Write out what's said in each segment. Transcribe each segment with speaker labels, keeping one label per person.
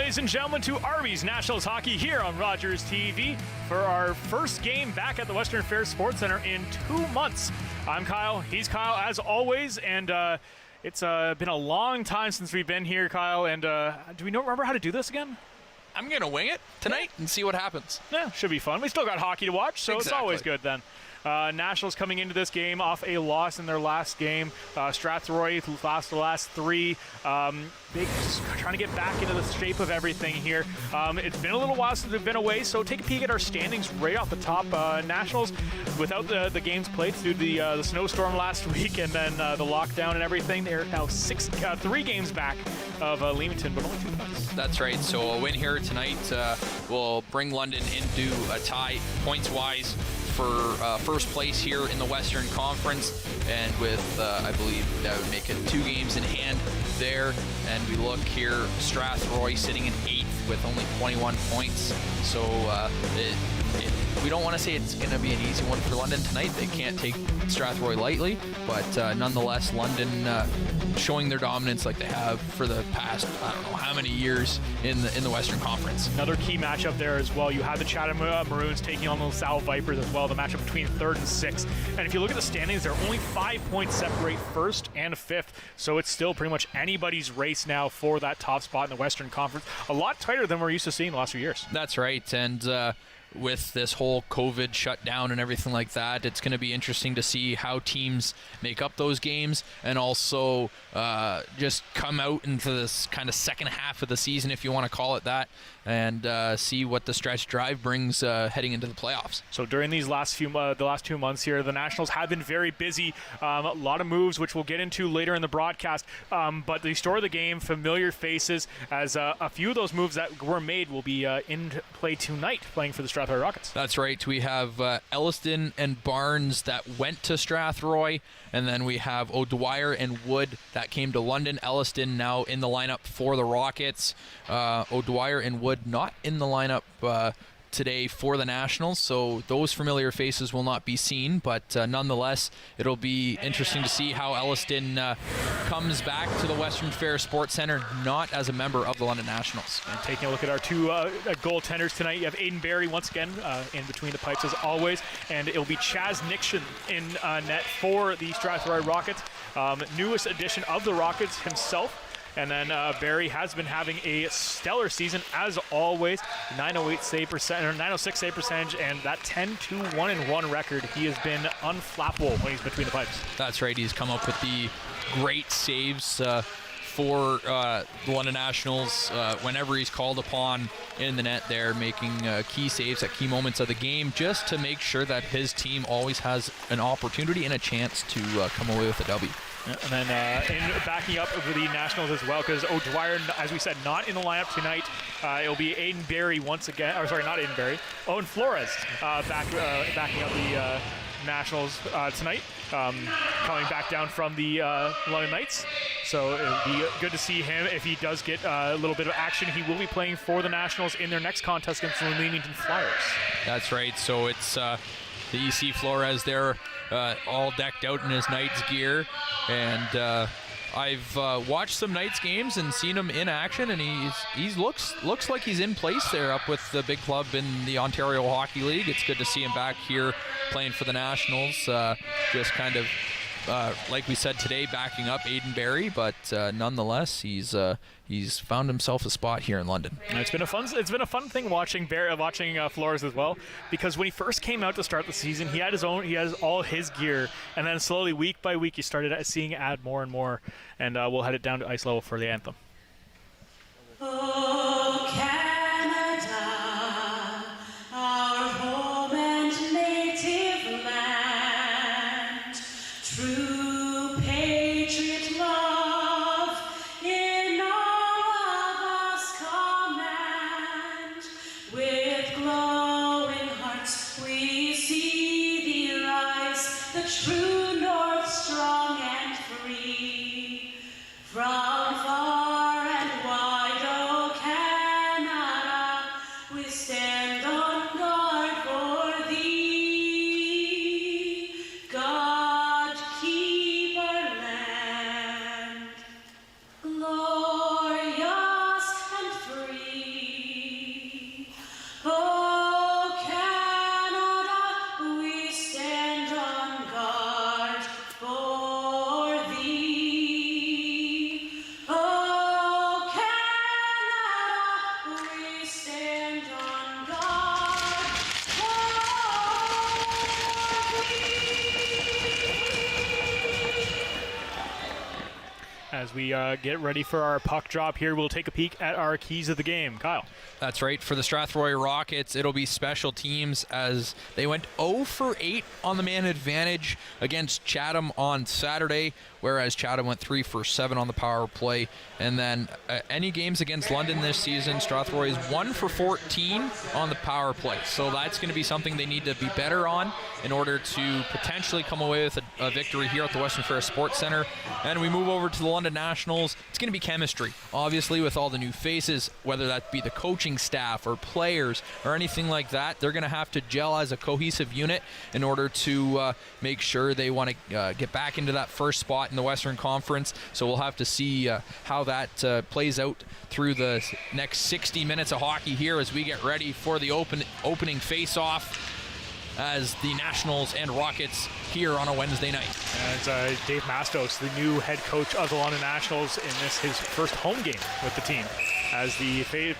Speaker 1: ladies and gentlemen, to Arby's Nationals Hockey here on Rogers TV for our first game back at the Western Fair Sports Center in 2 months. I'm Kyle. He's Kyle, as always, and it's been a long time since we've been here, Kyle. And do we remember how to do this again?
Speaker 2: I'm going to wing it tonight and see what happens.
Speaker 1: Yeah, should be fun. We still got hockey to watch, so It's always good then. Nationals coming into this game off a loss in their last game. Strathroy lost the last three. Just trying to get back into the shape of everything here. It's been a little while since we've been away, so take a peek at our standings right off the top. Nationals, without the games played due to the snowstorm last week and then the lockdown and everything, they're now 3 games back of Leamington, but only 2 points.
Speaker 2: That's right. So a win here tonight will bring London into a tie points-wise for first place here in the Western Conference, and with I believe that would make it 2 games in hand there. And we look here, Strathroy sitting in 8th with only 21 points. So we don't want to say it's going to be an easy one for London tonight. They can't take Strathroy lightly, but nonetheless, London showing their dominance like they have for the past, I don't know how many years in the Western Conference.
Speaker 1: Another key matchup there as well. You have the Chatham Maroons taking on the LaSalle Vipers as well, the matchup between 3rd and 6th. And if you look at the standings, they're only 5 points separate 1st and 5th. So it's still pretty much anybody's race now for that top spot in the Western Conference. A lot tighter than we're used to seeing the last few years.
Speaker 2: That's right. And with this whole COVID shutdown and everything like that, it's going to be interesting to see how teams make up those games and also just come out into this kind of second half of the season, if you want to call it that, and see what the stretch drive brings heading into the playoffs.
Speaker 1: So during these last 2 months here, the Nationals have been very busy. A lot of moves, which we'll get into later in the broadcast. But the story of the game, familiar faces, as a few of those moves that were made will be in play tonight, playing for the Strathroy Rockets.
Speaker 2: That's right. We have Elliston and Barnes that went to Strathroy, and then we have O'Dwyer and Wood that came to London. Elliston now in the lineup for the Rockets. O'Dwyer and Wood not in the lineup today for the Nationals, so those familiar faces will not be seen, but nonetheless, it'll be interesting to see how Elliston comes back to the Western Fair Sports Center, not as a member of the London Nationals.
Speaker 1: And taking a look at our 2 goaltenders tonight, you have Aiden Barry once again in between the pipes as always, and it'll be Chaz Nixon in net for the Strathroy Rockets. Newest addition of the Rockets himself. And then Barry has been having a stellar season as always. 908 save percent or 906 save percentage, and that 10-2-1-1 record. He has been unflappable when he's between the pipes.
Speaker 2: That's right. He's come up with the great saves for the London Nationals whenever he's called upon in the net there, making key saves at key moments of the game, just to make sure that his team always has an opportunity and a chance to come away with a W.
Speaker 1: And then backing up for the Nationals as well, because O'Dwyer, as we said, not in the lineup tonight. It'll be Aiden Barry once again. Or sorry, not Aiden Barry. Owen Flores backing up the Nationals tonight, coming back down from the London Knights. So it'll be good to see him. If he does get a little bit of action, he will be playing for the Nationals in their next contest against the Leamington Flyers.
Speaker 2: That's right. So it's the EC Flores there, all decked out in his Knights gear, and I've watched some Knights games and seen him in action, and he looks like he's in place there up with the big club in the Ontario Hockey League. It's good to see him back here playing for the Nationals. Just kind of like we said today, backing up Aiden Barry, but nonetheless, he's found himself a spot here in London.
Speaker 1: And it's been a fun thing watching Flores as well, because when he first came out to start the season, he has all his gear, and then slowly week by week, you started seeing add more and more, and we'll head it down to ice level for the anthem.
Speaker 3: Oh, Canada, our home and native land, true patriot love in all of us command. With glowing hearts we see thee rise, the true north strong and free. From far and wide, oh
Speaker 1: As we get ready for our puck drop here, we'll take a peek at our keys of the game. Kyle.
Speaker 2: That's right. For the Strathroy Rockets, it'll be special teams as they went 0 for 8 on the man advantage against Chatham on Saturday, whereas Chatham went 3 for 7 on the power play. And then any games against London this season, Strathroy is 1 for 14 on the power play. So that's going to be something they need to be better on in order to potentially come away with a victory here at the Western Fair Sports Center. And we move over to the London Nationals. It's going to be chemistry, obviously, with all the new faces, whether that be the coaching staff or players or anything like that. They're going to have to gel as a cohesive unit in order to make sure they want to get back into that first spot in the Western Conference. So we'll have to see how that plays out through the next 60 minutes of hockey here as we get ready for the opening face-off as the Nationals and Rockets here on a Wednesday night.
Speaker 1: And it's Dave Mastos, the new head coach of the London Nationals, in his first home game with the team, as the faded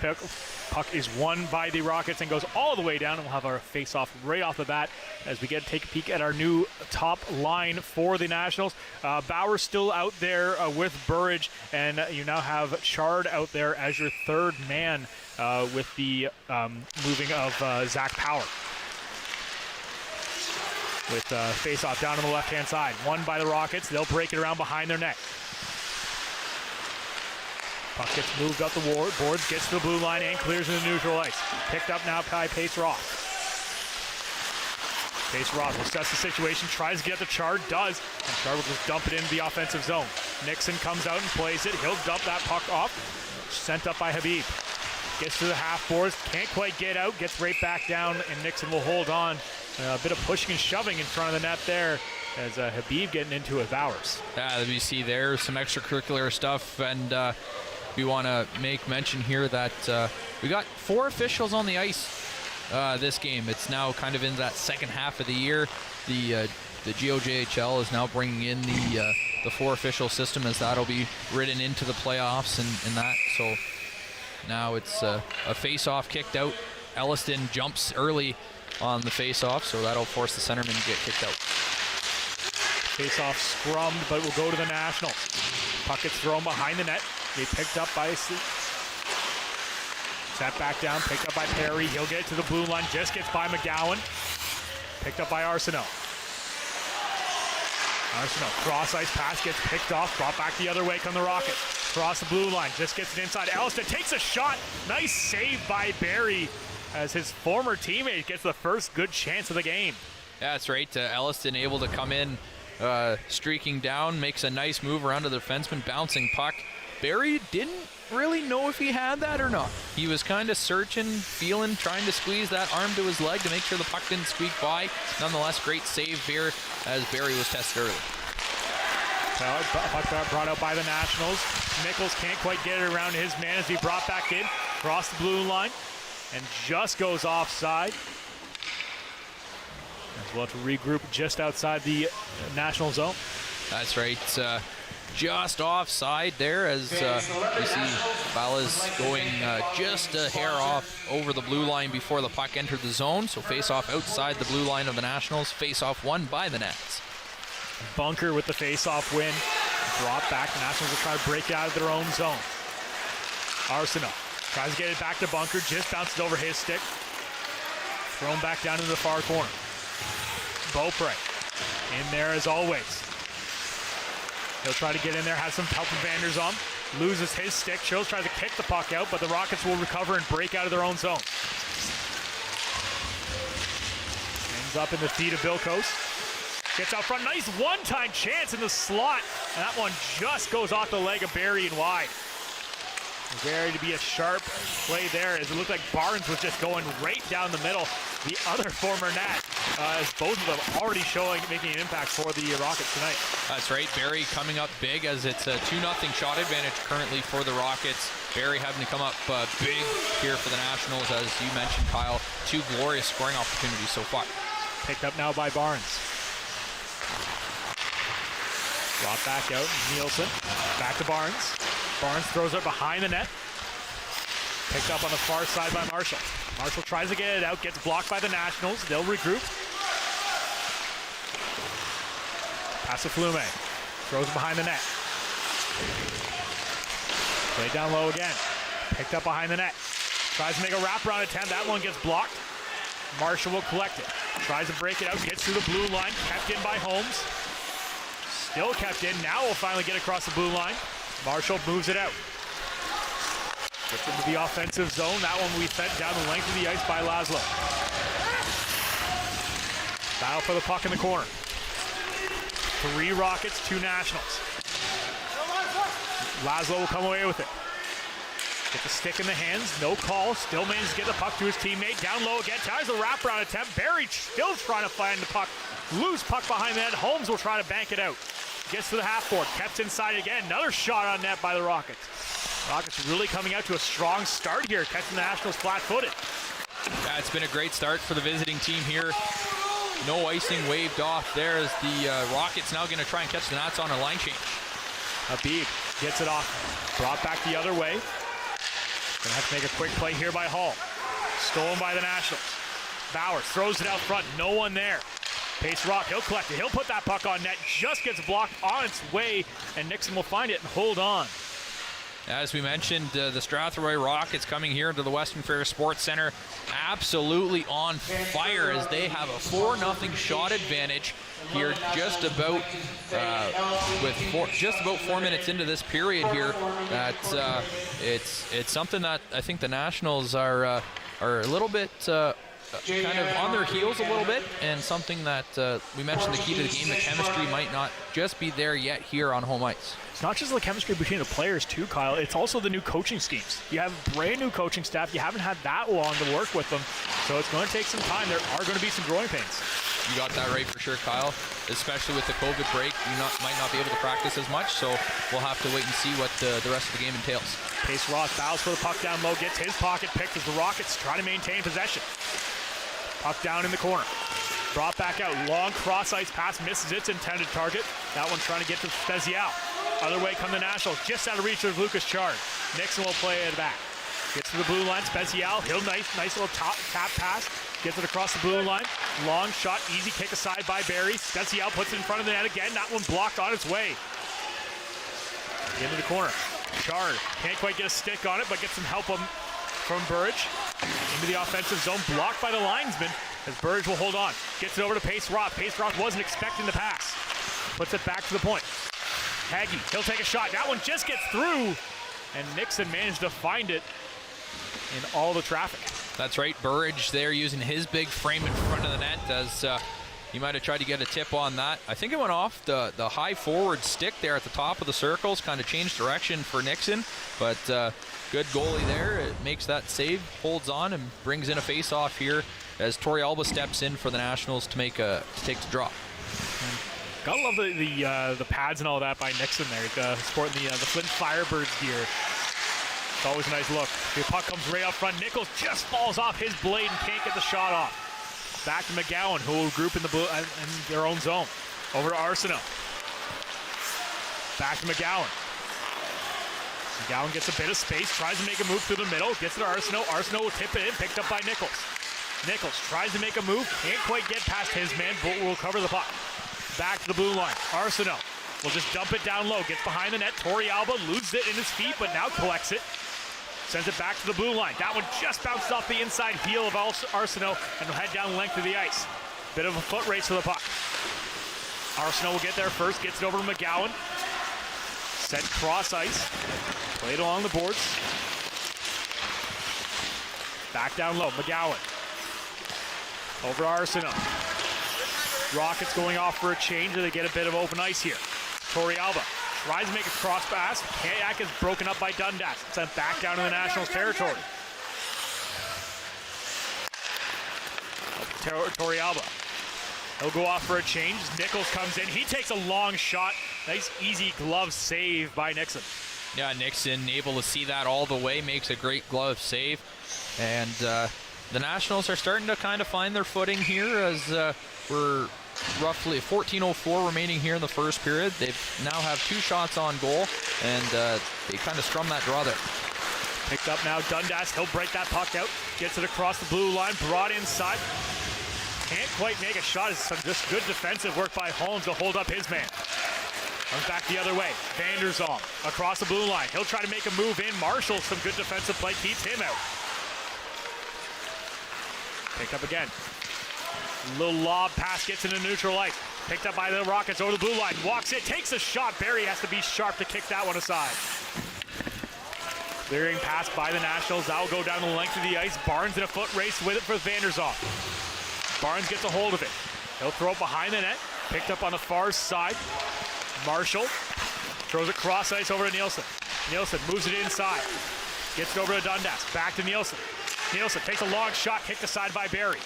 Speaker 1: puck is won by the Rockets and goes all the way down, and we'll have our face-off right off the bat as we take a peek at our new top line for the Nationals. Bauer's still out there with Burridge, and you now have Chard out there as your third man with the moving of Zach Power. With face-off down on the left-hand side. Won by the Rockets. They'll break it around behind their net. Puck gets moved up the boards, gets to the blue line, and clears into neutral ice. Picked up now by Pace Roth. Pace Roth will assess the situation, tries to get the Chard, does, and Chard will just dump it into the offensive zone. Nixon comes out and plays it. He'll dump that puck off. Sent up by Habib. Gets to the half boards, can't quite get out, gets right back down, and Nixon will hold on. A bit of pushing and shoving in front of the net there as Habib getting into it. Bowers.
Speaker 2: Yeah, we see there some extracurricular stuff, and we want to make mention here that we got 4 officials on the ice this game. It's now kind of in that second half of the year. The GOJHL is now bringing in the 4 official system, as that'll be written into the playoffs and that. So now it's a face-off kicked out. Elliston jumps early on the face-off, so that'll force the centerman to get kicked out.
Speaker 1: Face-off scrummed, but will go to the Nationals. Puck gets thrown behind the net. They picked up by set back down, picked up by Perry. He'll get to the blue line, just gets by McGowan. Picked up by Arsenault. Cross-ice pass gets picked off, brought back the other way come the Rockets. Cross the blue line, just gets it inside. Elliston takes a shot. Nice save by Barry, as his former teammate gets the first good chance of the game.
Speaker 2: Yeah, that's right. Elliston able to come in, streaking down, makes a nice move around to the defenseman, bouncing puck. Barry didn't really know if he had that or not. He was kind of searching, feeling, trying to squeeze that arm to his leg to make sure the puck didn't squeak by. Nonetheless, great save here as Barry was tested early.
Speaker 1: Puck brought out by the Nationals. Nichols can't quite get it around his man as he brought back in, across the blue line, and just goes offside. As we'll have to regroup just outside the National zone.
Speaker 2: That's right. Just offside there as we see Ballas going just a hair off over the blue line before the puck entered the zone. So face-off outside the blue line of the Nationals. Face-off won by the Nats.
Speaker 1: Bunker with the face-off win. Brought back. The Nationals will try to break it out of their own zone. Arsenault tries to get it back to Bunker. Just bounces over his stick. Thrown back down into the far corner. Beaupre in there as always. He'll try to get in there, has some help from Vanders on. Loses his stick. Chills tries to kick the puck out, but the Rockets will recover and break out of their own zone. Ends up in the feet of Bilkos. Gets out front. Nice one-time chance in the slot. And that one just goes off the leg of Barry and wide. Very to be a sharp play there, as it looked like Barnes was just going right down the middle. The other former Nat, as both of them already making an impact for the Rockets tonight.
Speaker 2: That's right. Barry coming up big as it's a 2-0 shot advantage currently for the Rockets. Barry having to come up big here for the Nationals, as you mentioned, Kyle. 2 glorious scoring opportunities so far.
Speaker 1: Picked up now by Barnes. Brought back out. Nielsen. Back to Barnes. Barnes throws it behind the net. Picked up on the far side by Marshall. Marshall tries to get it out, gets blocked by the Nationals. They'll regroup. Pass to Flume. Throws it behind the net. Play down low again. Picked up behind the net. Tries to make a wraparound attempt. That one gets blocked. Marshall will collect it. Tries to break it out. Gets through the blue line. Kept in by Holmes. Still kept in. Now we'll finally get across the blue line. Marshall moves it out. Gets into the offensive zone. That one we sent down the length of the ice by Laszlo. Battle for the puck in the corner. 3 Rockets, 2 Nationals. Laszlo will come away with it. Get the stick in the hands, no call. Still manages to get the puck to his teammate. Down low again, tries the wraparound attempt. Barry still trying to find the puck. Loose puck behind the net. Holmes will try to bank it out. Gets to the half board, kept inside again. Another shot on net by the Rockets. Rockets really coming out to a strong start here, catching the Nationals flat-footed.
Speaker 2: Yeah, it's been a great start for the visiting team here. No icing waved off there as the Rockets now going to try and catch the Nats on a line change.
Speaker 1: Habib gets it off, brought back the other way. Gonna have to make a quick play here by Hall. Stolen by the Nationals. Bowers throws it out front, no one there. Pace Rock, he'll collect it, he'll put that puck on net, just gets blocked on its way, and Nixon will find it and hold on.
Speaker 2: As we mentioned, the Strathroy Rockets coming here to the Western Fair Sports Center absolutely on fire as they have a 4-0 shot advantage here just about just about 4 minutes into this period here. It's something that I think the Nationals are a little bit kind of on their heels a little bit, and something that we mentioned, the key to the game, the chemistry might not just be there yet here on home ice.
Speaker 1: It's not just the chemistry between the players too, Kyle. It's also the new coaching schemes. You have brand new coaching staff. You haven't had that long to work with them, so it's going to take some time. There are going to be some growing pains.
Speaker 2: You got that right for sure, Kyle. Especially with the COVID break, you might not be able to practice as much, so we'll have to wait and see what the rest of the game entails.
Speaker 1: Pace Ross bows for the puck down low, gets his pocket picked as the Rockets try to maintain possession. Puck down in the corner. Brought back out. Long cross-ice pass, misses its intended target. That one trying to get to Spezial. Other way come the Nationals, just out of reach of Lucas Chard. Nixon will play it back. Gets to the blue line, Spezial. He'll nice little tap pass. Gets it across the blue line. Long shot, easy kick aside by Barry. Spezial puts it in front of the net again. That one blocked on its way. Into the corner. Chard can't quite get a stick on it, but gets some help from Burridge. Into the offensive zone, blocked by the linesman as Burridge will hold on. Gets it over to Pace Rock. Pace Rock wasn't expecting the pass. Puts it back to the point. Haggy, he'll take a shot. That one just gets through, and Nixon managed to find it in all the traffic.
Speaker 2: That's right, Burridge there using his big frame in front of the net as he might have tried to get a tip on that. I think it went off the high forward stick there at the top of the circles, kind of changed direction for Nixon, but good goalie there. It makes that save, holds on, and brings in a face-off here as Tori Alba steps in for the Nationals to take the draw.
Speaker 1: Gotta love the pads and all that by Nixon there, sporting the Flint Firebirds gear. It's always a nice look. The puck comes right up front. Nichols just falls off his blade and can't get the shot off. Back to McGowan, who will group in their own zone. Over to Arsenault. Back to McGowan. McGowan gets a bit of space, tries to make a move through the middle, gets it to Arsenault. Arsenault will tip it in, picked up by Nichols. Nichols tries to make a move, can't quite get past his man, but will cover the puck. Back to the blue line. Arsenault will just dump it down low, gets behind the net. Tori Alba loses it in his feet, but now collects it. Sends it back to the blue line. That one just bounced off the inside heel of Arsenault and will head down the length of the ice. Bit of a foot race for the puck. Arsenault will get there first, gets it over to McGowan. Sent cross ice. Played along the boards. Back down low, McGowan. Over to Arsenault. Rockets going off for a change, and they get a bit of open ice here. Tori Alba tries to make a cross pass. Kayak is broken up by Dundas. Sent back down to the Nationals territory. Tori Alba. He'll go off for a change. Nichols comes in. He takes a long shot. Nice easy glove save by Nixon.
Speaker 2: Yeah, Nixon able to see that all the way. Makes a great glove save. And the Nationals are starting to kind of find their footing here as we're roughly 14:04 remaining here in the first period. They now have 2 shots on goal, and they kind of strum that draw there.
Speaker 1: Picked up now Dundas. He'll break that puck out. Gets it across the blue line. Brought inside. Can't quite make a shot. It's some just good defensive work by Holmes to hold up his man. Comes back the other way. Vanderzalm across the blue line. He'll try to make a move in. Marshall, some good defensive play, keeps him out. Picked up again. Little lob pass gets into neutral ice. Picked up by the Rockets over the blue line. Walks it, takes a shot. Barry has to be sharp to kick that one aside. Clearing pass by the Nationals. That will go down the length of the ice. Barnes in a foot race with it for Vanderzalm. Barnes gets a hold of it. He'll throw it behind the net. Picked up on the far side. Marshall throws it cross ice over to Nielsen. Nielsen moves it inside. Gets it over to Dundas. Back to Nielsen. Nielsen takes a long shot, kicked aside by Barry.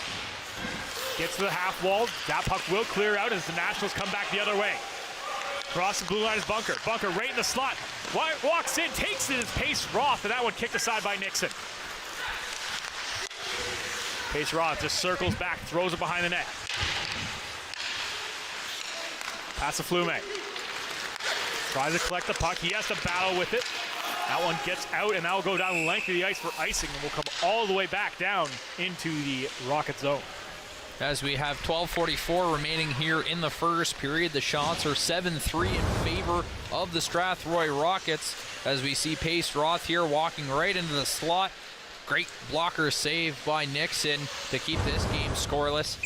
Speaker 1: Gets to the half wall. That puck will clear out as the Nationals come back the other way. Cross the blue line is Bunker. Bunker right in the slot. Walks in, takes it as Pace Roth, and that one kicked aside by Nixon. Pace Roth just circles back, throws it behind the net. Pass to Flume. Tries to collect the puck. He has to battle with it. That one gets out, and that will go down the length of the ice for icing, and will come all the way back down into the Rocket zone.
Speaker 2: As we have 12:44 remaining here in the first period, the shots are 7-3 in favor of the Strathroy Rockets. As we see Pace Roth here walking right into the slot. Great blocker save by Nixon to keep this game scoreless.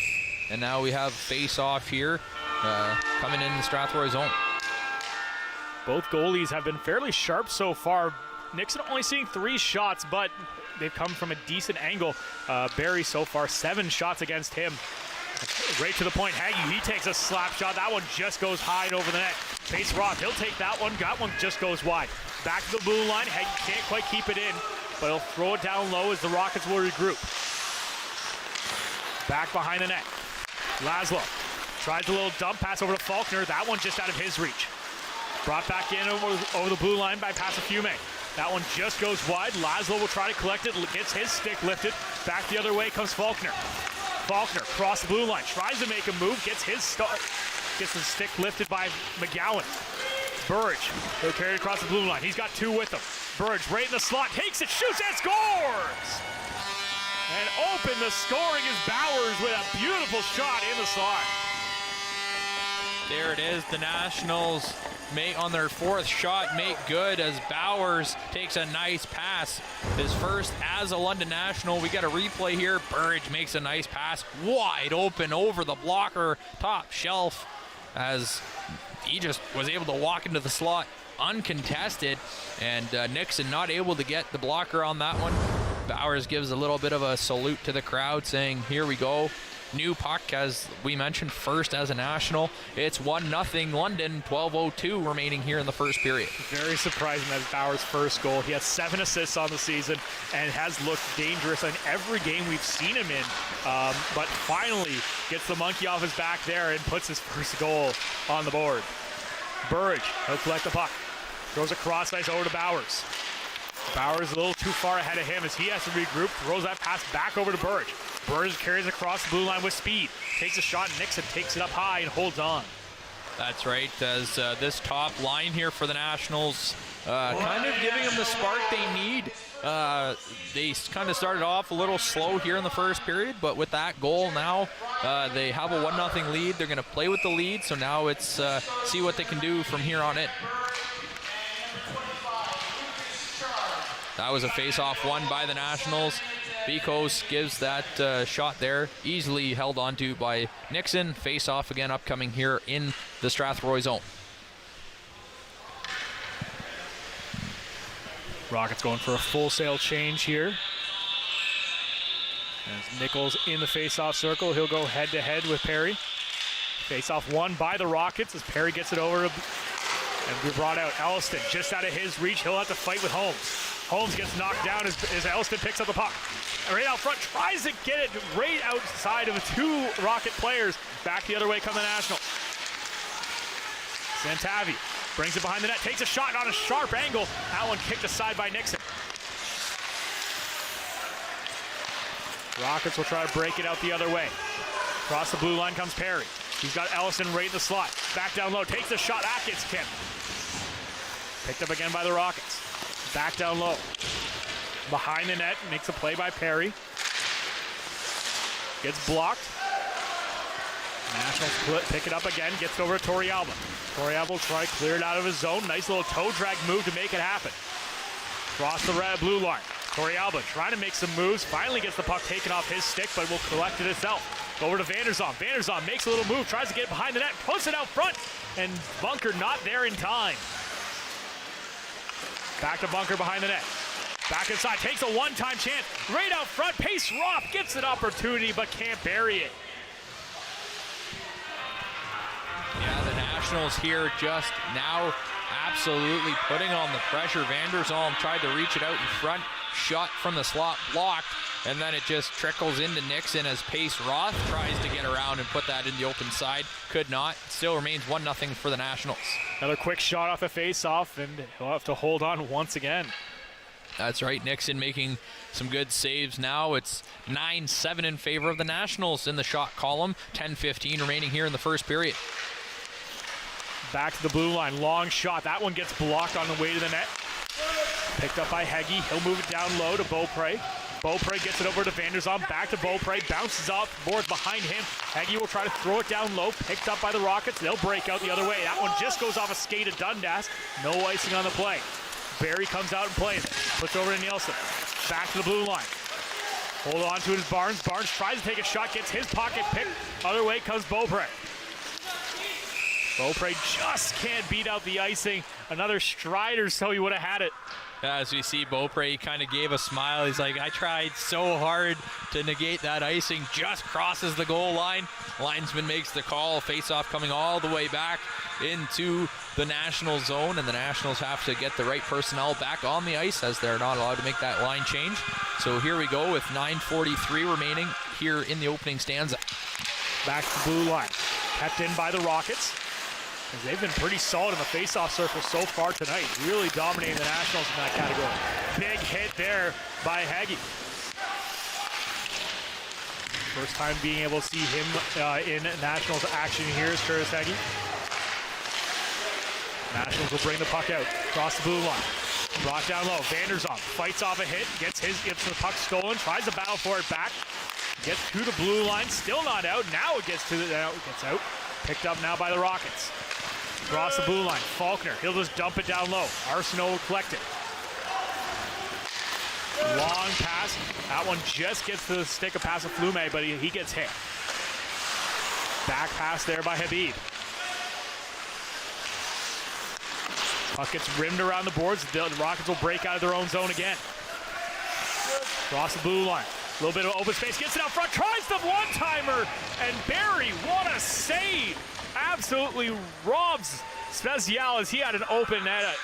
Speaker 2: And now we have face-off here coming in the Strathroy zone.
Speaker 1: Both goalies have been fairly sharp so far. Nixon only seeing 3 shots, but they've come from a decent angle. Barry so far 7 shots against him. Right to the point, Haggy, he takes a slap shot. That one just goes high and over the net. Pace Roth, he'll take that one. That one just goes wide. Back to the blue line. Haggy can't quite keep it in, but he'll throw it down low as the Rockets will regroup. Back behind the net. Laszlo tries a little dump pass over to Faulkner. That one just out of his reach. Brought back in over the blue line by Passafume. That one just goes wide. Laszlo will try to collect it, gets his stick lifted. Back the other way comes Faulkner. Faulkner across the blue line, tries to make a move, gets the stick lifted by McGowan. Burridge, he'll carry it across the blue line. He's got 2 with him. Burridge right in the slot, takes it, shoots, and scores! And open the scoring is Bowers with a beautiful shot in the slot.
Speaker 2: There it is, the Nationals on their 4th shot make good as Bowers takes a nice pass. His first as a London National. We got a replay here. Burridge makes a nice pass wide open over the blocker top shelf as he just was able to walk into the slot uncontested, and Nixon not able to get the blocker on that one. Bowers gives a little bit of a salute to the crowd saying, here we go. New puck, as we mentioned, first as a National. It's 1-0 London, 12:02 remaining here in the first period.
Speaker 1: Very surprising that's Bowers' first goal. He has 7 assists on the season and has looked dangerous in every game we've seen him in, but finally gets the monkey off his back there and puts his first goal on the board. Burridge, he'll collect the puck. Throws a cross ice over to Bowers. Bowers a little too far ahead of him as he has to regroup, throws that pass back over to Burridge. Burridge carries across the blue line with speed. Takes a shot, Nixon takes it up high and holds on.
Speaker 2: That's right, as this top line here for the Nationals kind of giving them the spark they need. They kind of started off a little slow here in the first period, but with that goal now, they have a 1-0 lead. They're going to play with the lead, so now it's see what they can do from here on in. That was a face-off won by the Nationals. Bikos gives that shot there, easily held onto by Nixon. Face-off again upcoming here in the Strathroy zone.
Speaker 1: Rockets going for a full sail change here. As Nichols in the face-off circle, he'll go head-to-head with Perry. Face-off won by the Rockets as Perry gets it over, and we brought out Elliston just out of his reach. He'll have to fight with Holmes. Holmes gets knocked down as Elliston picks up the puck. Right out front, tries to get it right outside of the 2 Rocket players. Back the other way come the National. Santavi brings it behind the net, takes a shot on a sharp angle. That one kicked aside by Nixon. Rockets will try to break it out the other way. Across the blue line comes Perry. He's got Ellison right in the slot. Back down low, takes the shot, Atkins Kim. Picked up again by the Rockets. Back down low. Behind the net, makes a play by Perry. Gets blocked. Nationals pick it up again, gets it over to Torrealba. Torrealba will try to clear it out of his zone. Nice little toe drag move to make it happen. Cross the red blue line. Torrealba trying to make some moves. Finally gets the puck taken off his stick, but will collect it itself. Over to Vanderzon. Vanderzon makes a little move, tries to get it behind the net, puts it out front, and Bunker not there in time. Back to Bunker behind the net. Back inside, takes a one-time chance. Right out front, Pace Roth gets an opportunity, but can't bury it.
Speaker 2: Yeah, the Nationals here just now absolutely putting on the pressure. Vanderzon tried to reach it out in front, shot from the slot, blocked, and then it just trickles into Nixon as Pace Roth tries to get around and put that in the open side. Could not. Still remains 1-0 for the Nationals.
Speaker 1: Another quick shot off a face-off, and he'll have to hold on once again.
Speaker 2: That's right, Nixon making some good saves now. It's 9-7 in favor of the Nationals in the shot column. 10:15 remaining here in the first period.
Speaker 1: Back to the blue line, long shot. That one gets blocked on the way to the net. Picked up by Heggie. He'll move it down low to Beaupre. Beaupre gets it over to Vanderzon. Back to Beaupre. Bounces off boards behind him. Heggie will try to throw it down low. Picked up by the Rockets. They'll break out the other way. That one just goes off a skate of Dundas. No icing on the play. Barry comes out and plays it. Puts over to Nielsen. Back to the blue line. Hold on to it is Barnes. Barnes tries to take a shot. Gets his pocket picked. Other way comes Beaupre. Beaupre just can't beat out the icing. Another stride or so he would have had it.
Speaker 2: As we see, Beaupre kind of gave a smile. He's like, I tried so hard to negate that icing. Just crosses the goal line. Linesman makes the call. Face-off coming all the way back into the National zone, and the Nationals have to get the right personnel back on the ice as they're not allowed to make that line change. So here we go with 9:43 remaining here in the opening stanza.
Speaker 1: Back to the blue line. Kept in by the Rockets. They've been pretty solid in the face-off circle so far tonight. Really dominating the Nationals in that category. Big hit there by Heggie. First time being able to see him in Nationals action here is Curtis Heggie. Nationals will bring the puck out. Across the blue line. Brought down low. Vanderzon fights off a hit. Gets the puck stolen. Tries to battle for it back. Gets to the blue line. Still not out. Now it gets out. Picked up now by the Rockets. Across the blue line, Faulkner, he'll just dump it down low. Arsenault will collect it. Long pass, that one just gets to the stick of Pasaflume, but he gets hit. Back pass there by Habib. Puck gets rimmed around the boards, the Rockets will break out of their own zone again. Across the blue line, a little bit of open space, gets it out front, tries the one-timer, and Barry, what a save! Absolutely robs Special as he had an open net.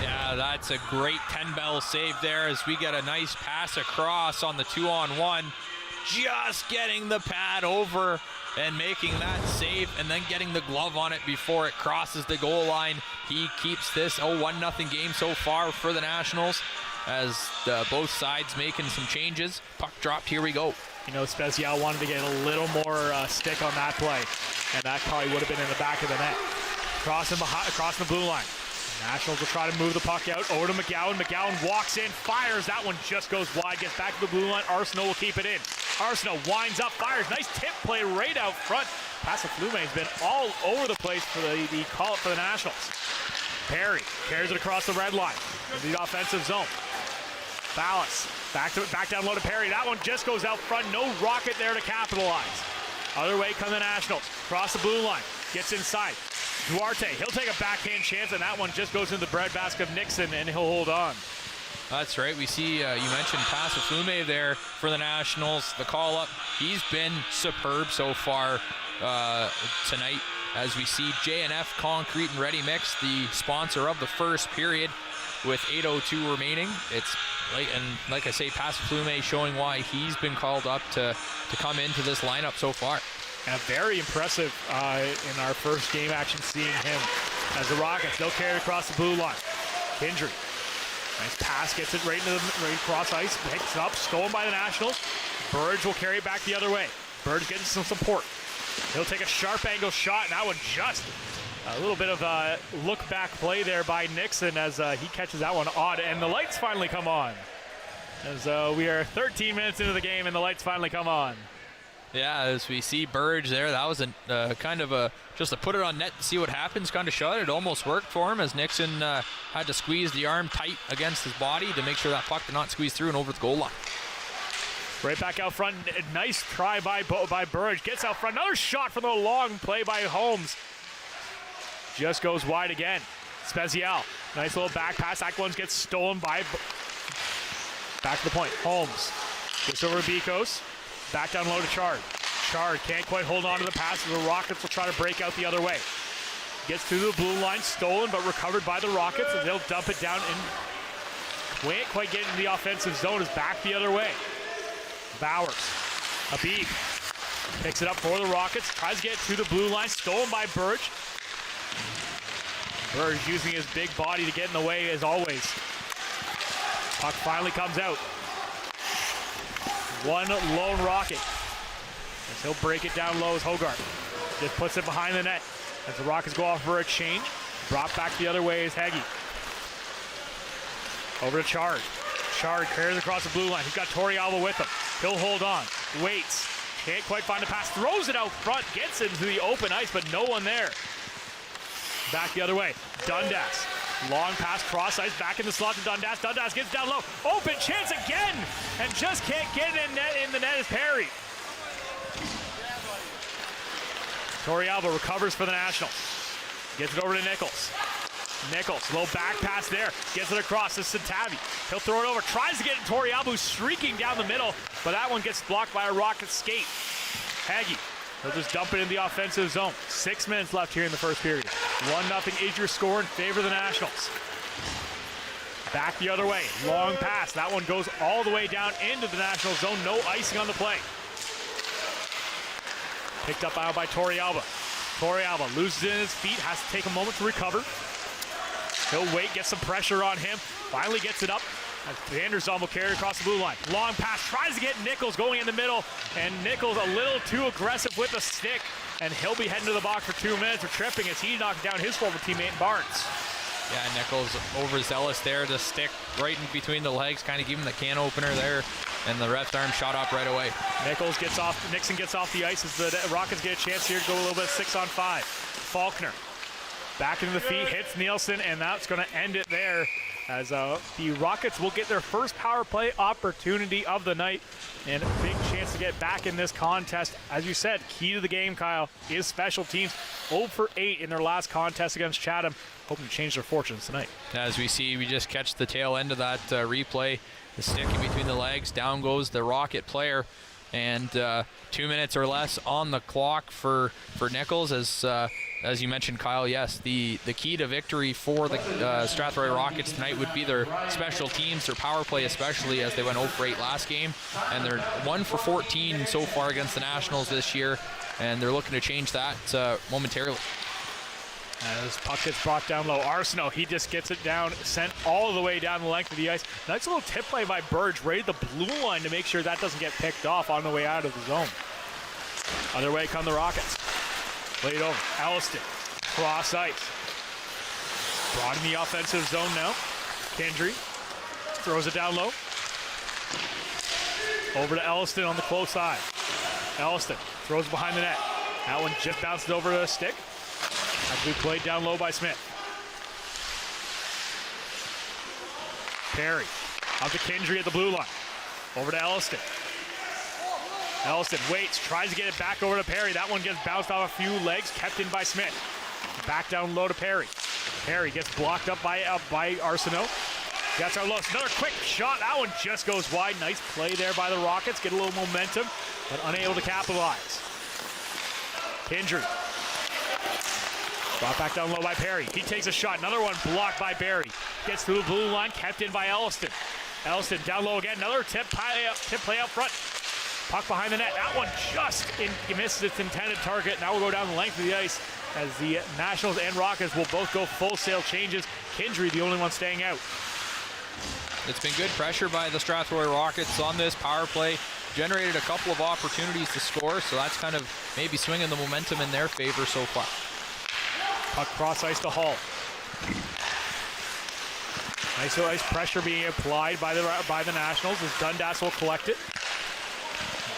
Speaker 2: Yeah, that's a great 10-bell save there as we get a nice pass across on the 2-on-1. Just getting the pad over and making that save and then getting the glove on it before it crosses the goal line. He keeps this a 1-0 game so far for the Nationals as both sides making some changes. Puck dropped, here we go.
Speaker 1: You know, Special wanted to get a little more stick on that play, and that probably would have been in the back of the net. Crossing the blue line. Nationals will try to move the puck out over to McGowan. McGowan walks in, fires. That one just goes wide, gets back to the blue line. Arsenault will keep it in. Arsenault winds up, fires. Nice tip play right out front. Pasaflume has been all over the place for the call-up for the Nationals. Perry carries it across the red line in the offensive zone. Ballas back down low to Perry. That one just goes out front. No Rocket there to capitalize. Other way come the Nationals. Cross the blue line. Gets inside. Duarte, he'll take a backhand chance, and that one just goes into the breadbasket of Nixon, and he'll hold on.
Speaker 2: That's right. We see, you mentioned Pasaflume there for the Nationals. The call-up, he's been superb so far tonight. As we see J&F Concrete and Ready Mix, the sponsor of the first period, with 8:02 remaining. It's late, and like I say, Pasaflume showing why he's been called up to come into this lineup so far.
Speaker 1: And very impressive in our first game action seeing him as the Rockets. They'll carry it across the blue line. Kindry. Nice pass, gets it right across ice, picks it up, stolen by the Nationals. Burge will carry it back the other way. Burge getting some support. He'll take a sharp angle shot, and that one just a little bit of a look-back play there by Nixon as he catches that one odd, and the lights finally come on. As we are 13 minutes into the game, and the lights finally come on.
Speaker 2: Yeah, as we see Burge there, that was a kind of a just to put it on net to see what happens kind of shot. It almost worked for him as Nixon had to squeeze the arm tight against his body to make sure that puck did not squeeze through and over the goal line.
Speaker 1: Right back out front. Nice try by Burge. Gets out front. Another shot from the long play by Holmes. Just goes wide again. Spezial. Nice little back pass. That one gets stolen by... Back to the point. Holmes. Gets over to Bikos. Back down low to Chard. Chard can't quite hold on to the pass. The Rockets will try to break out the other way. Gets through the blue line. Stolen but recovered by the Rockets. And they'll dump it down and can't quite get into the offensive zone. Is back the other way. Bowers. Habib. Picks it up for the Rockets. Tries to get to the blue line. Stolen by Burge. Burge using his big body to get in the way as always. Puck finally comes out. One lone Rocket. As he'll break it down low as Hogarth. Just puts it behind the net. As the Rockets go off for a change. Brought back the other way is Heggie. Over to Chard. Chard carries across the blue line. He's got Torrealba with him. He'll hold on. Waits. Can't quite find the pass. Throws it out front. Gets into the open ice, but no one there. Back the other way. Dundas. Long pass, cross ice, back in the slot to Dundas. Dundas gets down low. Open chance again, and just can't get it in the net is Perry. Torrealba recovers for the Nationals. Gets it over to Nichols. Nichols, little back pass there. Gets it across to Satavi. He'll throw it over. Tries to get it to Torrealba, who's streaking down the middle, but that one gets blocked by a Rocket skate. Hagee. He'll just dump it in the offensive zone. 6 minutes left here in the first period. 1-0 is your score in favor of the Nationals. Back the other way. Long pass. That one goes all the way down into the National zone. No icing on the play. Picked up out by Torrealba. Torrealba loses it in his feet. Has to take a moment to recover. He'll wait, get some pressure on him. Finally gets it up. Vanderzon will carry across the blue line. Long pass, tries to get Nichols going in the middle, and Nichols a little too aggressive with the stick, and he'll be heading to the box for 2 minutes for tripping as he knocked down his former teammate Barnes.
Speaker 2: Yeah, Nichols overzealous there. The stick right in between the legs, kind of giving the can opener there, and the ref's arm shot up right away.
Speaker 1: Nixon gets off the ice as the Rockets get a chance here to go a little bit 6-on-5. Faulkner back into the feet, hits Nielsen, and that's going to end it there. As the Rockets will get their first power play opportunity of the night and a big chance to get back in this contest. As you said, key to the game, Kyle, is special teams. 0 for 8 in their last contest against Chatham. Hoping to change their fortunes tonight.
Speaker 2: As we see, we just catch the tail end of that replay. The stick in between the legs, down goes the Rocket player. And 2 minutes or less on the clock for Nichols as you mentioned, Kyle, yes, the key to victory for the Strathroy Rockets tonight would be their special teams, their power play especially, as they went 0 for 8 last game. And they're 1 for 14 so far against the Nationals this year, and they're looking to change that momentarily.
Speaker 1: As puck gets brought down low. Arsenault, he just gets it down, sent all the way down the length of the ice. Nice little tip play by Burge, right at the blue line to make sure that doesn't get picked off on the way out of the zone. Other way come the Rockets. Played over. Elliston, cross ice. Brought in the offensive zone now. Kendry throws it down low. Over to Elliston on the close side. Elliston throws behind the net. That one just bounced over to the stick. Actually played down low by Smith. Perry out to Kendry at the blue line. Over to Elliston. Elliston waits, tries to get it back over to Perry. That one gets bounced off a few legs, kept in by Smith. Back down low to Perry. Perry gets blocked up by Arsenault. That's our low. Another quick shot. That one just goes wide. Nice play there by the Rockets. Get a little momentum, but unable to capitalize. Kendry. Brought back down low by Perry. He takes a shot. Another one blocked by Barry. Gets through the blue line, kept in by Elliston. Elliston down low again. Another tip play up front. Puck behind the net. That one just misses its intended target. Now we'll go down the length of the ice as the Nationals and Rockets will both go full sail changes. Kendry, the only one staying out.
Speaker 2: It's been good pressure by the Strathroy Rockets on this power play. Generated a couple of opportunities to score, so that's kind of maybe swinging the momentum in their favor so far.
Speaker 1: Puck cross ice to Hall. Nice ice pressure being applied by the Nationals as Dundas will collect it.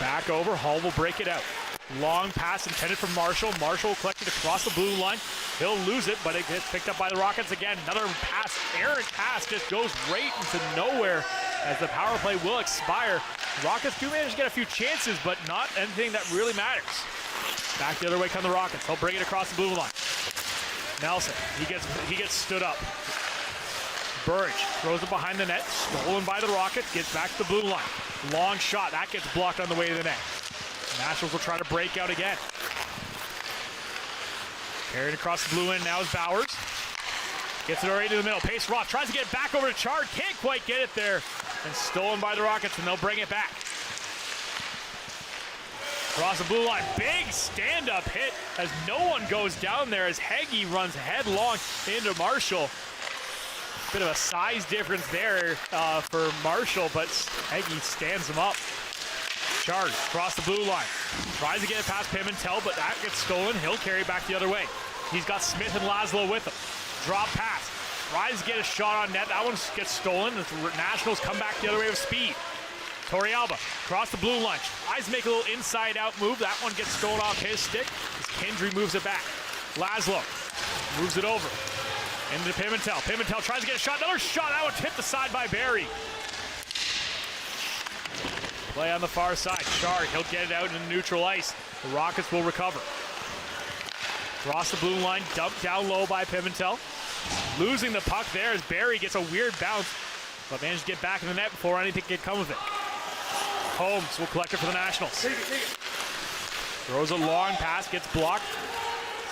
Speaker 1: Back over, Hall will break it out. Long pass intended for Marshall. Marshall will collect it across the blue line. He'll lose it, but it gets picked up by the Rockets again. Another pass, errant pass, just goes right into nowhere as the power play will expire. Rockets do manage to get a few chances, but not anything that really matters. Back the other way come the Rockets. He'll bring it across the blue line. Nelson, he gets stood up. Burridge throws it behind the net, stolen by the Rockets, gets back to the blue line. Long shot, that gets blocked on the way to the net. Nationals will try to break out again. Carried across the blue end, now is Bowers. Gets it right to the middle. Pace Roth tries to get it back over to Chard, can't quite get it there. And stolen by the Rockets, and they'll bring it back. Across the blue line, big stand-up hit as no one goes down there as Heggie runs headlong into Marshall. Bit of a size difference there for Marshall, but Heggie stands him up. Chard across the blue line. Tries to get it past Pimentel, but that gets stolen. He'll carry back the other way. He's got Smith and Laszlo with him. Drop pass. Tries to get a shot on net. That one gets stolen. The Nationals come back the other way with speed. Torrealba across the blue line. Tries to make a little inside-out move. That one gets stolen off his stick as Kendry moves it back. Laszlo moves it over. Into Pimentel. Pimentel tries to get a shot. Another shot. That one tipped aside by Barry. Play on the far side. Chard, he'll get it out into neutral ice. The Rockets will recover. Across the blue line, dumped down low by Pimentel. Losing the puck there as Barry gets a weird bounce, but managed to get back in the net before anything could come of it. Holmes will collect it for the Nationals. Throws a long pass, gets blocked.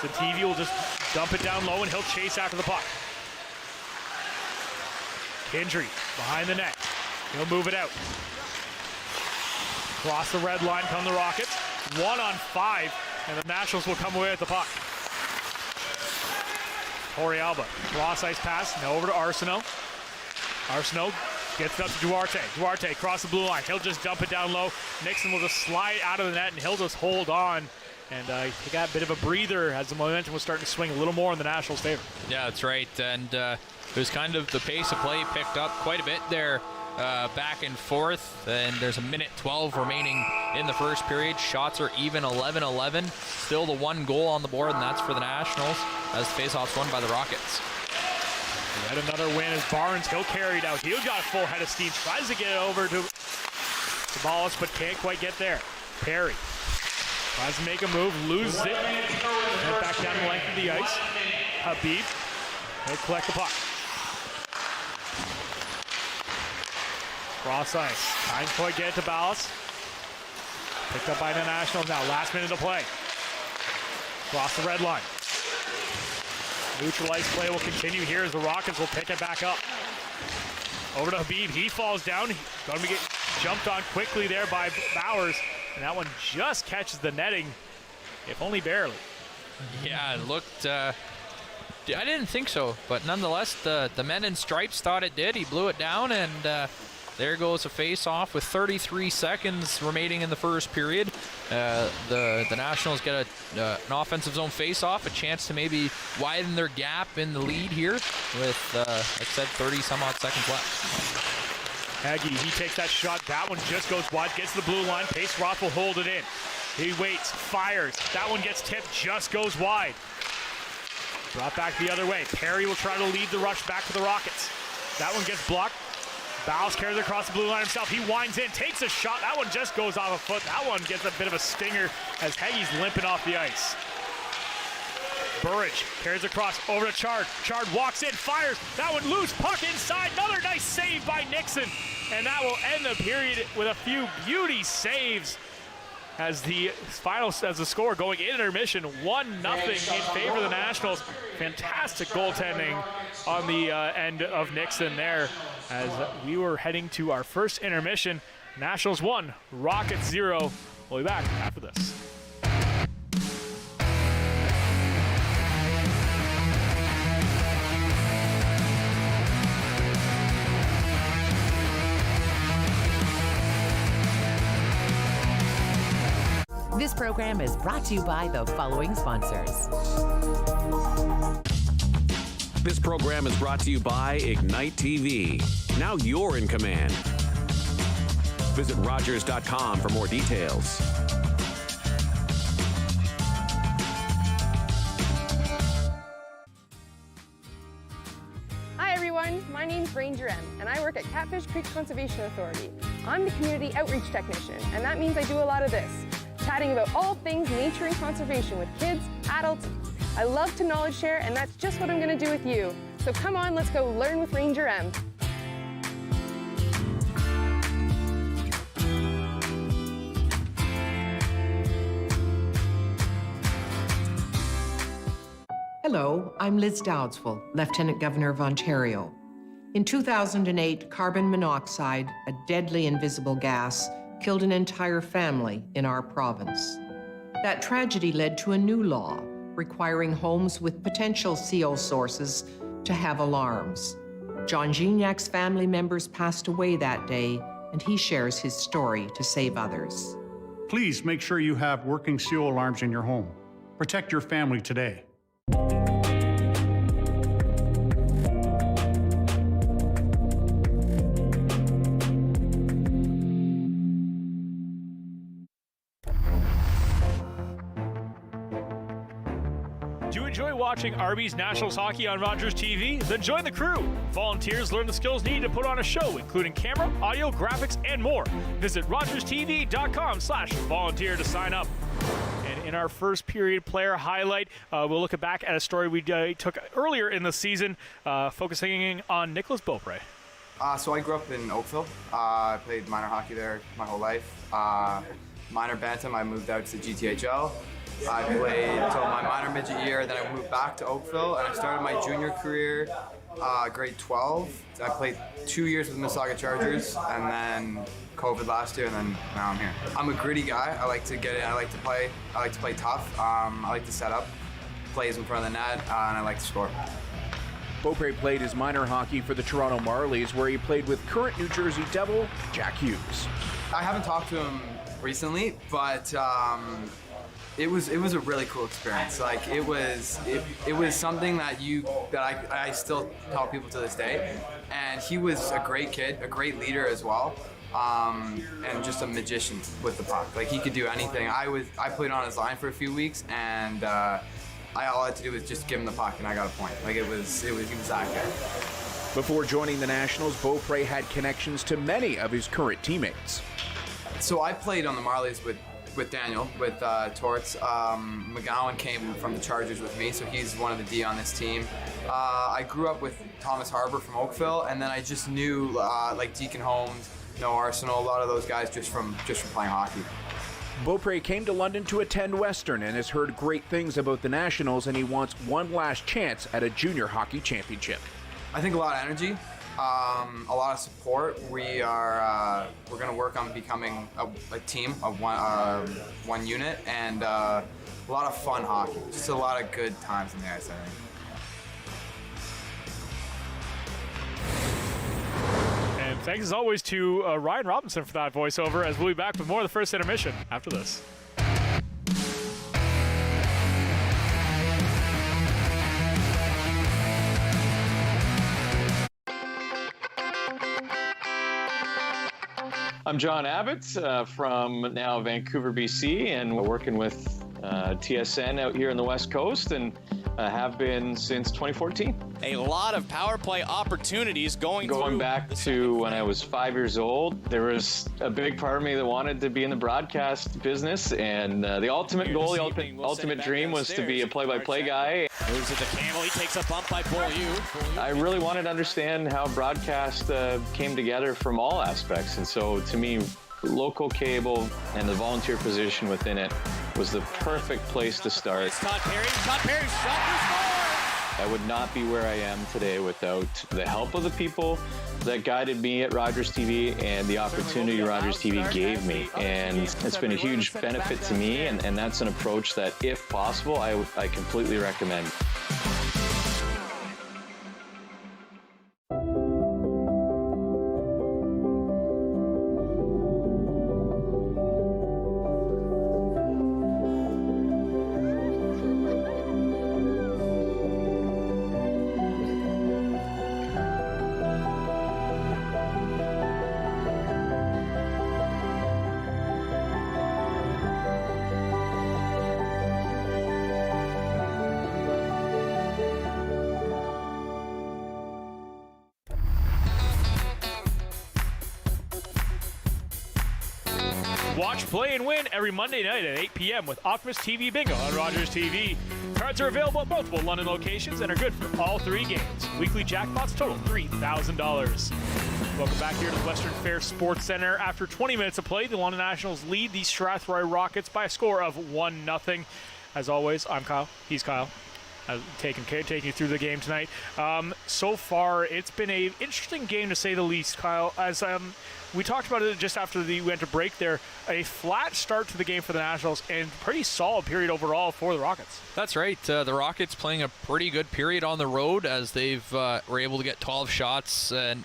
Speaker 1: Santivi will just dump it down low and he'll chase after the puck. Kendry behind the net. He'll move it out. Across the red line come the Rockets. 1-on-5, and the Nationals will come away with the puck. Torrealba, cross ice pass, now over to Arsenault. Arsenault gets it up to Duarte. Duarte across the blue line. He'll just dump it down low. Nixon will just slide out of the net and he'll just hold on. And he got a bit of a breather as the momentum was starting to swing a little more in the Nationals' favor.
Speaker 2: Yeah, that's right. And it was kind of the pace of play picked up quite a bit there. Back and forth, and there's a minute 12 remaining in the first period. Shots are even 11-11. Still the one goal on the board, and that's for the Nationals as the faceoff's won by the Rockets.
Speaker 1: Yet another win as Barnes, he'll carry it out. He'll got a full head of steam. Tries to get it over to Sabalas, but can't quite get there. Perry tries to make a move, loses it. Head back down the length of the ice. Habib, he'll collect the puck. Cross ice. Can't quite get it to Ballas. Picked up by the Nationals now. Last minute to play. Cross the red line. Neutral ice play will continue here as the Rockets will pick it back up. Over to Habib. He falls down. Going to get jumped on quickly there by Bowers. And that one just catches the netting, if only barely.
Speaker 2: Yeah, it looked... I didn't think so, but nonetheless, the men in stripes thought it did. He blew it down, and... there goes a face-off with 33 seconds remaining in the first period. The Nationals get an offensive zone face-off, a chance to maybe widen their gap in the lead here with, like I said, 30-some-odd seconds left.
Speaker 1: Haggy, he takes that shot. That one just goes wide, gets to the blue line. Pace Roth will hold it in. He waits, fires. That one gets tipped, just goes wide. Brought back the other way. Perry will try to lead the rush back to the Rockets. That one gets blocked. Bowles carries it across the blue line himself. He winds in, takes a shot. That one just goes off a foot. That one gets a bit of a stinger as Heggy's limping off the ice. Burridge carries across over to Chard. Chard walks in, fires. That one loose, puck inside. Another nice save by Nixon. And that will end the period with a few beauty saves as the score going in intermission, 1-0 in favor of the Nationals. Fantastic goaltending on the end of Nixon there as we were heading to our first intermission. Nationals 1, Rockets 0. We'll be back after this.
Speaker 4: This program is brought to you by the following sponsors.
Speaker 5: This program is brought to you by Ignite TV. Now you're in command. Visit Rogers.com for more details.
Speaker 6: Hi everyone, my name's Ranger M, and I work at Catfish Creek Conservation Authority. I'm the community outreach technician, and that means I do a lot of this, chatting about all things nature and conservation with kids, adults. I love to knowledge share, and that's just what I'm going to do with you. So come on, let's go learn with Ranger M.
Speaker 7: Hello, I'm Liz Dowdswell, Lieutenant Governor of Ontario. In 2008, carbon monoxide, a deadly invisible gas, killed an entire family in our province. That tragedy led to a new law requiring homes with potential CO sources to have alarms. John Gignac's family members passed away that day, and he shares his story to save others.
Speaker 8: Please make sure you have working CO alarms in your home. Protect your family today.
Speaker 1: Do you enjoy watching Arby's Nationals hockey on Rogers TV? Then join the crew. Volunteers learn the skills needed to put on a show, including camera, audio, graphics, and more. Visit rogerstv.com/volunteer to sign up. And in our first period player highlight, we'll look back at a story we took earlier in the season, focusing on Nicholas Beaupre.
Speaker 9: So I grew up in Oakville. I played minor hockey there my whole life. Minor bantam, I moved out to GTHL. I played until my minor midget year, then I moved back to Oakville, and I started my junior career grade 12. I played 2 years with Mississauga Chargers, and then COVID last year, and then now I'm here. I'm a gritty guy. I like to get in, I like to play tough. I like to set up plays in front of the net, and I like to score.
Speaker 10: Beaupre played his minor hockey for the Toronto Marlies, where he played with current New Jersey Devil Jack Hughes.
Speaker 9: I haven't talked to him recently, but it was a really cool experience. Like it was something that I still tell people to this day. And he was a great kid, a great leader as well, and just a magician with the puck. Like he could do anything. I played on his line for a few weeks, and all I had to do was just give him the puck, and I got a point. Like he was that good.
Speaker 10: Before joining the Nationals, Beaupre had connections to many of his current teammates.
Speaker 9: So I played on the Marlies with Daniel, with Torts. McGowan came from the Chargers with me, so he's one of the D on this team. I grew up with Thomas Harbour from Oakville, and then I just knew like Deacon Holmes, Arsenal, a lot of those guys just from playing hockey.
Speaker 10: Beaupre came to London to attend Western and has heard great things about the Nationals, and he wants one last chance at a junior hockey championship.
Speaker 9: I think a lot of energy. A lot of support. We're going to work on becoming a team of one unit, and a lot of fun hockey. Just a lot of good times in the ice, I think.
Speaker 1: And thanks as always to Ryan Robinson for that voiceover, as we'll be back with more of the first intermission after this.
Speaker 11: I'm John Abbott from now Vancouver, BC, and we're working with TSN out here on the West Coast, and have been since 2014.
Speaker 12: A lot of power play opportunities going
Speaker 11: back to when I was 5 years old. There was a big part of me that wanted to be in the broadcast business, and the ultimate goal, the ultimate dream was to be a play-by-play guy.
Speaker 12: Moves it to Campbell. He takes a bump by Beaulieu.
Speaker 11: I really wanted to understand how broadcast came together from all aspects, and so to me, local cable and the volunteer position within it was the perfect place to start.
Speaker 12: Todd Perry shot for score!
Speaker 11: I would not be where I am today without the help of the people that guided me at Rogers TV and the opportunity Rogers TV gave me. And it's been a huge benefit to me, and that's an approach that, if possible, I completely recommend.
Speaker 1: Watch, play, and win every Monday night at 8 p.m. with Optimus TV Bingo on Rogers TV. Cards are available at multiple London locations and are good for all 3 games. Weekly jackpots total $3,000. Welcome back here to the Western Fair Sports Center. After 20 minutes of play, the London Nationals lead the Strathroy Rockets by a score of 1-0. As always, I'm Kyle. He's Kyle. Taking you through the game tonight. So far, it's been an interesting game to say the least, Kyle. As we talked about it just after we went to break there, a flat start to the game for the Nationals and pretty solid period overall for the Rockets.
Speaker 2: That's right. The Rockets playing a pretty good period on the road as they've were able to get 12 shots and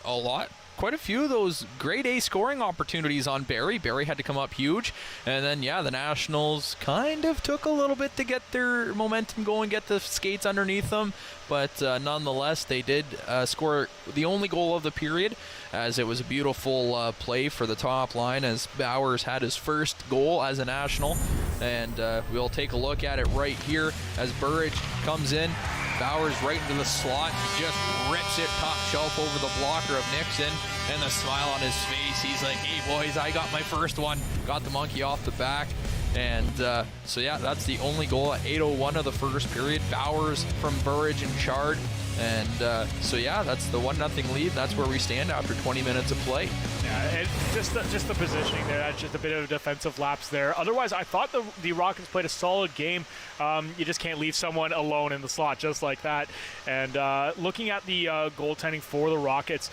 Speaker 2: quite a few of those grade A scoring opportunities on Barrie. Barrie had to come up huge. And then, the Nationals kind of took a little bit to get their momentum going, get the skates underneath them. But nonetheless, they did score the only goal of the period, as it was a beautiful play for the top line as Bowers had his first goal as a National. And we'll take a look at it right here as Burridge comes in. Bowers right into the slot, just rips it top shelf over the blocker of Nixon, and the smile on his face. He's like, hey boys, I got my first one. Got the monkey off the back. And that's the only goal at 8:01 of the first period. Bowers from Burridge and Chard. And that's the 1-0 lead. That's where we stand after 20 minutes of play.
Speaker 1: Yeah, and just the positioning there. That's just a bit of a defensive lapse there. Otherwise, I thought the Rockets played a solid game. You just can't leave someone alone in the slot just like that. And looking at the goaltending for the Rockets,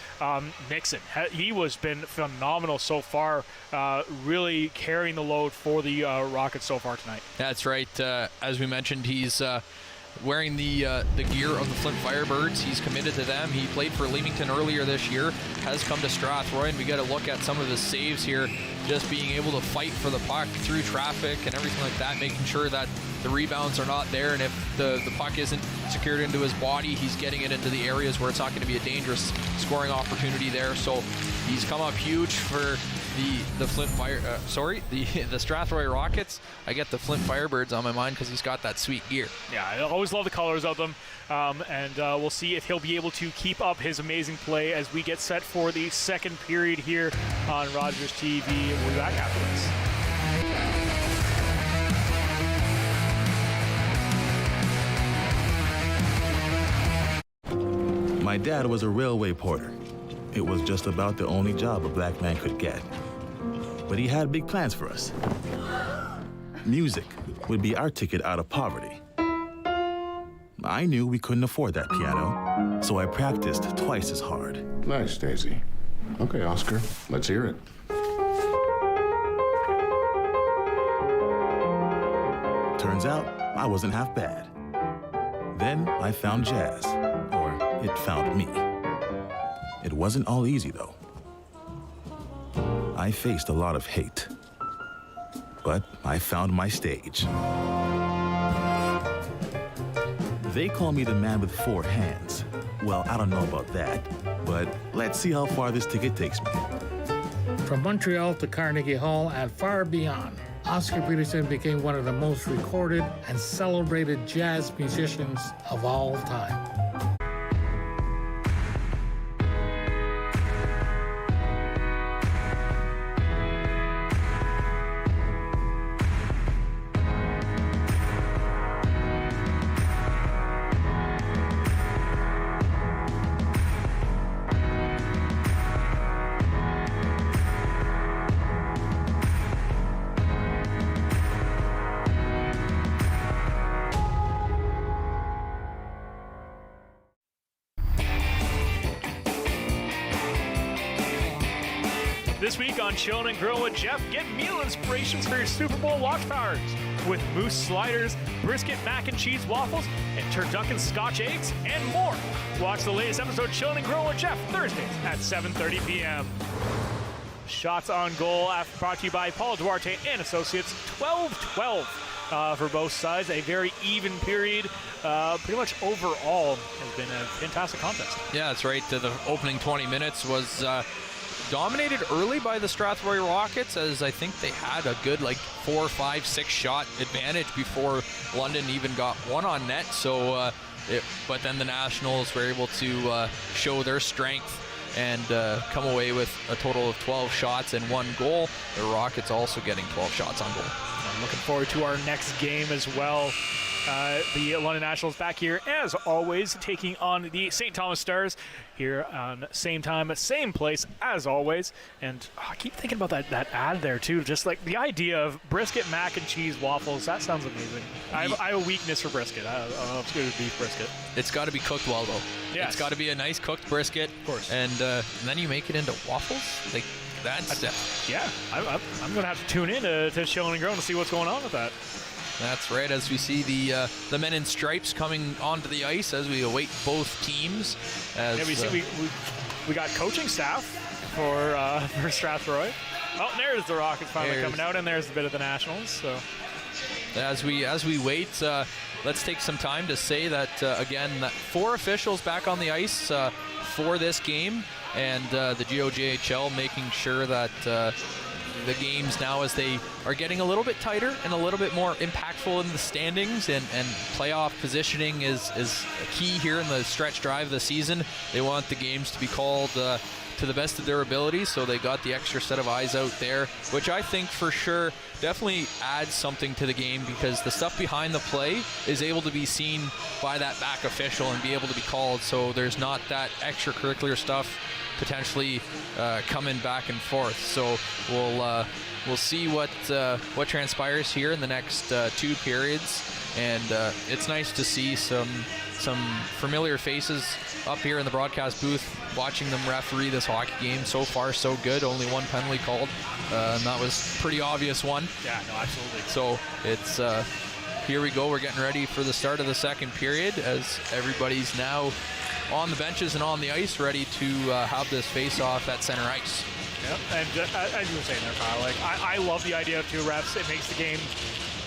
Speaker 1: Nixon, he was been phenomenal so far. Really carrying the load for the Rockets so far tonight.
Speaker 2: That's right. As we mentioned, he's wearing the gear of the Flint Firebirds. He's committed to them. He played for Leamington earlier this year, has come to Strathroy, and we got to look at some of his saves here, just being able to fight for the puck through traffic and everything like that, making sure that the rebounds are not there, and if the puck isn't secured into his body, he's getting it into the areas where it's not going to be a dangerous scoring opportunity there. So he's come up huge for the Strathroy Rockets. I get the Flint Firebirds on my mind because he's got that sweet gear.
Speaker 1: Yeah, I always love the colors of them, and we'll see if he'll be able to keep up his amazing play as we get set for the second period here on Rogers TV. We'll be back after
Speaker 13: this. My dad was a railway porter. It was just about the only job a black man could get. But he had big plans for us. Music would be our ticket out of poverty. I knew we couldn't afford that piano, so I practiced twice as hard.
Speaker 14: Nice, Daisy. Okay, Oscar, let's hear it.
Speaker 13: Turns out, I wasn't half bad. Then I found jazz, or it found me. It wasn't all easy, though. I faced a lot of hate, but I found my stage. They call me the man with 4 hands. Well, I don't know about that, but let's see how far this ticket takes me.
Speaker 15: From Montreal to Carnegie Hall and far beyond, Oscar Peterson became one of the most recorded and celebrated jazz musicians of all time.
Speaker 1: This week on Chillin' and Grill with Jeff, get meal inspirations for your Super Bowl watch parties with moose sliders, brisket mac and cheese waffles, and turducken Scotch eggs, and more. Watch the latest episode Chillin' and Grill with Jeff Thursdays at 7:30 p.m. Shots on goal brought to you by Paul Duarte and Associates. 12-12 for both sides. A very even period. Pretty much overall has been a fantastic contest.
Speaker 2: Yeah, that's right. The opening 20 minutes was dominated early by the Strathroy Rockets, as I think they had a good 4, 5, 6 shot advantage before London even got one on net. So, but then the Nationals were able to show their strength and come away with a total of 12 shots and 1 goal. The Rockets also getting 12 shots on goal.
Speaker 1: I'm looking forward to our next game as well. The London Nationals back here, as always, taking on the St. Thomas Stars here on same time, same place, as always. And I keep thinking about that ad there, too. Just like the idea of brisket, mac and cheese, waffles. That sounds amazing. I have a weakness for brisket. I don't know if it's good as beef brisket.
Speaker 2: It's got to be cooked well, though.
Speaker 1: Yes.
Speaker 2: It's got to be a nice cooked brisket.
Speaker 1: Of course.
Speaker 2: And then you make it into waffles? Like, that's...
Speaker 1: Yeah, I'm going to have to tune in to Shilling and Grown to see what's going on with that.
Speaker 2: That's right, as we see the men in stripes coming onto the ice as we await both teams. As,
Speaker 1: we see we got coaching staff for Strathroy. Oh, there's the Rockets finally coming out, and there's a bit of the Nationals. So
Speaker 2: as we wait, let's take some time to say that again, that 4 officials back on the ice for this game, and the GOJHL making sure that the games now, as they are getting a little bit tighter and a little bit more impactful in the standings, and playoff positioning is key here in the stretch drive of the season. They want the games to be called to the best of their ability, so they got the extra set of eyes out there, which I think for sure definitely adds something to the game, because the stuff behind the play is able to be seen by that back official and be able to be called, so there's not that extracurricular stuff potentially coming back and forth. So we'll see what transpires here in the next 2 periods, and it's nice to see some familiar faces up here in the broadcast booth, watching them referee this hockey game. So far, so good. Only 1 penalty called, and that was a pretty obvious one.
Speaker 1: Yeah, no, absolutely.
Speaker 2: So it's here we go. We're getting ready for the start of the second period, as everybody's now on the benches and on the ice, ready to have this face-off at center ice.
Speaker 1: Yep, and as you were saying there, Kyle, like I love the idea of 2 refs. It makes the game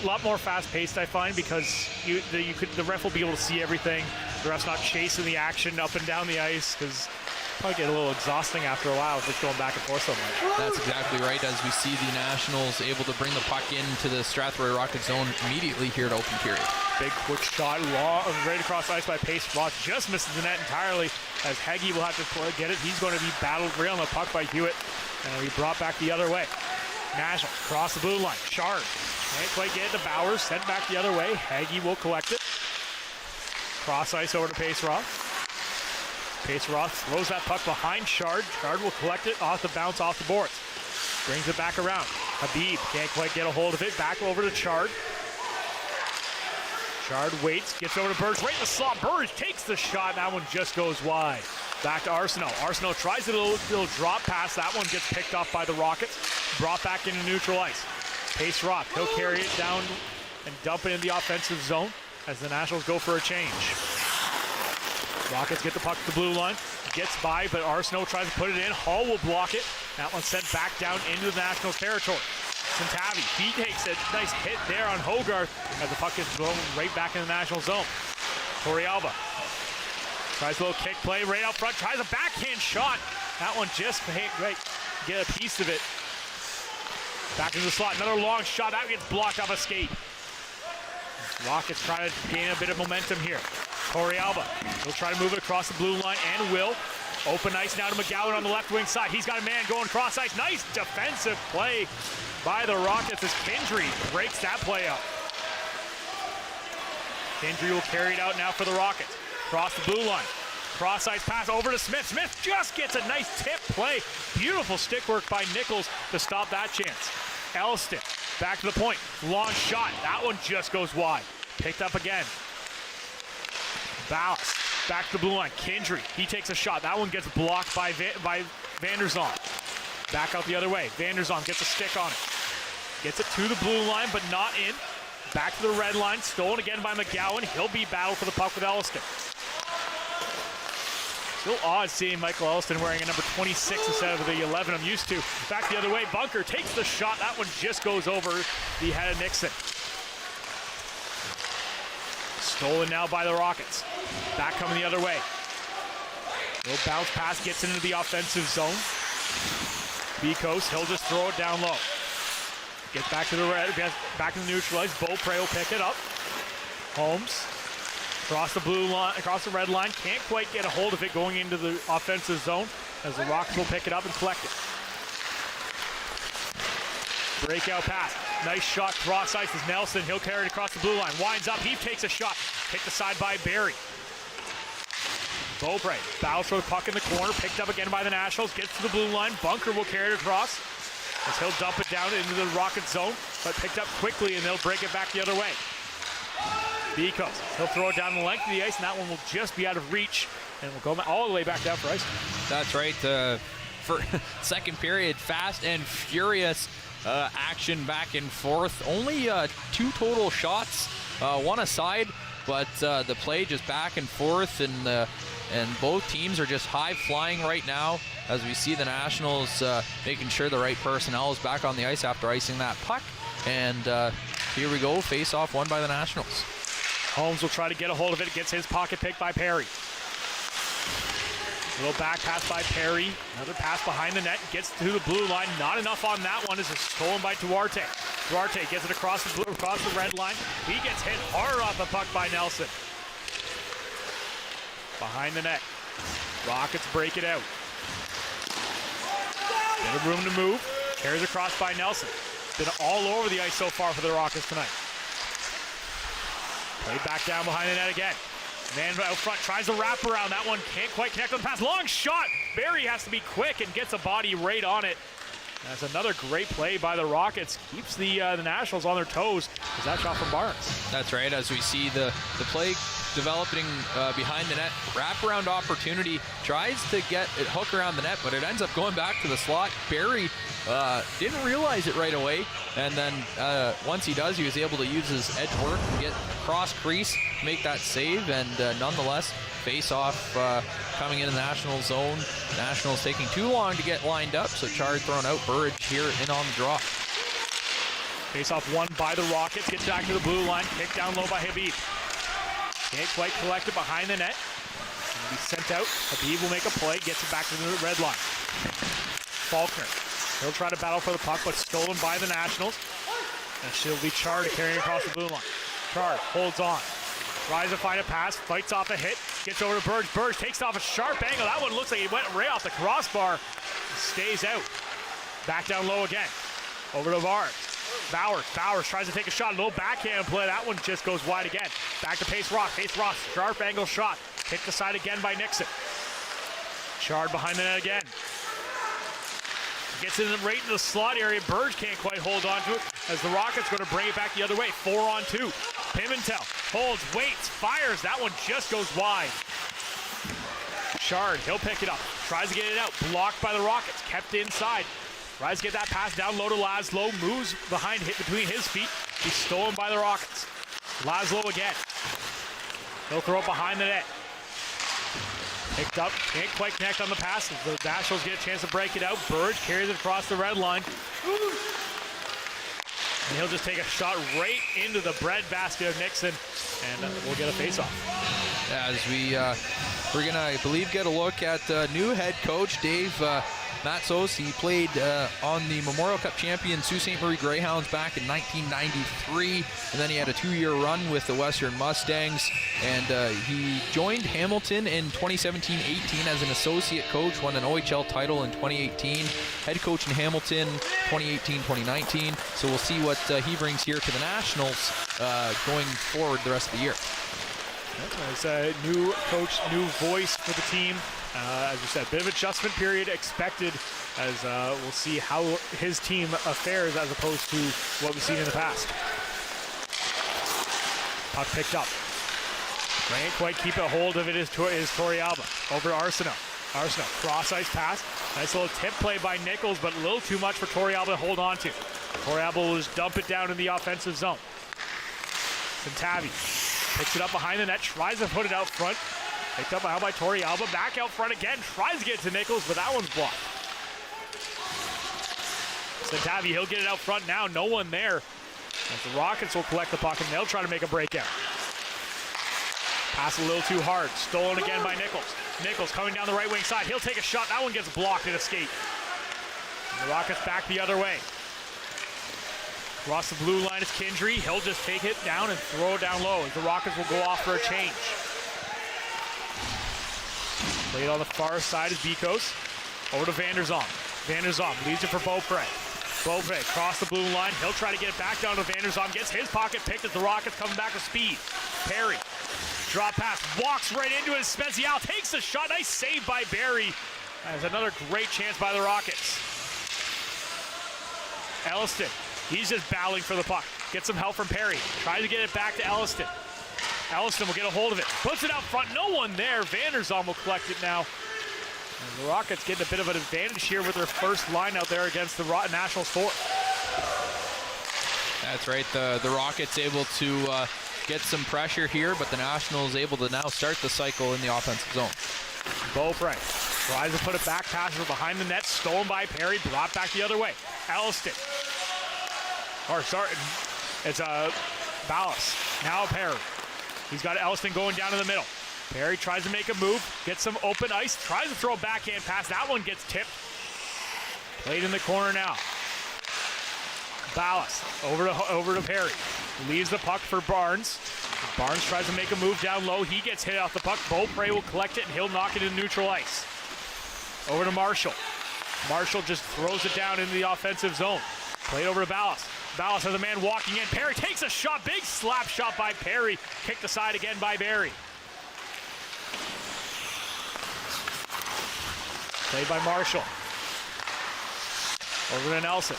Speaker 1: a lot more fast-paced, I find, because the ref will be able to see everything. The ref's not chasing the action up and down the ice, because probably get a little exhausting after a while if it's going back and forth so much.
Speaker 2: That's exactly right, as we see the Nationals able to bring the puck into the Strathroy Rockets zone immediately here at open period.
Speaker 1: Big quick shot, right across ice by Pace. Ross just misses the net entirely, as Heggie will have to get it. He's going to be battled right on the puck by Hewitt, and it'll be brought back the other way. National cross the blue line. Shard can't quite get it to Bowers. Sent back the other way. Heggie will collect it. Cross ice over to Pace Roth. Pace Roth throws that puck behind Shard. Shard will collect it off the bounce off the boards. Brings it back around. Habib can't quite get a hold of it. Back over to Shard. Shard waits, gets over to Burge, right in the slot. Burge takes the shot. That one just goes wide. Back to Arsenault. Arsenault tries a little drop pass. That one gets picked up by the Rockets. Brought back into neutral ice. Pace Roth, he'll carry it down and dump it in the offensive zone as the Nationals go for a change. Rockets get the puck to the blue line. Gets by, but Arsenault tries to put it in. Hall will block it. That one's sent back down into the Nationals territory. Centavi, he takes a nice hit there on Hogarth as the puck gets blown right back in the National zone. Torrealba tries a little kick play right out front, tries a backhand shot. That one just can't get a piece of it. Back into the slot, another long shot. That gets blocked off a skate. Rockets try to gain a bit of momentum here. Torrealba will try to move it across the blue line and will. Open ice now to McGowan on the left wing side. He's got a man going cross ice. Nice defensive play by the Rockets as Kendry breaks that play up. Kendry will carry it out now for the Rockets. Cross the blue line. Cross ice pass over to Smith. Smith just gets a nice tip play. Beautiful stick work by Nichols to stop that chance. Elston back to the point. Long shot. That one just goes wide. Picked up again. Ballas back to the blue line. Kendry, he takes a shot. That one gets blocked by Vanderzon. Back out the other way. Vanderzon gets a stick on it. Gets it to the blue line, but not in. Back to the red line. Stolen again by McGowan. He'll be battled for the puck with Elliston. Still odd seeing Michael Elliston wearing a number 26 instead of the 11 I'm used to. Back the other way. Bunker takes the shot. That one just goes over the head of Nixon. Stolen now by the Rockets. Back coming the other way. Little bounce pass gets into the offensive zone. B-Coast, he'll just throw it down low. Gets back to the red, back to the neutral ice. Beaupre will pick it up. Holmes across the blue line, across the red line. Can't quite get a hold of it going into the offensive zone. as the Rockets will pick it up and collect it. Breakout pass. Nice shot cross ice is Nelson. He'll carry it across the blue line. Winds up. He takes a shot. Picked aside by Barry. Beaupre bows for the puck in the corner. Picked up again by the Nationals. Gets to the blue line. Bunker will carry it across as he'll dump it down into the Rocket zone. But picked up quickly and they'll break it back the other way. Because he'll throw it down the length of the ice and that one will just be out of reach. And we'll go all the way back down for ice.
Speaker 2: That's right. For second period, fast and furious action back and forth. Only 2 total shots, one aside, but the play just back and forth, and both teams are just high flying right now as we see the Nationals making sure the right personnel is back on the ice after icing that puck. And here we go, face off won by the Nationals.
Speaker 1: Holmes will try to get a hold of it. Gets his pocket picked by Perry. Little back pass by Perry. Another pass behind the net. Gets to the blue line. Not enough on that one. As it's stolen by Duarte. Duarte gets it across the red line. He gets hit hard off the puck by Nelson. Behind the net. Rockets break it out. Bit of room to move. Carries across by Nelson. Been all over the ice so far for the Rockets tonight. Played back down behind the net again. Man out front tries to wrap around. That one can't quite connect on the pass. Long shot. Barry has to be quick and gets a body right on it. That's another great play by the Rockets. Keeps the Nationals on their toes. Is that shot from Barnes?
Speaker 2: That's right. As we see the play developing behind the net, wraparound opportunity, tries to get it hook around the net, but it ends up going back to the slot. Barry didn't realize it right away, and then once he does, he was able to use his edge work and get cross crease, make that save, and nonetheless, face off coming into the National zone. Nationals taking too long to get lined up, so Chard thrown out. Burridge here in on the draw.
Speaker 1: Face off won by the Rockets. Gets back to the blue line. Kicked down low by Habib. Can't quite collect it behind the net. It'll be sent out. Habib will make a play. Gets it back to the red line. Faulkner. He'll try to battle for the puck, but stolen by the Nationals. And she'll be Chard carrying across the blue line. Chard holds on. Tries to find a pass. Fights off a hit. Gets over to Burge. Burge takes off a sharp angle. That one looks like he went right off the crossbar. Stays out. Back down low again. Over to Bowers. Bowers tries to take a shot. A little backhand play. That one just goes wide again. Back to Pace Ross. Pace Ross. Sharp angle shot. Kicked aside again by Nixon. Chard behind the net again. Gets in right into the slot area. Burge can't quite hold on to it as the Rockets going to bring it back the other way. 4-on-2. Pimentel holds, waits, fires. That one just goes wide. Chard, he'll pick it up. Tries to get it out. Blocked by the Rockets. Kept inside. Tries to get that pass down low to Laszlo. Moves behind, hit between his feet. He's stolen by the Rockets. Laszlo again. He'll throw it behind the net. Picked up, can't quite connect on the pass. The Nationals get a chance to break it out. Burge carries it across the red line. And he'll just take a shot right into the breadbasket of Nixon, and we'll get a face-off.
Speaker 2: As we're gonna, I believe, get a look at new head coach Dave Matsos. He played on the Memorial Cup champion Sault Ste. Marie Greyhounds back in 1993, and then he had a 2-year run with the Western Mustangs, and he joined Hamilton in 2017-18 as an associate coach, won an OHL title in 2018, head coach in Hamilton 2018-2019, so we'll see what he brings here to the Nationals going forward the rest of the year.
Speaker 1: It's a new coach, new voice for the team. As we said, a bit of adjustment period expected as we'll see how his team fares as opposed to what we've seen in the past. Puck picked up. Can't quite keep a hold of it is Torrealba. Over to Arsenault. Arsenault, cross-ice pass. Nice little tip play by Nichols, but a little too much for Torrealba to hold on to. Torrealba will just dump it down in the offensive zone. Centavi picks it up behind the net, tries to put it out front. Picked up by Torrealba, back out front again, tries to get it to Nichols, but that one's blocked. Centavi, he'll get it out front now, no one there. As the Rockets will collect the puck and they'll try to make a breakout. Pass a little too hard, stolen again by Nichols. Nichols coming down the right wing side, he'll take a shot, that one gets blocked and escape. And the Rockets back the other way. Across the blue line is Kindry, he'll just take it down and throw it down low as the Rockets will go off for a change. Played on the far side is Bikos. Over to Van der Zalm. Van der Zalm leaves it for Beaupre. Beaupre across the blue line. He'll try to get it back down to Van der Zalm. Gets his pocket picked as the Rockets coming back with speed. Perry. Drop pass. Walks right into it. Spezial takes the shot. Nice save by Barry. That's another great chance by the Rockets. Elliston. He's just battling for the puck. Gets some help from Perry. Tries to get it back to Elliston. Elliston will get a hold of it. Puts it out front. No one there. Van der Zalm will collect it now. And the Rockets getting a bit of an advantage here with their first line out there against the Nationals fourth.
Speaker 2: That's right. The Rockets able to get some pressure here, but the Nationals able to now start the cycle in the offensive zone.
Speaker 1: Beaupre tries to put it back past her behind the net. Stolen by Perry. Brought back the other way. Elliston. It's Ballas. Now Perry. He's got Elliston going down to the middle. Perry tries to make a move, gets some open ice, tries to throw a backhand pass. That one gets tipped. Played in the corner now. Ballas over to Perry. Leaves the puck for Barnes. Barnes tries to make a move down low. He gets hit off the puck. Beaupre will collect it, and he'll knock it into neutral ice. Over to Marshall. Marshall just throws it down into the offensive zone. Played over to Ballas. Ballas has a man walking in. Perry takes a shot. Big slap shot by Perry. Kicked aside again by Barry. Played by Marshall. Over to Nelson.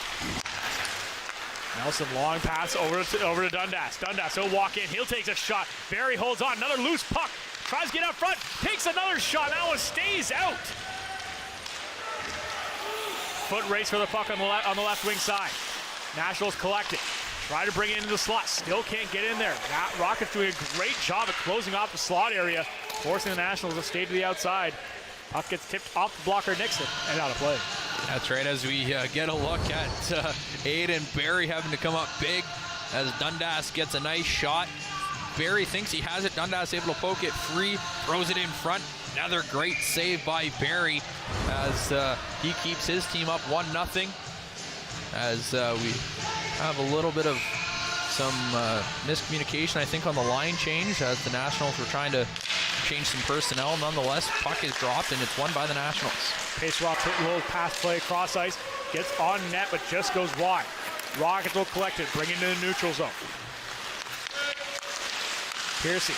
Speaker 1: Nelson, long pass over to Dundas. Dundas, he'll walk in. He'll take a shot. Barry holds on. Another loose puck. Tries to get out front. Takes another shot. That one stays out. Foot race for the puck on the left wing side. Nationals collect it. Try to bring it into the slot. Still can't get in there. Rockets doing a great job of closing off the slot area, forcing the Nationals to stay to the outside. Puck gets tipped off the blocker Nixon and out of play.
Speaker 2: That's right, as we get a look at Aiden Barry having to come up big as Dundas gets a nice shot. Barry thinks he has it. Dundas able to poke it free, throws it in front. Another great save by Barry as he keeps his team up 1-0. As we have a little bit of some miscommunication, I think, on the line change as the Nationals were trying to change some personnel. Nonetheless, puck is dropped and it's won by the Nationals.
Speaker 1: Pace-Rock little pass play across ice, gets on net but just goes wide. Rockets will collect it, bring it into the neutral zone. Piercy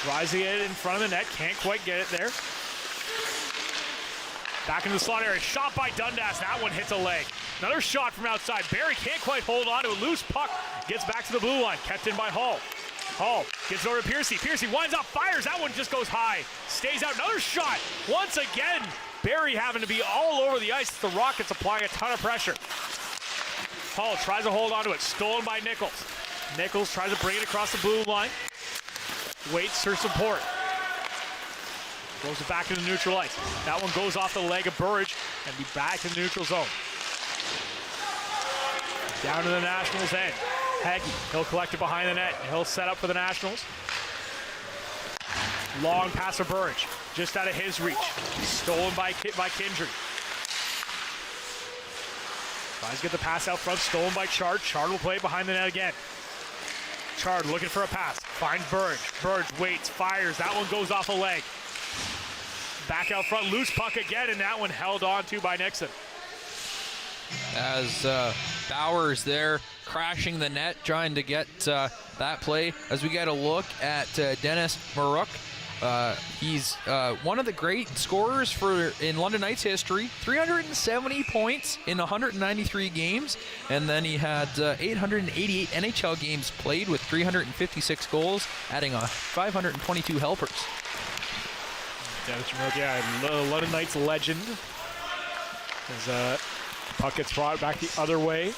Speaker 1: tries to get it in front of the net, can't quite get it there. Back into the slot area, shot by Dundas, that one hits a leg. Another shot from outside, Barry can't quite hold on to a loose puck, gets back to the blue line, kept in by Hall. Hall gets over to Piercy. Piercy winds up, fires. That one just goes high. Stays out. Another shot. Once again, Barry having to be all over the ice. The Rockets applying a ton of pressure. Hall tries to hold on to it. Stolen by Nichols. Nichols tries to bring it across the blue line. Waits for support. Throws it back into neutral ice. That one goes off the leg of Burridge and be back in the neutral zone. Down to the Nationals' end. Haggy, he'll collect it behind the net. He'll set up for the Nationals. Long pass for Burridge, just out of his reach. Stolen by Kindred. Tries to get the pass out front, stolen by Chard. Chard will play it behind the net again. Chard looking for a pass, finds Burridge. Burridge waits, fires. That one goes off a leg. Back out front, loose puck again, and that one held on to by Nixon.
Speaker 2: As Bowers there crashing the net, trying to get that play. As we get a look at Dennis Morock, he's one of the great scorers in London Knights history. 370 points in 193 games, and then he had 888 NHL games played with 356 goals, adding 522 helpers.
Speaker 1: Dennis Morock, yeah, London Knights legend. As puck gets brought back the other way.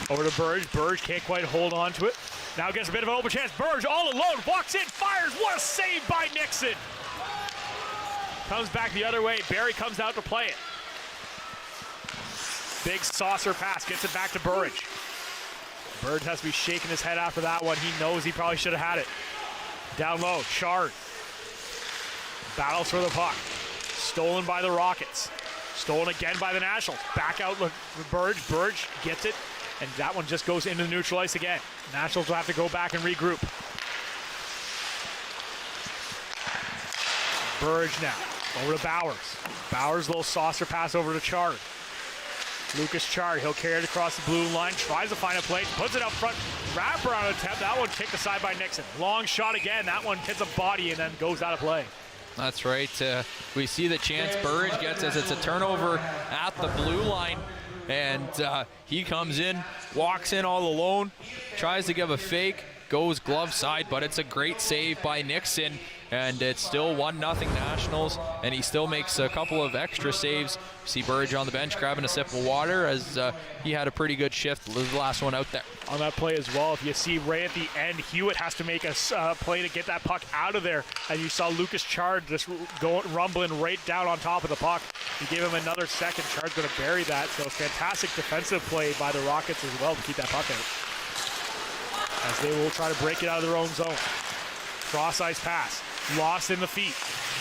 Speaker 1: Over to Burridge. Burridge can't quite hold on to it. Now gets a bit of an open chance. Burridge all alone. Walks in, fires. What a save by Nixon. Comes back the other way. Barry comes out to play it. Big saucer pass. Gets it back to Burridge. Burridge has to be shaking his head after that one. He knows he probably should have had it. Down low. Chard. Battles for the puck. Stolen by the Rockets. Stolen again by the Nationals. Back out with Burridge. Burridge gets it, and that one just goes into the neutral ice again. Nationals will have to go back and regroup. Burridge now. Over to Bowers. Bowers, little saucer pass over to Chard. Lucas Chard, he'll carry it across the blue line, tries to find a plate, puts it up front, wraparound attempt. That one kicked aside by Nixon. Long shot again. That one hits a body and then goes out of play.
Speaker 2: That's right. We see the chance Burridge gets as it's a turnover at the blue line. And he comes in, walks in all alone, tries to give a fake, goes glove side, but it's a great save by Nixon. And it's still 1-0 Nationals, and he still makes a couple of extra saves. See Burridge on the bench grabbing a sip of water as he had a pretty good shift, the last one out there.
Speaker 1: On that play as well, if you see right at the end, Hewitt has to make a play to get that puck out of there. And you saw Lucas Chard just rumbling right down on top of the puck. He gave him another second. Chard's going to bury that. So fantastic defensive play by the Rockets as well to keep that puck out. As they will try to break it out of their own zone. Cross-ice pass. Lost in the feet.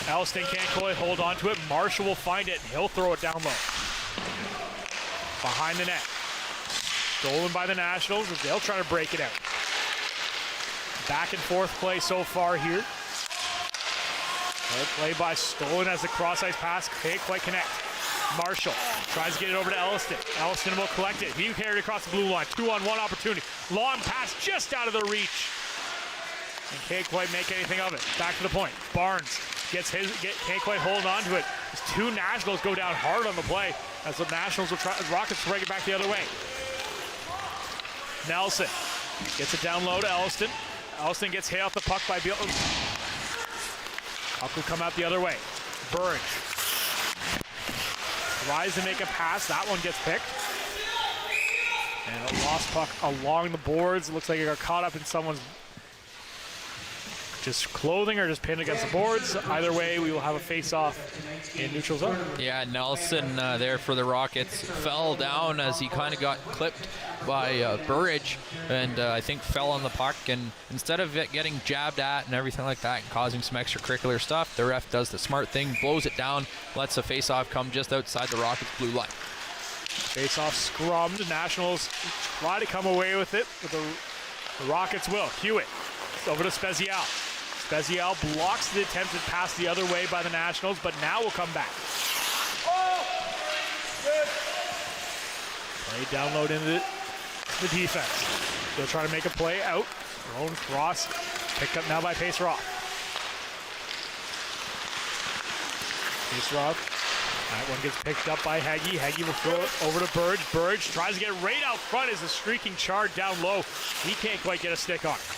Speaker 1: Elston can't quite hold on to it. Marshall will find it, and he'll throw it down low. Behind the net. Stolen by the Nationals, as they'll try to break it out. Back and forth play so far here. Play by Stolen as the cross-ice pass can't quite connect. Marshall tries to get it over to Elliston. Elliston will collect it. He carried across the blue line. 2-on-1 opportunity. Long pass just out of the reach. And can't quite make anything of it. Back to the point. Barnes can't quite hold on to it. These two Nationals go down hard on the play as the Nationals will try. Rockets bring it back the other way. Nelson gets it down low to Elliston. Elliston gets hit off the puck by Beal. Puck will come out the other way. Burridge tries to make a pass. That one gets picked. And a lost puck along the boards. It looks like it got caught up in someone's just clothing or just pinned against the boards. Either way, we will have a face-off in neutral zone.
Speaker 2: Yeah, Nelson there for the Rockets fell down as he kind of got clipped by Burridge, and I think fell on the puck. And instead of it getting jabbed at and everything like that and causing some extracurricular stuff, the ref does the smart thing, blows it down, lets the face-off come just outside the Rockets' blue line.
Speaker 1: Face-off scrummed. Nationals try to come away with it, but the Rockets will. Hewitt over to Spezial. Spezial blocks the attempted pass the other way by the Nationals, but now will come back. Play download into the defense. They'll try to make a play out. Thrown cross. Picked up now by Pacerov. That one gets picked up by Hagee. Hagee will throw it over to Burridge. Burridge tries to get right out front as the streaking Chard down low. He can't quite get a stick on it.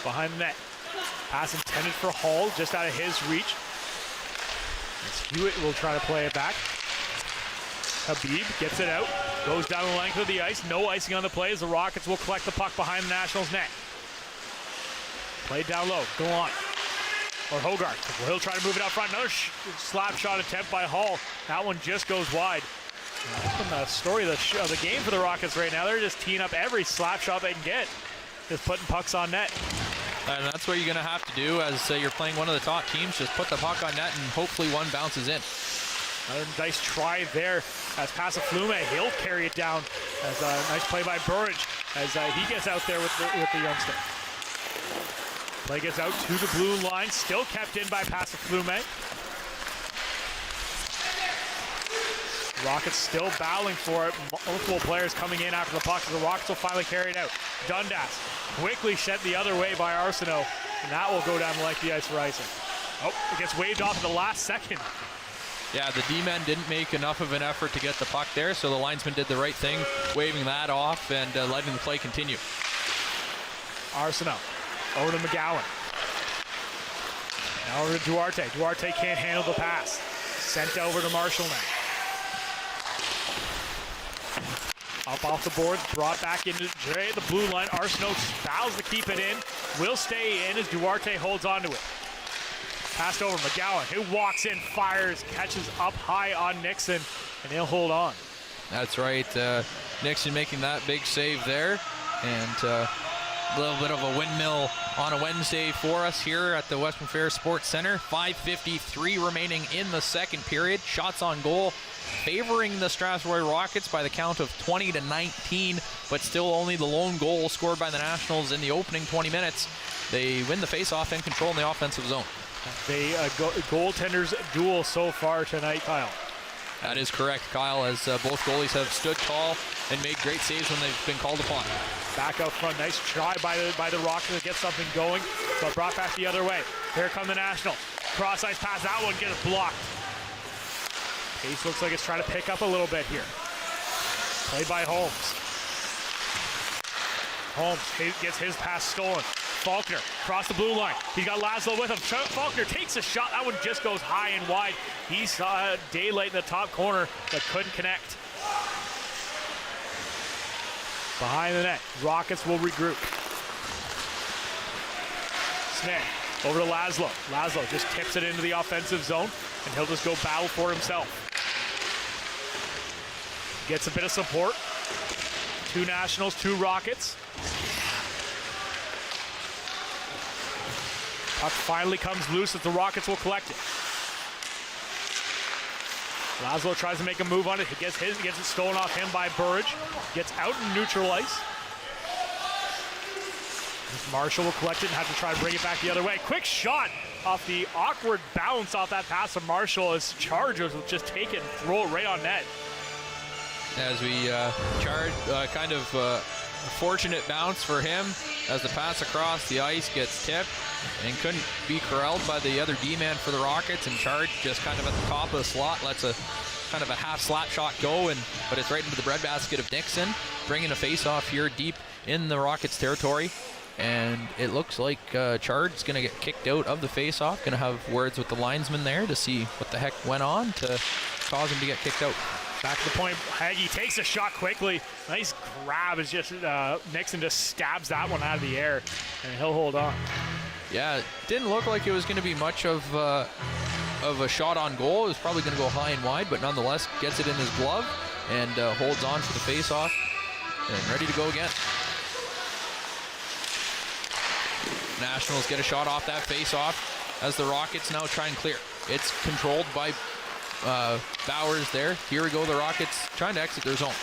Speaker 1: Behind the net. Pass intended for Hall, just out of his reach. As Hewitt will try to play it back. Habib gets it out, goes down the length of the ice. No icing on the play as the Rockets will collect the puck behind the Nationals' net. Play down low, go on. Or Hogarth. He'll try to move it out front. Another slap shot attempt by Hall. That one just goes wide. That's the story of the game for the Rockets right now. They're just teeing up every slap shot they can get. Just putting pucks on net.
Speaker 2: And that's what you're going to have to do as you're playing one of the top teams. Just put the puck on net and hopefully one bounces in.
Speaker 1: Another nice try there as Pasaflume. He'll carry it down. As a nice play by Burridge as he gets out there with the youngster. Play gets out to the blue line. Still kept in by Pasaflume. Rockets still battling for it. Multiple players coming in after the puck. The Rockets will finally carry it out. Dundas quickly sent the other way by Arsenault, and that will go down like the ice for icing. Oh, it gets waved off at the last second.
Speaker 2: Yeah, the D-men didn't make enough of an effort to get the puck there, so the linesman did the right thing, waving that off and letting the play continue.
Speaker 1: Arsenault over to McGowan. Now over to Duarte. Duarte can't handle the pass. Sent over to Marshall now. Up off the boards, brought back into the blue line. Arsenault fouls to keep it in. Will stay in as Duarte holds on to it. Passed over McGowan, who walks in, fires, catches up high on Nixon, and he'll hold on.
Speaker 2: That's right. Nixon making that big save there. And a little bit of a windmill on a Wednesday for us here at the Western Fair Sports Center. 5:53 remaining in the second period. Shots on goal favoring the Strathroy Rockets by the count of 20-19, but still only the lone goal scored by the Nationals in the opening 20 minutes. They win the faceoff and control in the offensive zone.
Speaker 1: The goaltenders duel so far tonight, Kyle.
Speaker 2: That is correct, Kyle, as both goalies have stood tall and made great saves when they've been called upon.
Speaker 1: Back out front, nice try by the Rockets to get something going, but brought back the other way. Here come the Nationals. Cross-ice pass, that one gets blocked. Pace looks like it's trying to pick up a little bit here. Played by Holmes. Holmes gets his pass stolen. Faulkner across the blue line. He's got Laszlo with him. Faulkner takes a shot. That one just goes high and wide. He saw daylight in the top corner, but couldn't connect. Behind the net, Rockets will regroup. Smith over to Laszlo. Laszlo just tips it into the offensive zone, and he'll just go battle for himself. Gets a bit of support. 2 Nationals, 2 Rockets. Puck finally comes loose as the Rockets will collect it. Laszlo tries to make a move on it. He gets it stolen off him by Burridge. Gets out and neutral ice. Marshall will collect it and have to try to bring it back the other way. Quick shot off the awkward bounce off that pass of Marshall as Chargers will just take it and throw it right on net.
Speaker 2: As we kind of a fortunate bounce for him as the pass across the ice gets tipped and couldn't be corralled by the other D-man for the Rockets, and Charge just kind of at the top of the slot lets a kind of a half slap shot go, but it's right into the breadbasket of Nixon, bringing a face-off here deep in the Rockets territory. And it looks like Charge is going to get kicked out of the face-off. Going to have words with the linesman there to see what the heck went on to cause him to get kicked out.
Speaker 1: Back to the point, Hagee takes a shot quickly. Nice grab as just Nixon just stabs that one out of the air, and he'll hold on.
Speaker 2: Yeah, it didn't look like it was going to be much of a shot on goal. It was probably going to go high and wide, but nonetheless gets it in his glove and holds on for the face-off and ready to go again. Nationals get a shot off that face-off as the Rockets now try and clear. It's controlled by Bowers there. Here we go, the Rockets trying to exit their zone.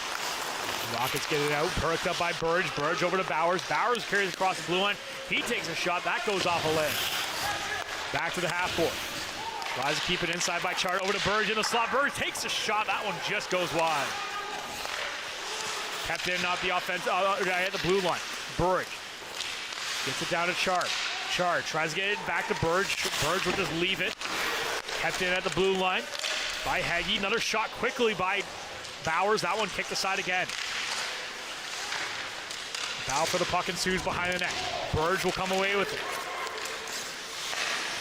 Speaker 1: Rockets get it out, perked up by Burridge. Burridge over to Bowers. Bowers carries across the blue line. He takes a shot. That goes off a ledge. Back to the half court. Tries to keep it inside by Chart. Over to Burridge in the slot. Burridge takes a shot. That one just goes wide. Kept in off the offense at the blue line. Burridge gets it down to Chart. Chart tries to get it back to Burridge. Burridge will just leave it. Kept in at the blue line by Hagee. Another shot quickly by Bowers. That one kicked aside again. Battle for the puck ensues behind the net. Burridge will come away with it.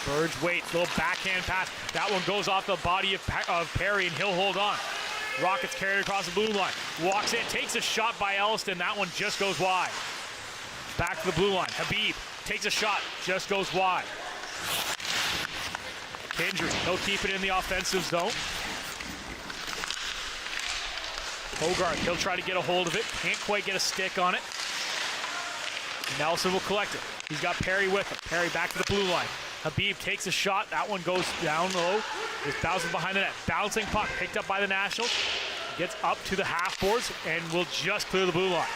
Speaker 1: Burridge waits. Little backhand pass. That one goes off the body of Perry, and he'll hold on. Rockets carry it across the blue line. Walks in, takes a shot by Elliston. That one just goes wide. Back to the blue line. Habib takes a shot. Just goes wide. Kendry, he'll keep it in the offensive zone. Hogarth, he'll try to get a hold of it. Can't quite get a stick on it. Nelson will collect it. He's got Perry with him. Perry back to the blue line. Habib takes a shot. That one goes down low. Just bouncing behind the net. Bouncing puck picked up by the Nationals. Gets up to the half boards and will just clear the blue line.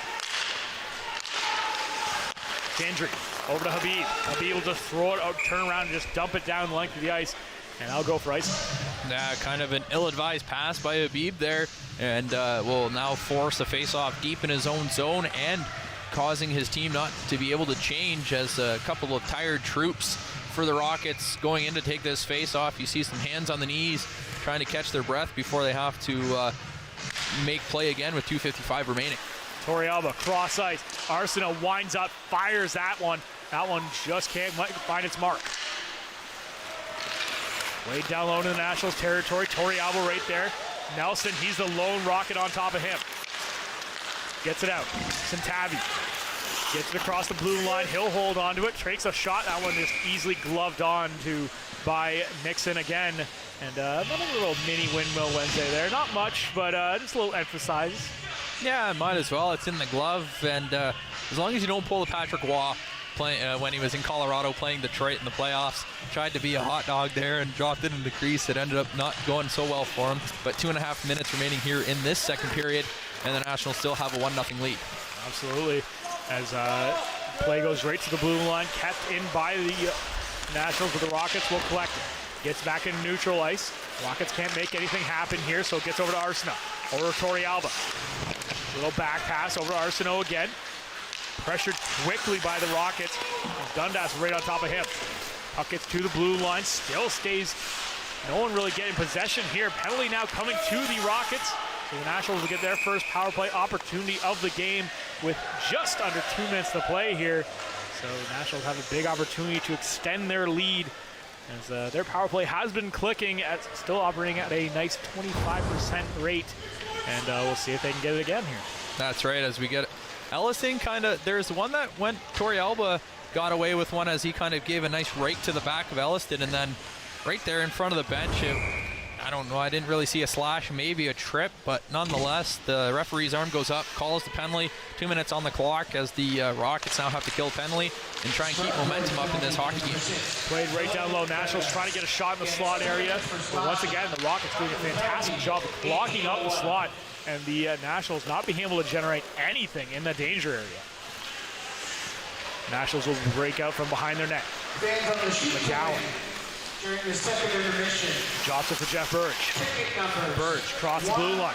Speaker 1: Kendry over to Habib. Habib will just throw it out, turn around, and just dump it down the length of the ice. And I'll go for ice.
Speaker 2: Yeah, kind of an ill-advised pass by Habib there, and will now force a face-off deep in his own zone and causing his team not to be able to change as a couple of tired troops for the Rockets going in to take this face-off. You see some hands on the knees trying to catch their breath before they have to make play again with 2:55 remaining.
Speaker 1: Torrealba, cross ice. Arsenault winds up, fires that one. That one just can't find its mark. Way down low in the Nationals territory. Torrealba right there. Nelson, he's the lone Rocket on top of him. Gets it out. Centavi gets it across the blue line. He'll hold on to it. Takes a shot. That one is easily gloved on to by Nixon again. And another little mini windmill Wednesday there. Not much, but just a little emphasize.
Speaker 2: Yeah, might as well. It's in the glove, and as long as you don't pull the Patrick Waugh when he was in Colorado playing Detroit in the playoffs, tried to be a hot dog there and dropped it in the crease. It ended up not going so well for him, but 2.5 minutes remaining here in this second period, and the Nationals still have a 1-0 lead.
Speaker 1: Absolutely. As play goes right to the blue line, kept in by the Nationals with the Rockets will collect it. Gets back into neutral ice. Rockets can't make anything happen here, so it gets over to Arsenault. Over to Torrealba. Little back pass over to Arsenault again. Pressured quickly by the Rockets. Dundas right on top of him. Puck gets to the blue line, still stays. No one really getting possession here. Penalty now coming to the Rockets. So the Nationals will get their first power play opportunity of the game with just under 2 minutes to play here. So the Nationals have a big opportunity to extend their lead as their power play has been clicking, still operating at a nice 25% rate. And we'll see if they can get it again here.
Speaker 2: That's right, as we get it. Elliston there's one that went, Torrealba got away with one as he kind of gave a nice rake to the back of Elliston, and then right there in front of the bench, I don't know, I didn't really see a slash, maybe a trip, but nonetheless, the referee's arm goes up, calls the penalty, 2 minutes on the clock as the Rockets now have to kill penalty and try and keep momentum up in this hockey game.
Speaker 1: Played right down low. Nationals trying to get a shot in the slot area. But once again, the Rockets doing a fantastic job of blocking up the slot, and the Nationals not being able to generate anything in the danger area. Nationals will break out from behind their net. McGowan.
Speaker 16: During the second intermission.
Speaker 1: Drops it for Jeff Burge. Burge across the blue line.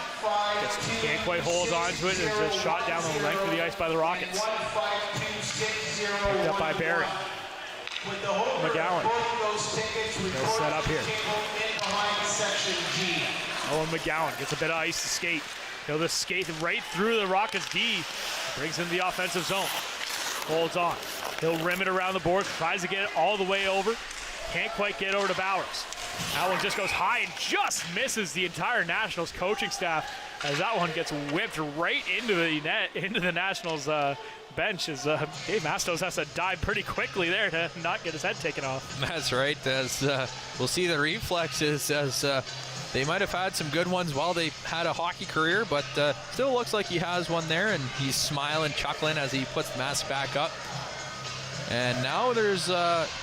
Speaker 1: Can't quite hold on to it. It's a shot down the length of the ice by the Rockets. Picked up by Barry. McGowan. They'll set up here. Owen McGowan gets a bit of ice to skate. He'll just skate right through the Rockets D. Brings in the offensive zone. Holds on. He'll rim it around the board. Tries to get it all the way over. Can't quite get over to Bowers. That one just goes high and just misses the entire Nationals coaching staff as that one gets whipped right into the net, into the Nationals bench as Dave Mastos has to dive pretty quickly there to not get his head taken off.
Speaker 2: That's right, as we'll see the reflexes as they might have had some good ones while they had a hockey career, but still looks like he has one there, and he's smiling, chuckling as he puts the mask back up. And now there's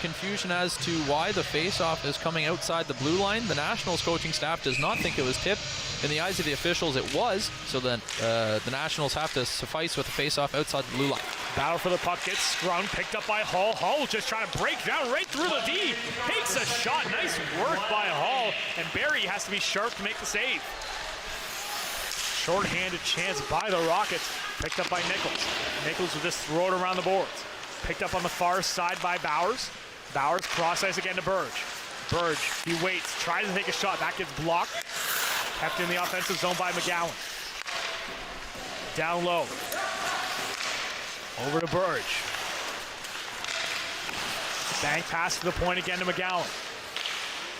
Speaker 2: confusion as to why the face-off is coming outside the blue line. The Nationals coaching staff does not think it was tipped. In the eyes of the officials, it was. So then the Nationals have to suffice with the face-off outside the blue line.
Speaker 1: Battle for the puck gets scrummed, picked up by Hall. Hall just trying to break down right through the D. Takes a shot. Nice work by Hall. And Barry has to be sharp to make the save. Short-handed chance by the Rockets. Picked up by Nichols. Nichols will just throw it around the boards. Picked up on the far side by Bowers. Bowers cross ice again to Burge. Burge, he waits, tries to take a shot. That gets blocked. Kept in the offensive zone by McGowan. Down low. Over to Burge. Bang pass to the point again to McGowan.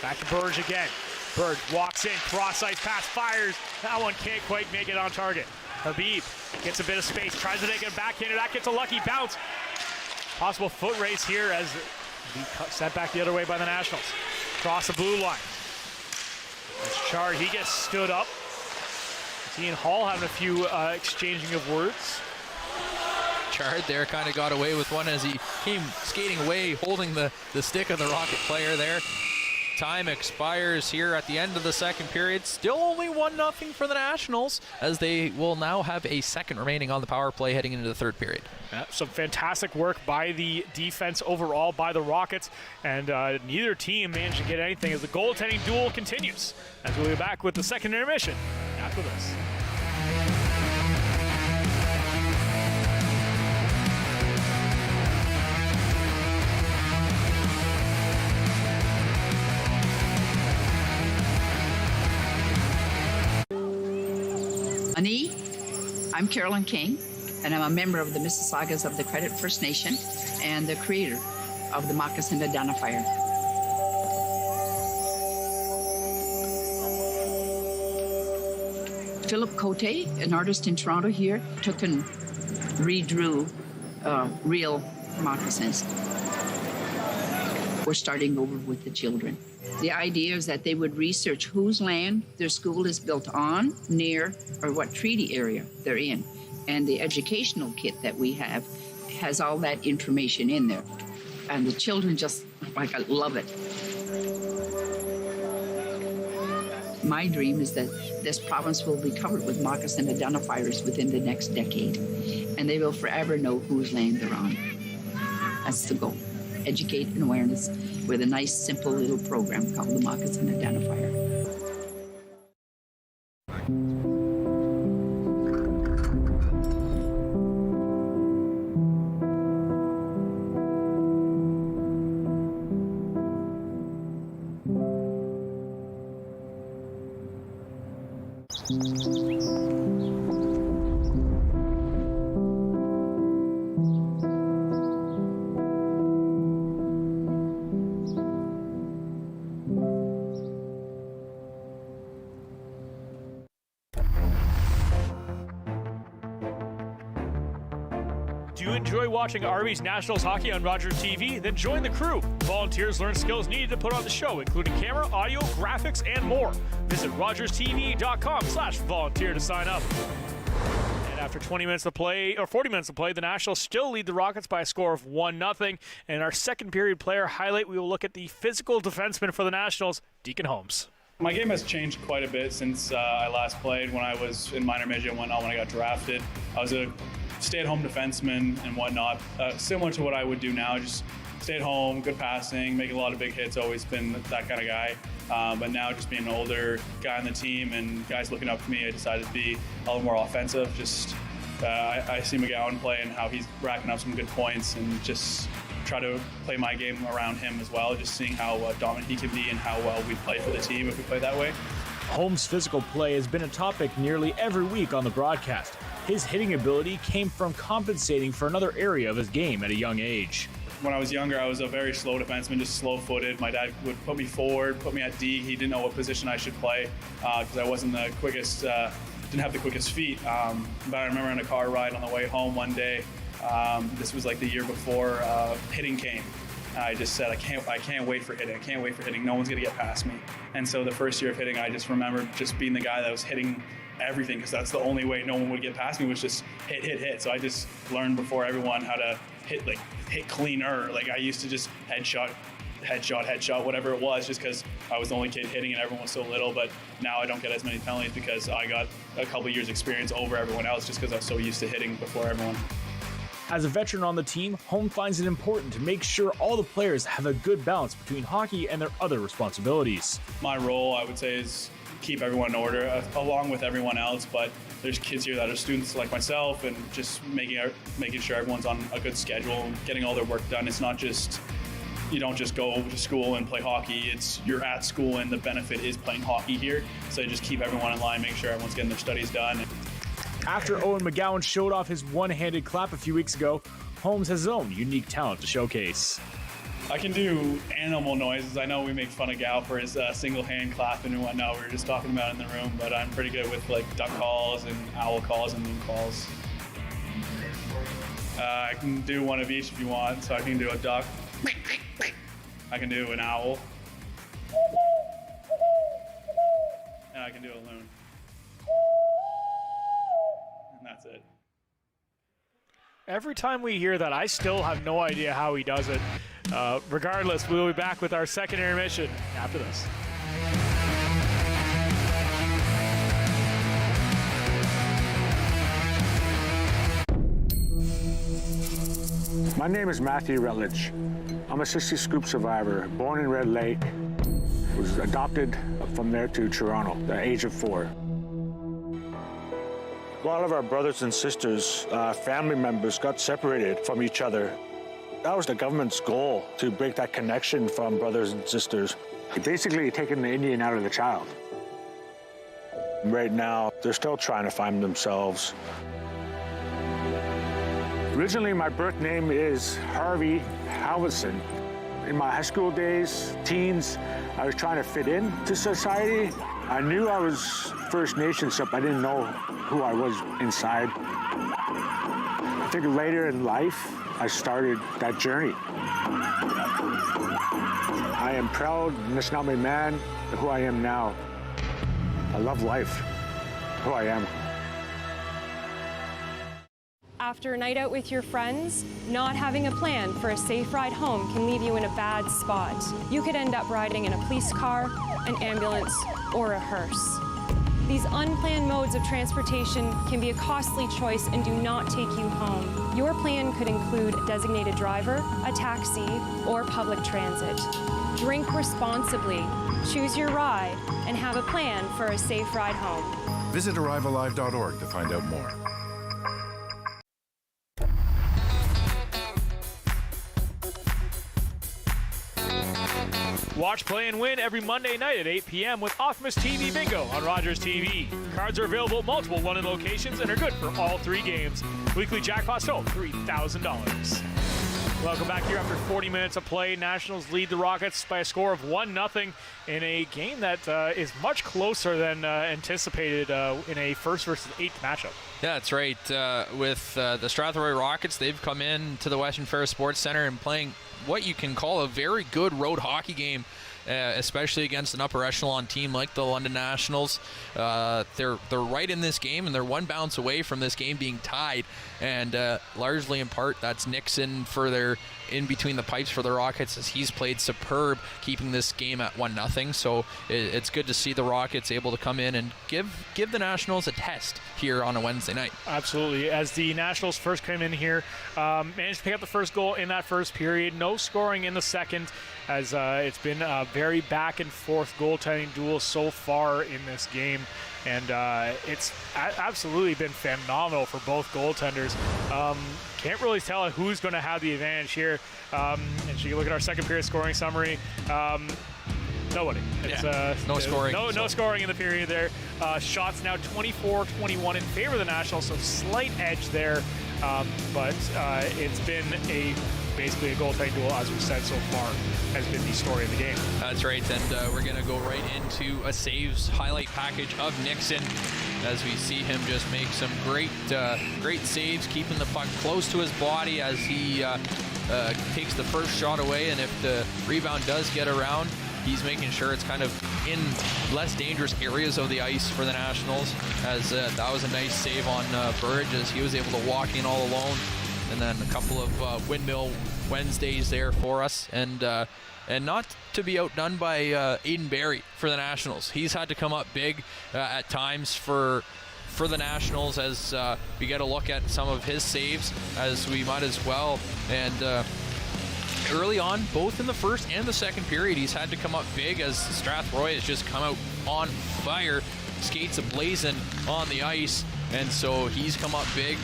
Speaker 1: Back to Burge again. Burge walks in, cross ice pass, fires. That one can't quite make it on target. Habib gets a bit of space, tries to take it backhander. That gets a lucky bounce. Possible foot race here as sent back the other way by the Nationals. Across the blue line. That's Chard, he gets stood up. He and Hall having a few exchanging of words.
Speaker 2: Chard there kind of got away with one as he came skating away, holding the stick of the Rocket player there. Time expires here at the end of the second period. Still only 1-0 for the Nationals as they will now have a second remaining on the power play heading into the third period.
Speaker 1: Yeah, some fantastic work by the defense overall by the Rockets, and neither team managed to get anything as the goaltending duel continues. As we'll be back with the second intermission after this.
Speaker 17: Ani, I'm Carolyn King, and I'm a member of the Mississaugas of the Credit First Nation and the creator of the Moccasin Identifier. Philip Cote, an artist in Toronto here, took and redrew real moccasins. We're starting over with the children. The idea is that they would research whose land their school is built on, near, or what treaty area they're in. And the educational kit that we have has all that information in there. And the children just, love it. My dream is that this province will be covered with moccasin identifiers within the next decade. And they will forever know whose land they're on. That's the goal. educate and awareness with a nice, simple little program called the Moccasin Identifier.
Speaker 1: Do you enjoy watching Army's Nationals hockey on Rogers TV? Then join the crew. Volunteers learn skills needed to put on the show, including camera, audio, graphics, and more. Visit rogerstv.com/volunteer to sign up. And after 20 minutes of play, or 40 minutes of play, the Nationals still lead the Rockets by a score of 1-0. And in our second period player highlight, we will look at the physical defenseman for the Nationals, Deacon Holmes.
Speaker 18: My game has changed quite a bit since I last played. When I was in minor midget and whatnot, when I got drafted, I was a stay-at-home defenseman and whatnot, similar to what I would do now. Just stay at home, good passing, making a lot of big hits. Always been that kind of guy. But now, just being an older guy on the team and guys looking up to me, I decided to be a little more offensive. Just I see McGowan play and how he's racking up some good points, and just try to play my game around him as well. Just seeing how dominant he can be and how well we play for the team if we play that way.
Speaker 19: Holmes' physical play has been a topic nearly every week on the broadcast. His hitting ability came from compensating for another area of his game at a young age.
Speaker 18: When I was younger, I was a very slow defenseman, just slow-footed. My dad would put me forward, put me at D. He didn't know what position I should play because I wasn't the quickest, didn't have the quickest feet. But I remember on a car ride on the way home one day, this was like the year before hitting came. I just said, I can't wait for hitting. I can't wait for hitting. No one's going to get past me. And so the first year of hitting, I just remember just being the guy that was hitting everything, because that's the only way no one would get past me, was just hit. So I just learned before everyone how to hit cleaner. Like, I used to just headshot, whatever it was, just because I was the only kid hitting and everyone was so little. But now I don't get as many penalties because I got a couple years experience over everyone else, just because I was so used to hitting before everyone.
Speaker 19: As a veteran on the team, Holmes finds it important to make sure all the players have a good balance between hockey and their other responsibilities.
Speaker 18: My role, I would say, is keep everyone in order along with everyone else, but there's kids here that are students like myself, and just making sure everyone's on a good schedule, getting all their work done. It's not just, you don't just go to school and play hockey. It's you're at school and the benefit is playing hockey here. So you just keep everyone in line, make sure everyone's getting their studies done.
Speaker 19: After Owen McGowan showed off his one-handed clap a few weeks ago, Holmes has his own unique talent to showcase.
Speaker 18: I can do animal noises. I know we make fun of Gal for his single hand clapping and whatnot. We were just talking about it in the room, but I'm pretty good with like duck calls and owl calls and moon calls. I can do one of each if you want. So I can do a duck. I can do an owl. And I can do a loon. And that's it.
Speaker 1: Every time we hear that, I still have no idea how he does it. Regardless, we'll be back with our second intermission after this.
Speaker 20: My name is Matthew Rutledge. I'm a 60 scoop survivor, born in Red Lake. Was adopted from there to Toronto at the age of 4. A lot of our brothers and sisters, family members, got separated from each other. That was the government's goal, to break that connection from brothers and sisters. Basically taking the Indian out of the child. Right now, they're still trying to find themselves. Originally, my birth name is Harvey Halverson. In my high school days, teens, I was trying to fit into society. I knew I was First Nations, but I didn't know who I was inside. I think later in life, I started that journey. I am proud, and it's not my man, who I am now. I love life, who I am.
Speaker 21: After a night out with your friends, not having a plan for a safe ride home can leave you in a bad spot. You could end up riding in a police car, an ambulance, or a hearse. These unplanned modes of transportation can be a costly choice and do not take you home. Your plan could include a designated driver, a taxi, or public transit. Drink responsibly, choose your ride, and have a plan for a safe ride home.
Speaker 14: Visit arrivealive.org to find out more.
Speaker 1: Watch, play, and win every Monday night at 8 p.m. with Optimus TV Bingo on Rogers TV. Cards are available at multiple London locations and are good for all 3 games. Weekly jackpots total $3,000. Welcome back here after 40 minutes of play. Nationals lead the Rockets by a score of 1-0 in a game that is much closer than anticipated in a first versus 8th matchup.
Speaker 2: Yeah, that's right. With the Strathroy Rockets, they've come in to the Western Fair Sports Center and playing what you can call a very good road hockey game, especially against an upper echelon team like the London Nationals. They're right in this game, and they're one bounce away from this game being tied, and largely in part that's Nixon for their in between the pipes for the Rockets, as he's played superb keeping this game at 1-0. So it's good to see the Rockets able to come in and give the Nationals a test here on a Wednesday night.
Speaker 1: Absolutely. As the Nationals first came in here, managed to pick up the first goal in that first period. No scoring in the second, as it's been a very back and forth goaltending duel so far in this game. And it's absolutely been phenomenal for both goaltenders. Can't really tell who's going to have the advantage here. And so you look at our second period scoring summary. Nobody. It's,
Speaker 2: no scoring.
Speaker 1: No scoring in the period there. Shots now 24-21 in favor of the Nationals, so slight edge there. But it's been basically a goaltending duel, as we said so far, has been the story of the game.
Speaker 2: That's right, and we're going to go right into a saves highlight package of Nixon as we see him just make some great saves, keeping the puck close to his body as he takes the first shot away, and if the rebound does get around, he's making sure it's kind of in less dangerous areas of the ice for the Nationals, as that was a nice save on Burridge as he was able to walk in all alone. And then a couple of windmill Wednesdays there for us, and not to be outdone by Aiden Barry for the Nationals. He's had to come up big at times for the Nationals, as we get a look at some of his saves, as we might as well. And early on, both in the first and the second period, he's had to come up big, as Strathroy has just come out on fire, skates ablazing on the ice, and so he's come up big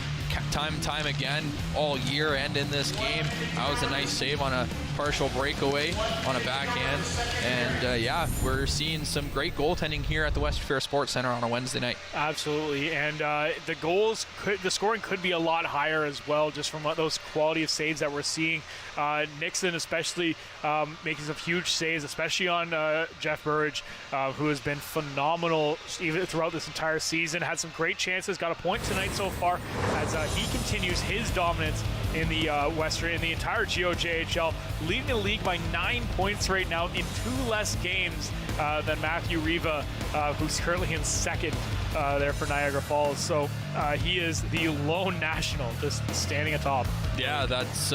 Speaker 2: time and time again all year and in this game. That was a nice save on a partial breakaway on a backhand. And yeah, we're seeing some great goaltending here at the Western Fair Sports Center on a Wednesday night.
Speaker 1: Absolutely, and the scoring could be a lot higher as well, just from those quality of saves that we're seeing. Nixon especially making some huge saves, especially on Jeff Burridge, who has been phenomenal even throughout this entire season. Had some great chances, got a point tonight so far, as he continues his dominance in the in the entire GOJHL, leading the league by 9 points right now in 2 less games than Matthew Riva, who's currently in second there for Niagara Falls. So he is the lone national, just standing atop.
Speaker 2: Yeah, that's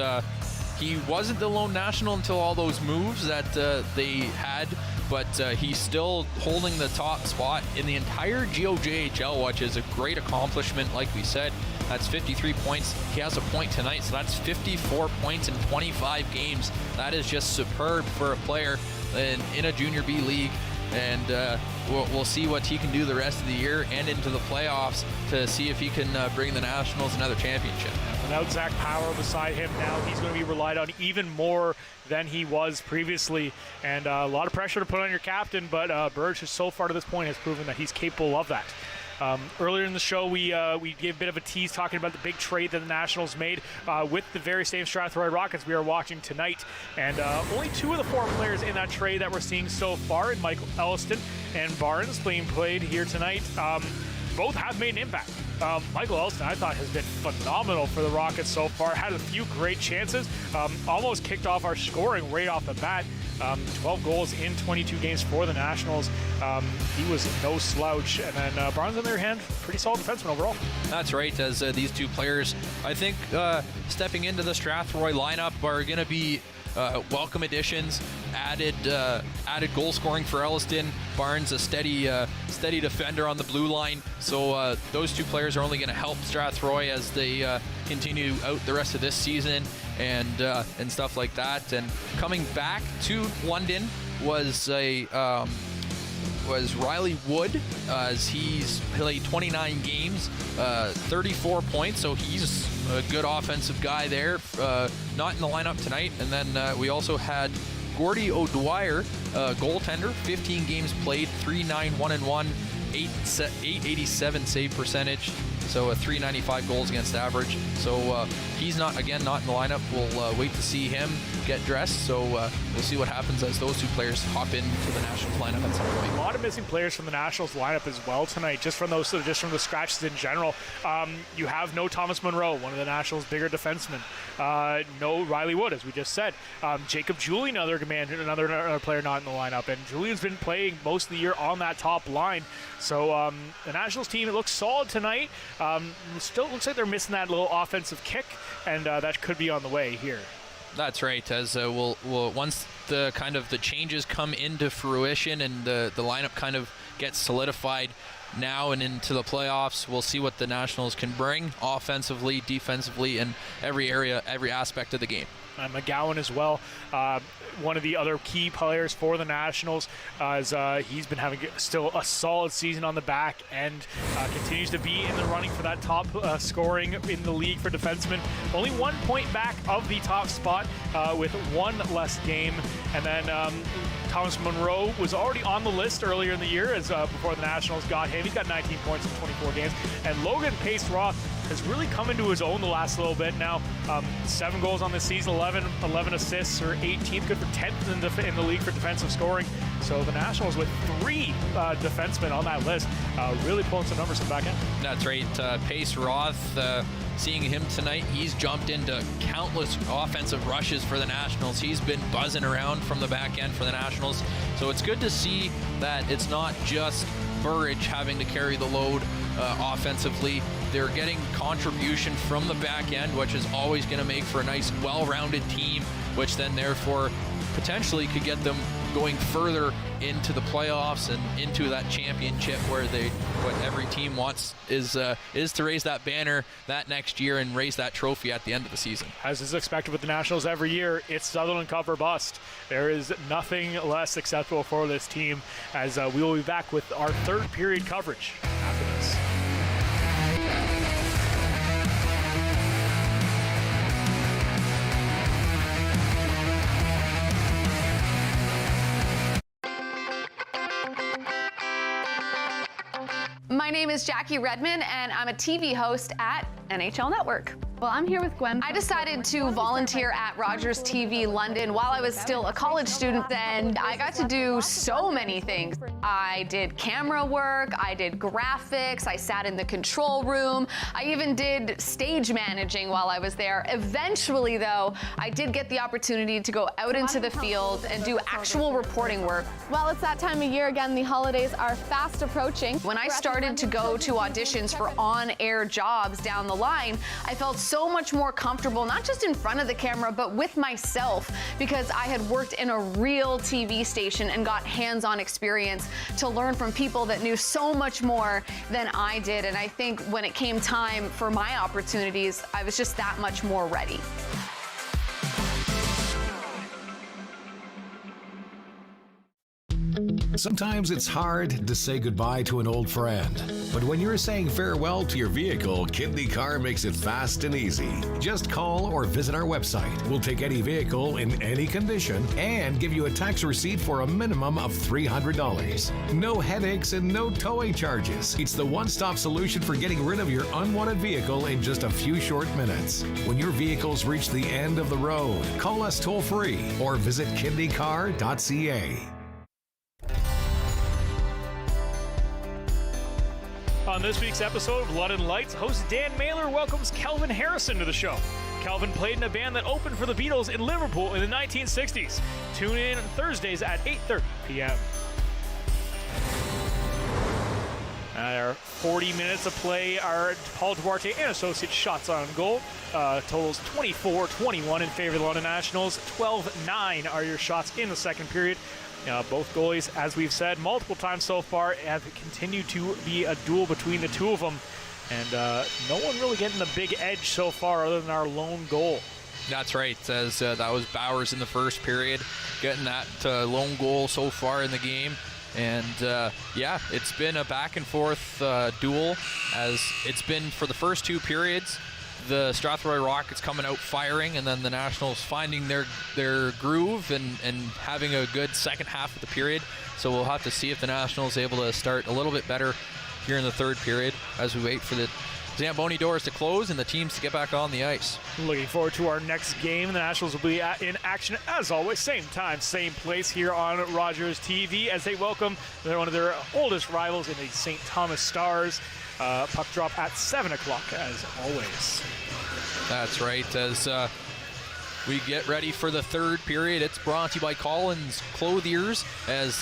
Speaker 2: he wasn't the lone national until all those moves that they had, but he's still holding the top spot in the entire GOJHL, which is a great accomplishment. Like we said, that's 53 points. He has a point tonight, so that's 54 points in 25 games. That is just superb for a player in a Junior B league. And we'll see what he can do the rest of the year and into the playoffs to see if he can bring the Nationals another championship.
Speaker 1: Without Zach Power beside him now, he's going to be relied on even more than he was previously. And a lot of pressure to put on your captain, but Burridge, so far to this point, has proven that he's capable of that. Earlier in the show, we gave a bit of a tease talking about the big trade that the Nationals made with the very same Strathroy Rockets we are watching tonight. And only 2 of the 4 players in that trade that we're seeing so far, in Michael Elliston and Barnes, being played here tonight, both have made an impact. Michael Elliston, I thought, has been phenomenal for the Rockets so far. Had a few great chances, almost kicked off our scoring right off the bat. 12 goals in 22 games for the Nationals. He was no slouch. And then Barnes, on the other hand, pretty solid defenseman overall.
Speaker 2: That's right, as these 2 players, I think, stepping into the Strathroy lineup are going to be welcome additions, added goal scoring for Elliston. Barnes, a steady defender on the blue line. So those two players are only going to help Strathroy as they continue out the rest of this season and stuff like that. And coming back to London was Riley Wood, as he's played 29 games, 34 points, so he's a good offensive guy there, not in the lineup tonight. And then we also had Gordy O'Dwyer, goaltender, 15 games played, 3-9-1-1, 887 save percentage, so a 395 goals against average. So he's not in the lineup. We'll wait to see him get dressed. So we'll see what happens as those two players hop into the Nationals lineup at some point.
Speaker 1: A lot of missing players from the Nationals lineup as well tonight, just from the scratches in general. You have no Thomas Monroe, one of the Nationals' bigger defensemen. No Riley Wood, as we just said. Jacob Julian, another player not in the lineup, and Julian's been playing most of the year on that top line. So the Nationals team, it looks solid tonight. Still looks like they're missing that little offensive kick, and that could be on the way here.
Speaker 2: That's right. As we'll once the changes come into fruition and the lineup kind of gets solidified now and into the playoffs, we'll see what the Nationals can bring offensively, defensively, and every aspect of the game.
Speaker 1: McGowan as well, one of the other key players for the Nationals, as he's been having still a solid season on the back end, continues to be in the running for that top scoring in the league for defensemen. Only 1 point back of the top spot with one less game. And then Thomas Monroe was already on the list earlier in the year as before the Nationals got him. He's got 19 points in 24 games. And Logan Pace-Roth has really come into his own the last little bit now. 7 goals on the season, 11 assists, or 18th, good for 10th in the league for defensive scoring. So the Nationals with 3 defensemen on that list, really pulling some numbers from back end.
Speaker 2: That's right. Pace-Roth, seeing him tonight, he's jumped into countless offensive rushes for the Nationals. He's been buzzing around from the back end for the Nationals. So it's good to see that it's not just Burridge having to carry the load offensively. They're getting contribution from the back end, which is always going to make for a nice, well-rounded team, which then therefore potentially could get them going further into the playoffs and into that championship, where what every team wants is to raise that banner that next year and raise that trophy at the end of the season.
Speaker 1: As is expected with the Nationals every year, it's Sutherland Cup or bust. There is nothing less acceptable for this team, as we will be back with our third period coverage after this.
Speaker 3: My name is Jackie Redman, and I'm a TV host at NHL Network. Well, I'm here with Gwen. I decided to volunteer at Rogers TV London while I was still a college student, and I got to do so many things. I did camera work, I did graphics, I sat in the control room, I even did stage managing while I was there. Eventually, though, I did get the opportunity to go out into the field and do actual reporting work.
Speaker 6: Well, it's that time of year again. The holidays are fast approaching.
Speaker 3: When I started to go to auditions for on-air jobs down the line, I felt so much more comfortable, not just in front of the camera, but with myself, because I had worked in a real TV station and got hands-on experience to learn from people that knew so much more than I did. And I think when it came time for my opportunities, I was just that much more ready.
Speaker 22: Sometimes it's hard to say goodbye to an old friend. But when you're saying farewell to your vehicle, Kidney Car makes it fast and easy. Just call or visit our website. We'll take any vehicle in any condition and give you a tax receipt for a minimum of $300. No headaches and no towing charges. It's the one-stop solution for getting rid of your unwanted vehicle in just a few short minutes. When your vehicles reach the end of the road, call us toll-free or visit kidneycar.ca.
Speaker 1: On this week's episode of London Lights, host Dan Mailer welcomes Kelvin Harrison to the show. Kelvin played in a band that opened for the Beatles in Liverpool in the 1960s. Tune in Thursdays at 8:30 p.m. Our 40 minutes of play, our Paul Duarte and associate shots on goal totals 24-21 in favor of the London Nationals. 12-9 are your shots in the second period. Both goalies, as we've said multiple times so far, have continued to be a duel between the two of them. And no one really getting the big edge so far other than our lone goal.
Speaker 2: That's right, as that was Bowers in the first period, getting that lone goal so far in the game. And yeah, it's been a back and forth duel, as it's been for the first two periods. The Strathroy Rockets coming out firing, and then the Nationals finding their groove and having a good second half of the period. So we'll have to see if the Nationals able to start a little bit better here in the third period as we wait for the Zamboni doors to close and the teams to get back on the ice.
Speaker 1: Looking forward to our next game. The Nationals will be in action as always, same time, same place here on Rogers TV as they welcome one of their oldest rivals in the St. Thomas Stars. Puck drop at 7 o'clock as always.
Speaker 2: That's right. As we get ready for the third period, it's brought to you by Collins Clothiers, as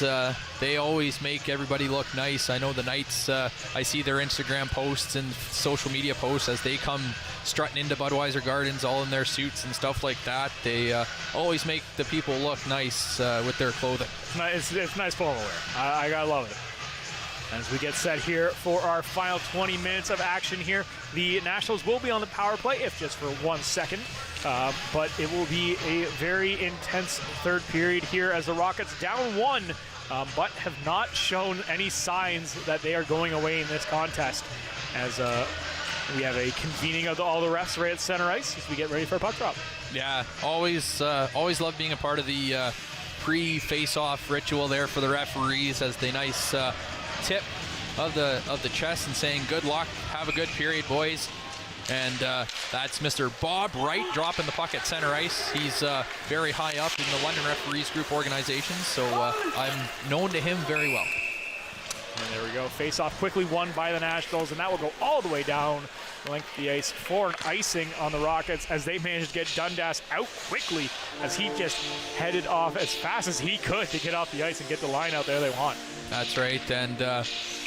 Speaker 2: they always make everybody look nice. I know the Knights, I see their Instagram posts and social media posts as they come strutting into Budweiser Gardens all in their suits and stuff like that. They always make the people look nice with their clothing.
Speaker 1: It's nice formal wear. I gotta love it. As we get set here for our final 20 minutes of action here, the Nationals will be on the power play, if just for 1 second. But it will be a very intense third period here as the Rockets down 1, but have not shown any signs that they are going away in this contest. As we have a convening of all the refs right at center ice as we get ready for a puck drop.
Speaker 2: Yeah, always love being a part of the pre-face-off ritual there for the referees, as they nice tip of the chest and saying good luck, have a good period, boys. And that's Mr. Bob Wright dropping the puck at center ice. He's very high up in the London Referees Group organization, so I'm known to him very well.
Speaker 1: And there we go, face off quickly won by the Nationals, and that will go all the way down the length of the ice for an icing on the Rockets as they managed to get Dundas out quickly as he just headed off as fast as he could to get off the ice and get the line out there they want.
Speaker 2: That's right, and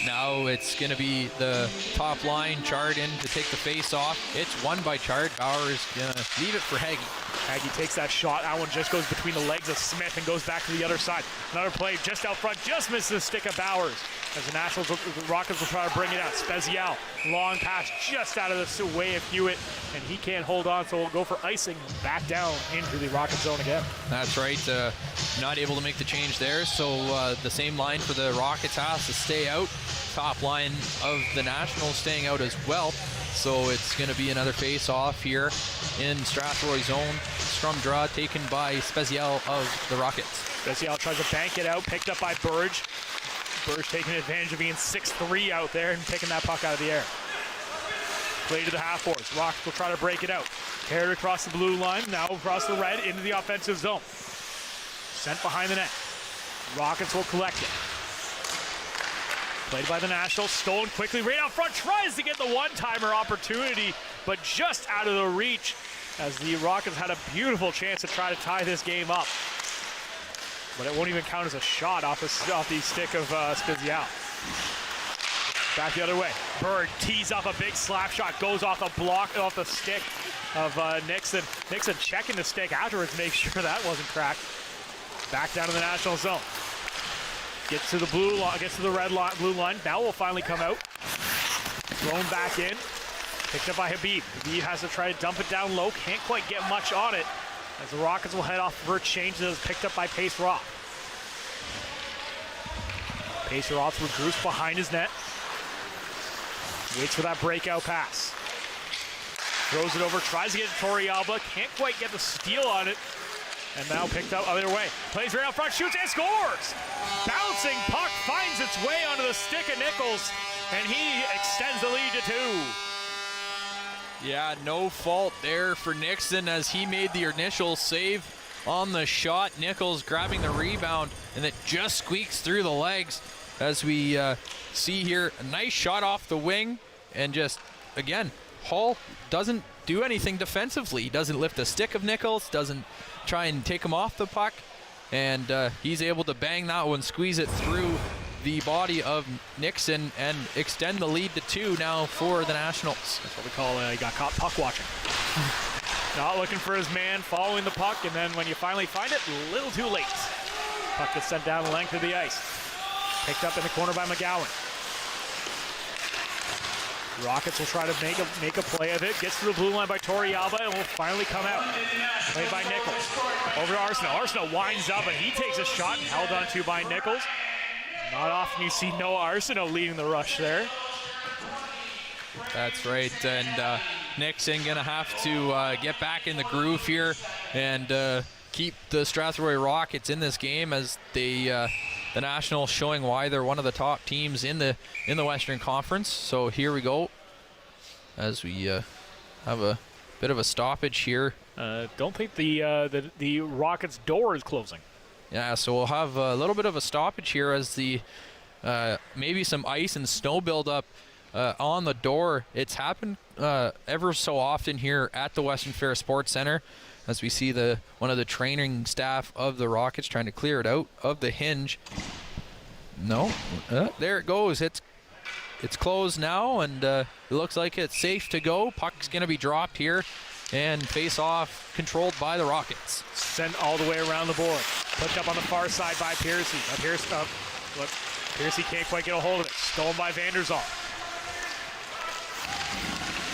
Speaker 2: now it's going to be the top line, Chard in to take the face off. It's won by Chard. Bowers going to leave it for Hagee.
Speaker 1: Hagee takes that shot. That one just goes between the legs of Smith and goes back to the other side. Another play just out front, just misses the stick of Bowers. As the Rockets will try to bring it out. Spezial, long pass just out of the way of Hewitt, and he can't hold on, so we'll go for icing back down into the Rocket zone again.
Speaker 2: That's right. Not able to make the change there, so the same line for the Rockets has to stay out. Top line of the Nationals staying out as well. So it's going to be another face-off here in Strathroy zone. Scrum draw taken by Spezial of the Rockets.
Speaker 1: Spezial tries to bank it out, picked up by Burge. Burge taking advantage of being 6'3" out there and picking that puck out of the air. Play to the half-boards. Rockets will try to break it out. Carried across the blue line, now across the red into the offensive zone. Sent behind the net. Rockets will collect it. Played by the Nationals, stolen quickly, right out front, tries to get the one-timer opportunity, but just out of the reach as the Rockets had a beautiful chance to try to tie this game up. But it won't even count as a shot off the stick of Spezial. Back the other way. Bird tees up a big slap shot, goes off a block, off the stick of Nixon. Nixon checking the stick afterwards, make sure that wasn't cracked. Back down to the National zone. Gets to the blue line, gets to the blue line. Now will finally come out. Thrown back in. Picked up by Habib. Habib has to try to dump it down low. Can't quite get much on it. As the Rockets will head off for a change that is picked up by Pace Roth. Pace Roth with Bruce behind his net. Waits for that breakout pass. Throws it over, tries to get to Torrealba. Can't quite get the steal on it. And now picked up other way. Plays right out front, shoots and scores! Bouncing puck finds its way onto the stick of Nichols, and he extends the lead to 2.
Speaker 2: Yeah, no fault there for Nixon as he made the initial save on the shot. Nichols grabbing the rebound, and it just squeaks through the legs as we see here. A nice shot off the wing, and just, again, Hall doesn't do anything defensively. He doesn't lift a stick of Nichols, doesn't try and take him off the puck, and he's able to bang that one, squeeze it through the body of Nixon and extend the lead to 2 now for the Nationals.
Speaker 1: That's what we call he got caught puck watching. Not looking for his man, following the puck, and then when you finally find it, a little too late. Puck gets sent down the length of the ice. Picked up in the corner by McGowan. Rockets will try to make a play of it. Gets to the blue line by Torrealba and will finally come out. Played by Nichols. Over to Arsenault. Arsenault winds up and he takes a shot and held on to by Nichols. Not often you see Noah Arsenault leading the rush there.
Speaker 2: That's right, and Nixon gonna have to get back in the groove here and keep the Strathroy Rockets in this game as the Nationals showing why they're one of the top teams in the Western Conference. So here we go as we have a bit of a stoppage here.
Speaker 1: Don't think the Rockets' door is closing.
Speaker 2: Yeah, so we'll have a little bit of a stoppage here as the maybe some ice and snow buildup on the door. It's happened ever so often here at the Western Fair Sports Center as we see one of the training staff of the Rockets trying to clear it out of the hinge. No, there it goes. It's closed now, and it looks like it's safe to go. Puck's going to be dropped here, and face-off controlled by the Rockets.
Speaker 1: Sent all the way around the board. Put up on the far side by Piercy. Piercy can't quite get a hold of it. Stolen by Vanderzal.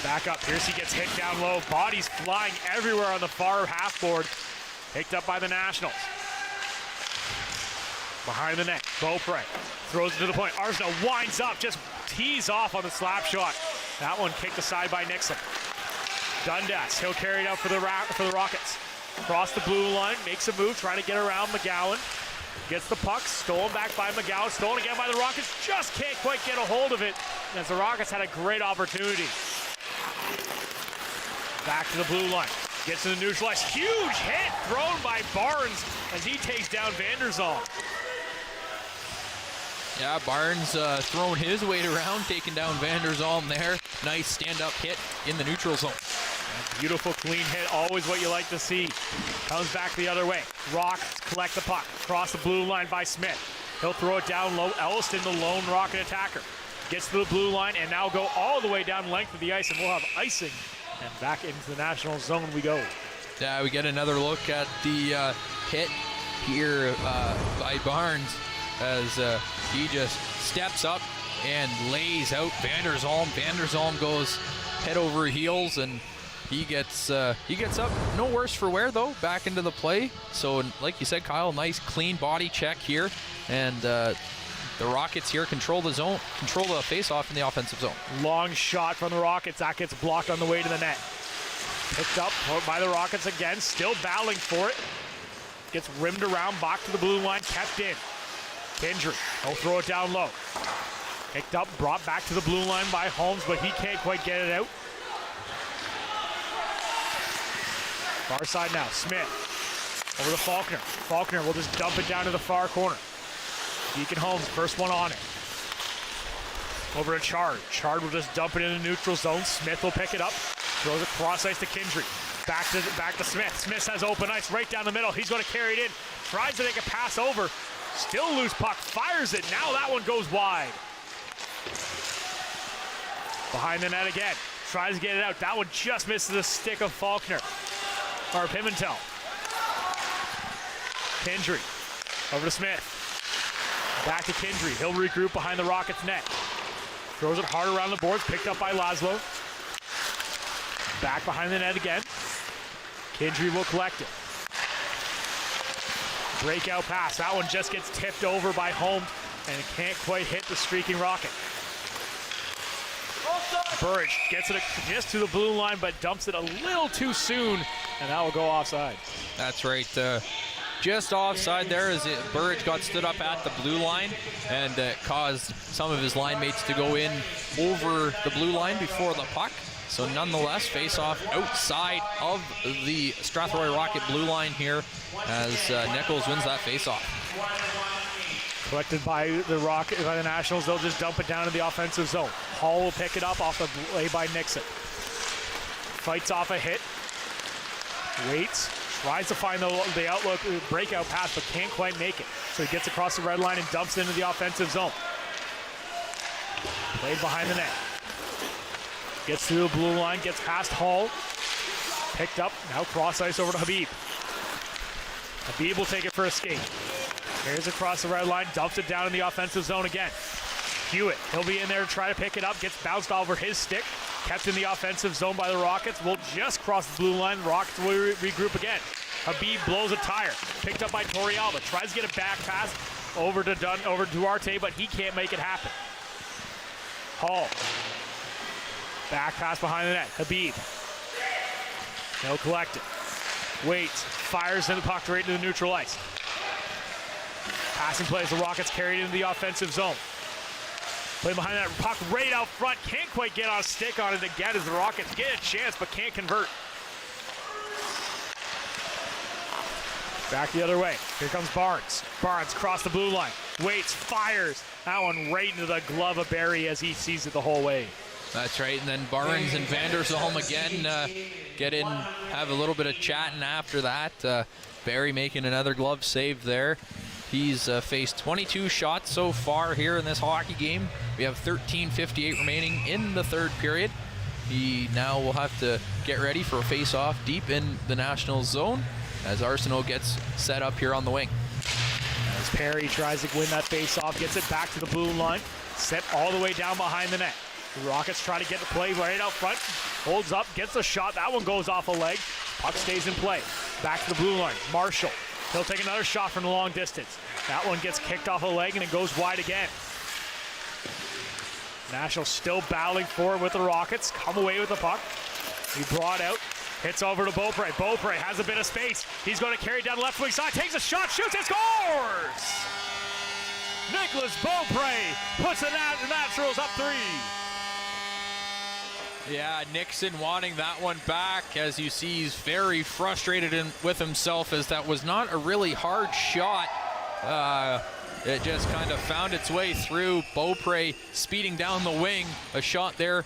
Speaker 1: Back up. Piercy gets hit down low. Bodies flying everywhere on the far half board. Picked up by the Nationals. Behind the net. Beaupre throws it to the point. Arsenault winds up. Just tees off on the slap shot. That one kicked aside by Nixon. Dundas. He'll carry it out for the Rockets. Across the blue line. Makes a move. Trying to get around McGowan. Gets the puck. Stolen back by McGowan. Stolen again by the Rockets. Just can't quite get a hold of it. As the Rockets had a great opportunity. Back to the blue line. Gets in the neutral ice. Huge hit thrown by Barnes as he takes down Vanderzal.
Speaker 2: Yeah, Barnes throwing his weight around, taking down Vanderzal there. Nice stand-up hit in the neutral zone.
Speaker 1: Beautiful clean hit, always what you like to see. Comes back the other way. Rockets collect the puck. Across the blue line by Smith. He'll throw it down low. Elliston, the lone Rocket attacker. Gets to the blue line and now go all the way down the length of the ice, and we'll have icing. And back into the National zone we go.
Speaker 2: Yeah, we get another look at the hit here by Barnes as he just steps up and lays out Vanderzalm. Vanderzalm goes head over heels and he gets up. No worse for wear though, back into the play. So like you said, Kyle, nice clean body check here, and the Rockets here control the zone, control the face-off in the offensive zone.
Speaker 1: Long shot from the Rockets. That gets blocked on the way to the net. Picked up by the Rockets again. Still battling for it. Gets rimmed around, back to the blue line, kept in. Kendry, he'll throw it down low. Picked up, brought back to the blue line by Holmes, but he can't quite get it out. Far side now, Smith. Over to Faulkner. Faulkner will just dump it down to the far corner. Deacon Holmes, first one on it. Over to Chard. Chard will just dump it in the neutral zone. Smith will pick it up. Throws it cross ice to Kendry. Back to Smith. Smith has open ice right down the middle. He's going to carry it in. Tries to make a pass over. Still loose puck. Fires it. Now that one goes wide. Behind the net again. Tries to get it out. That one just misses the stick of Faulkner. Or Pimentel. Kendry. Over to Smith. Back to Kendry. He'll regroup behind the Rockets' net. Throws it hard around the boards. Picked up by Laszlo. Back behind the net again. Kendry will collect it. Breakout pass. That one just gets tipped over by Holmes, and it can't quite hit the streaking Rocket. Burridge gets it just to the blue line, but dumps it a little too soon, and that will go offside.
Speaker 2: That's right. Just offside there as Burridge got stood up at the blue line and caused some of his line mates to go in over the blue line before the puck. So nonetheless, face-off outside of the Strathroy Rocket blue line here as Nichols wins that face-off.
Speaker 1: Collected by the Nationals. They'll just dump it down in the offensive zone. Hall will pick it up off the play by Nixon. Fights off a hit. Waits. Tries to find the outlook breakout pass, but can't quite make it. So he gets across the red line and dumps into the offensive zone. Played behind the net. Gets through the blue line, gets past Hall. Picked up, now cross ice over to Habib. Habib will take it for a skate. Carries across the red line, dumps it down in the offensive zone again. Hewitt, he'll be in there to try to pick it up, gets bounced over his stick. Kept in the offensive zone by the Rockets. Will just cross the blue line. Rockets will regroup again. Habib blows a tire. Picked up by Torrealba. Tries to get a back pass over to Duarte, but he can't make it happen. Hall. Back pass behind the net. Habib. He'll collect it. Waits. Fires in the puck right into the neutral ice. Passing plays. The Rockets carried into the offensive zone. Play behind that puck right out front. Can't quite get on a stick on it again as the Rockets get a chance but can't convert. Back the other way. Here comes Barnes. Barnes across the blue line. Waits, fires. That one right into the glove of Barry as he sees it the whole way.
Speaker 2: That's right, and then Barnes and Vandersholm again get in, have a little bit of chatting after that. Barry making another glove save there. He's faced 22 shots so far here in this hockey game. We have 13:58 remaining in the third period. He now will have to get ready for a face-off deep in the Nationals zone as Arsenault gets set up here on the wing.
Speaker 1: As Perry tries to win that face-off, gets it back to the blue line, set all the way down behind the net. The Rockets try to get the play right out front. Holds up, gets a shot. That one goes off a leg. Puck stays in play. Back to the blue line. Marshall. He'll take another shot from the long distance. That one gets kicked off a leg and it goes wide again. Nationals still battling forward with the Rockets. Come away with the puck. He brought out. Hits over to Beaupre. Beaupre has a bit of space. He's going to carry down the left wing side. Takes a shot, shoots, and scores! Nicholas Beaupre puts the Nationals up 3.
Speaker 2: Yeah, Nixon wanting that one back. As you see, he's very frustrated with himself as that was not a really hard shot. It just kind of found its way through. Beaupre speeding down the wing. A shot there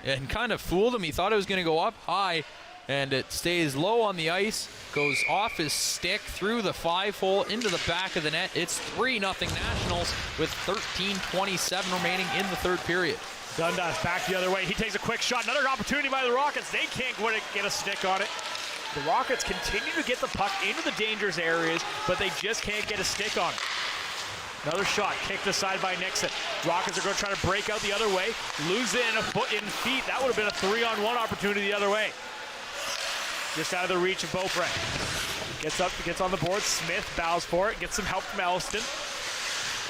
Speaker 2: and kind of fooled him. He thought it was going to go up high, and it stays low on the ice. Goes off his stick through the 5-hole into the back of the net. It's 3-0 Nationals with 13:27 remaining in the third period.
Speaker 1: Dundas back the other way. He takes a quick shot. Another opportunity by the Rockets. They can't get a stick on it. The Rockets continue to get the puck into the dangerous areas, but they just can't get a stick on it. Another shot kicked aside by Nixon. Rockets are going to try to break out the other way. Lose it in a foot in feet. That would have been a 3-on-1 opportunity the other way. Just out of the reach of Beaupre. Gets up, gets on the board. Smith bows for it. Gets some help from Elston.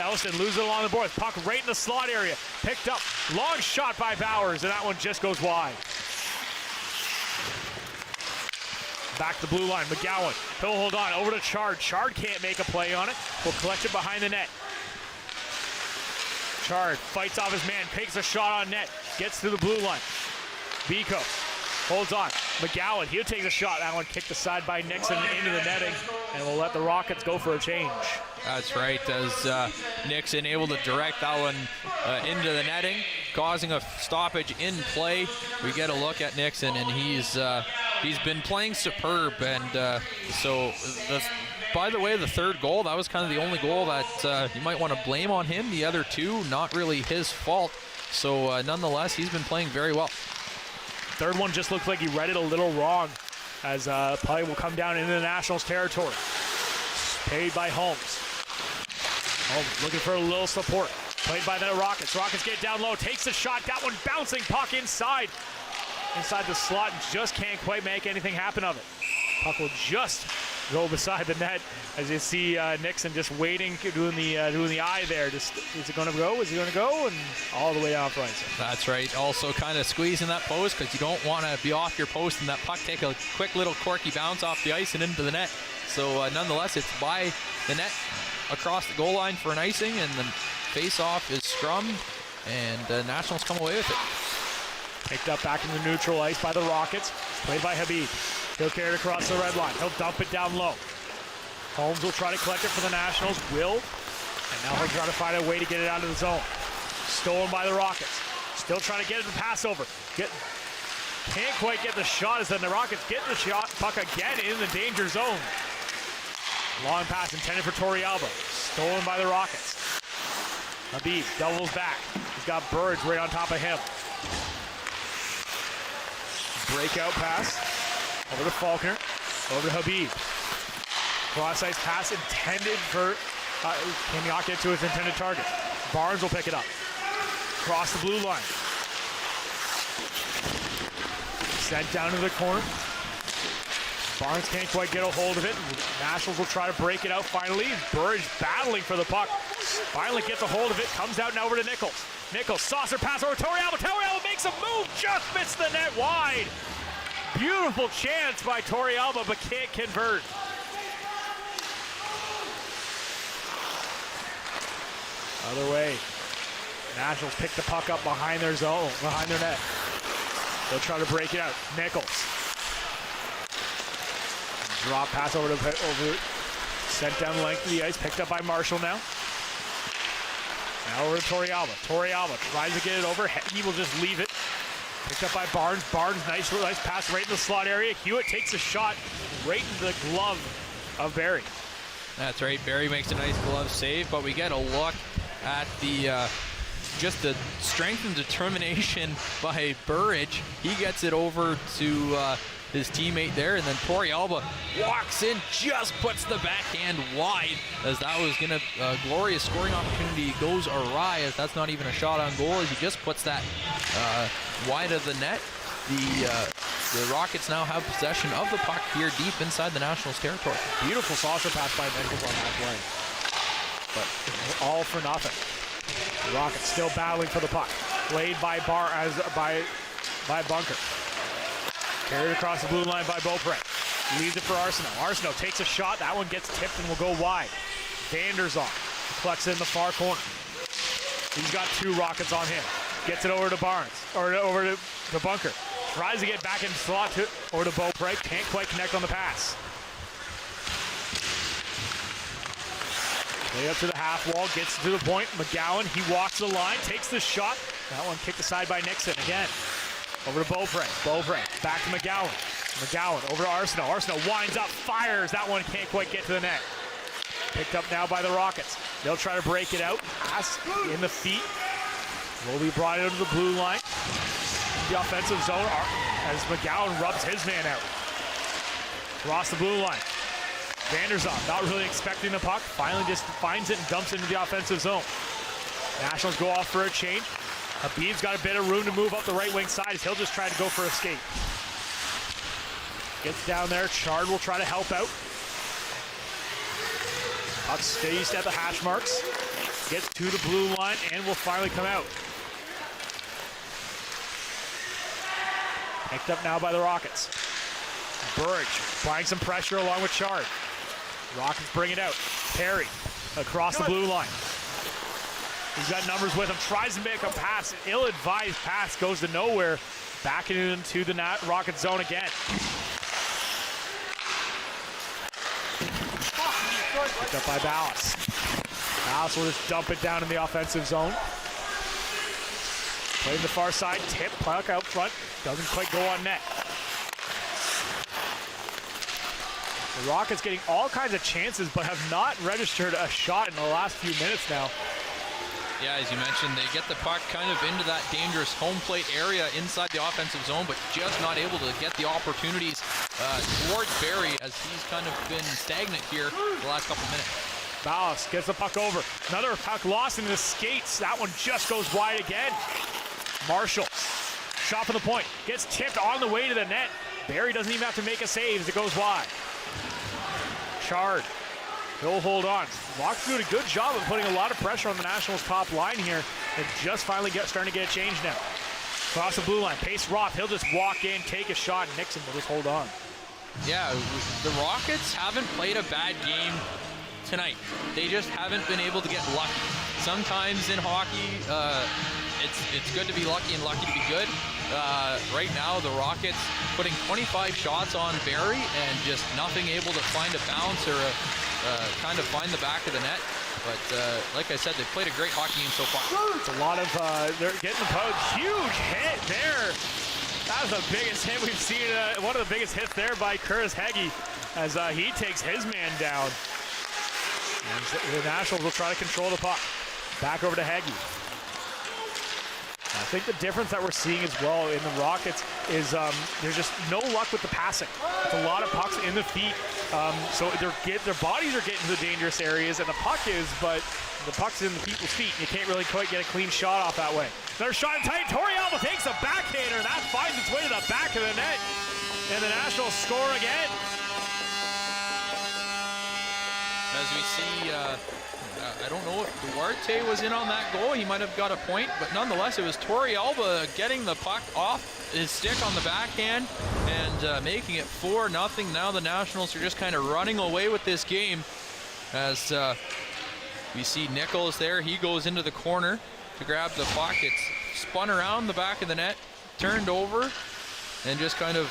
Speaker 1: Elston loses it along the boards. Puck right in the slot area. Picked up. Long shot by Bowers, and that one just goes wide. Back to blue line. McGowan. He'll hold on. Over to Chard. Chard can't make a play on it. Will collect it behind the net. Chard fights off his man. Takes a shot on net. Gets to the blue line. Biko holds on. McGowan. He'll take a shot. That one kicked aside by Nixon into the netting. And we'll let the Rockets go for a change.
Speaker 2: That's right, as Nixon able to direct that one into the netting, causing a stoppage in play. We get a look at Nixon, and he's been playing superb. And by the way, the third goal, that was kind of the only goal that you might want to blame on him. The other two, not really his fault. So nonetheless, he's been playing very well.
Speaker 1: Third one just looks like he read it a little wrong, as play will come down into the Nationals territory. Paid by Holmes. Holmes looking for a little support. Played by the Rockets. Rockets get down low. Takes the shot. That one bouncing puck inside the slot. Just can't quite make anything happen of it. Puck will just go beside the net as you see Nixon just waiting, doing the eye there. Just, is it going to go? Is he going to go? And all the way down front.
Speaker 2: That's right. Also kind of squeezing that post because you don't want to be off your post and that puck take a quick little quirky bounce off the ice and into the net. So nonetheless, it's by the net across the goal line for an icing, and the face-off is scrummed, and Nationals come away with it.
Speaker 1: Picked up back in the neutral ice by the Rockets. Played by Habib. He'll carry it across the red line. He'll dump it down low. Holmes will try to collect it for the Nationals. Will. And now he'll try to find a way to get it out of the zone. Stolen by the Rockets. Still trying to get it to pass over. Can't quite get the shot as then the Rockets get the shot. Puck again in the danger zone. Long pass intended for Torrealba. Stolen by the Rockets. Habib doubles back. He's got Burge right on top of him. Breakout pass. Over to Faulkner. Over to Habib. Cross-ice pass intended for... can not get to his intended target. Barnes will pick it up. Across the blue line. Sent down to the corner. Barnes can't quite get a hold of it. Nationals will try to break it out finally. Burge battling for the puck. Finally gets a hold of it. Comes out now over to Nichols. Nichols, saucer pass over to Torrealba. Torrealba makes a move. Just missed the net wide. Beautiful chance by Torrealba, but can't convert. Other way. Nationals pick the puck up behind their zone, behind their net. They'll try to break it out. Nichols. Drop pass over, sent down the length of the ice, picked up by Marshall now. Now over to Torrealba. Torrealba tries to get it over. He will just leave it. Picked up by Barnes. Barnes, nice pass right in the slot area. Hewitt takes a shot right in the glove of Barry.
Speaker 2: That's right. Barry makes a nice glove save, but we get a look at the just the strength and determination by Burridge. He gets it over to his teammate there, and then Torrealba walks in, just puts the backhand wide, as that was gonna glorious scoring opportunity goes awry, as that's not even a shot on goal, as he just puts that wide of the net. The Rockets now have possession of the puck here deep inside the Nationals territory.
Speaker 1: Beautiful saucer pass by Nichols on that play, but all for nothing. The Rockets still battling for the puck. Played by Bunker. Carried across the blue line by Beaupre. Leaves it for Arsenault. Arsenault takes a shot. That one gets tipped and will go wide. Vanderzon collects it in the far corner. He's got two Rockets on him. Gets it over to Barnes, or over to Bunker. Tries to get back in slot over to Beaupre. Can't quite connect on the pass. Play up to the half wall, gets to the point. McGowan, he walks the line, takes the shot. That one kicked aside by Nixon again. Over to Beaupre. Beaupre back to McGowan. McGowan over to Arsenault. Arsenault winds up, fires. That one can't quite get to the net. Picked up now by the Rockets. They'll try to break it out. Pass in the feet. Will be brought into the blue line. The offensive zone as McGowan rubs his man out. Across the blue line. Vanderzon not really expecting the puck. Finally just finds it and dumps into the offensive zone. Nationals go off for a change. Habib's got a bit of room to move up the right wing side as he'll just try to go for a skate. Gets down there. Chard will try to help out. Puck stays at the hash marks. Gets to the blue line and will finally come out. Picked up now by the Rockets. Burridge applying some pressure along with Chard. Rockets bring it out. Perry across the blue line. He's got numbers with him. Tries to make a pass. An ill-advised pass goes to nowhere. Backing into the Rocket zone again. Picked up by Ballas. Ballas will just dump it down in the offensive zone. Playing the far side. Tip puck out front. Doesn't quite go on net. The Rockets getting all kinds of chances, but have not registered a shot in the last few minutes now.
Speaker 2: Yeah, as you mentioned, they get the puck kind of into that dangerous home plate area inside the offensive zone, but just not able to get the opportunities towards Barry, as he's kind of been stagnant here the last couple minutes.
Speaker 1: Ballas gets the puck over. Another puck lost in the skates. That one just goes wide again. Marshall, shot from the point, gets tipped on the way to the net. Barry doesn't even have to make a save as it goes wide. Chard, he'll hold on. Rock's doing a good job of putting a lot of pressure on the Nationals' top line here. They're just finally starting to get a change now. Across the blue line, pace Roth. He'll just walk in, take a shot, and Nixon will just hold on.
Speaker 2: Yeah, the Rockets haven't played a bad game tonight. They just haven't been able to get lucky. Sometimes in hockey, it's good to be lucky and lucky to be good. Right now, the Rockets putting 25 shots on Barry and just nothing able to find a bounce or kind of find the back of the net. But like I said, they've played a great hockey game so far.
Speaker 1: It's a lot of, they're getting the puck. Huge hit there. That's the biggest hit we've seen. One of the biggest hits there by Curtis Heggie as he takes his man down. And the Nationals will try to control the puck. Back over to Heggie. I think the difference that we're seeing as well in the Rockets is there's just no luck with the passing. It's a lot of pucks in the feet. So their bodies are getting to the dangerous areas, and the puck is, but the puck's in the people's feet. You can't really quite get a clean shot off that way. Another shot in tight. Torrealba takes a backhander. That finds its way to the back of the net. And the Nationals score again.
Speaker 2: As we see, I don't know if Duarte was in on that goal. He might have got a point, but nonetheless, it was Torrealba getting the puck off his stick on the backhand and making it 4-0. Now the Nationals are just kind of running away with this game as we see Nichols there. He goes into the corner to grab the puck. It's spun around the back of the net, turned over, and just kind of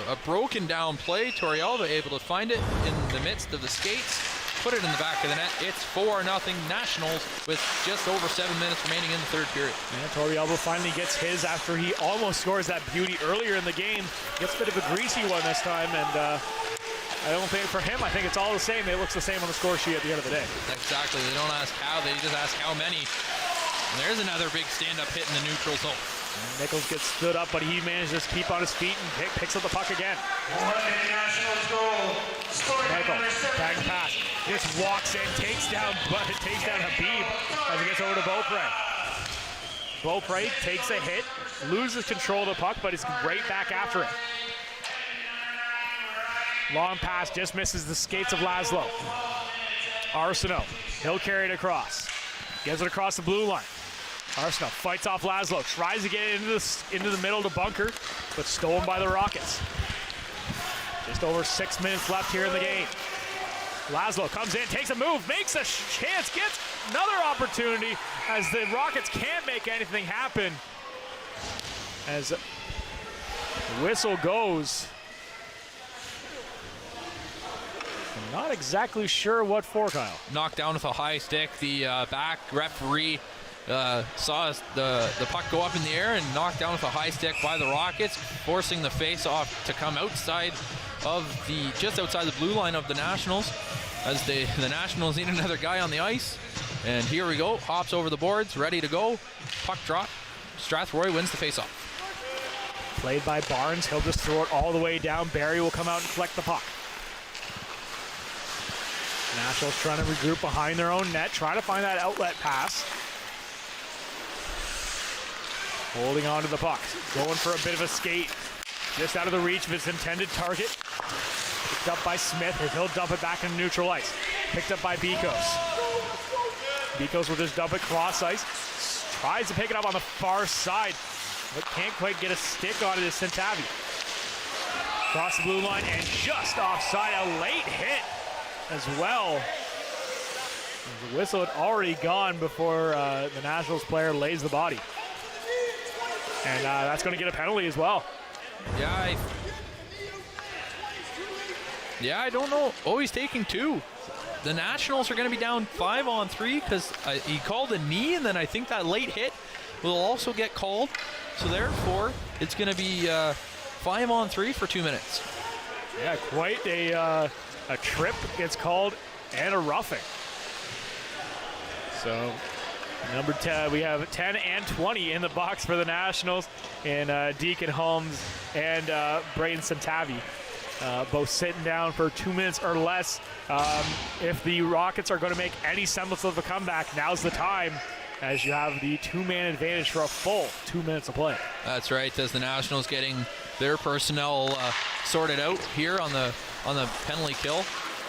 Speaker 2: a broken down play. Torrealba able to find it in the midst of the skates, put it in the back of the net. It's 4-0 Nationals with just over 7 minutes remaining in the third period.
Speaker 1: Yeah, Torrealba finally gets his after he almost scores that beauty earlier in the game. Gets a bit of a greasy one this time, and I don't think for him, I think it's all the same. It looks the same on the score sheet at the end of the day.
Speaker 2: Exactly. They don't ask how, they just ask how many. And there's another big stand-up hit in the neutral zone.
Speaker 1: And Nichols gets stood up, but he manages to keep on his feet and picks up the puck again. Nichols, back pass, just walks in, takes down Habib as he gets over to Beaupre. Beaupre takes a hit, loses control of the puck, but is right back after it. Long pass just misses the skates of Laszlo. Arsenault, he'll carry it across. Gets it across the blue line. Arsenault fights off Laszlo, tries to get it into the middle to bunker, but stolen by the Rockets. Just over 6 minutes left here in the game. Laszlo comes in, takes a move, makes a chance, gets another opportunity as the Rockets can't make anything happen. As the whistle goes. I'm not exactly sure what for, Kyle.
Speaker 2: Knocked down with a high stick. The back referee saw the puck go up in the air and knocked down with a high stick by the Rockets, forcing the face-off to come outside of just outside the blue line of the Nationals, as the Nationals need another guy on the ice. And here we go, hops over the boards, ready to go. Puck drop. Strathroy wins the face-off.
Speaker 1: Played by Barnes, he'll just throw it all the way down. Barry will come out and collect the puck. Nationals trying to regroup behind their own net, trying to find that outlet pass. Holding on to the puck, going for a bit of a skate, just out of the reach of his intended target. Picked up by Smith, and he'll dump it back into neutral ice. Picked up by Bikos. Bikos will just dump it cross ice. Tries to pick it up on the far side, but can't quite get a stick on it as Centavia. Across the blue line and just offside, a late hit as well. The whistle had already gone before the Nationals player lays the body. And that's going to get a penalty as well.
Speaker 2: Yeah, I don't know. Oh, he's taking two. The Nationals are going to be down 5-on-3 because he called a knee, and then I think that late hit will also get called. So therefore, it's going to be 5-on-3 for 2 minutes.
Speaker 1: Yeah, quite a trip gets called and a roughing. So number 10, we have 10 and 20 in the box for the Nationals, and Deacon Holmes and Braden Santavi both sitting down for 2 minutes or less. If the Rockets are going to make any semblance of a comeback, now's the time, as you have the two-man advantage for a full 2 minutes of play.
Speaker 2: That's right, as the Nationals getting their personnel sorted out here on the penalty kill.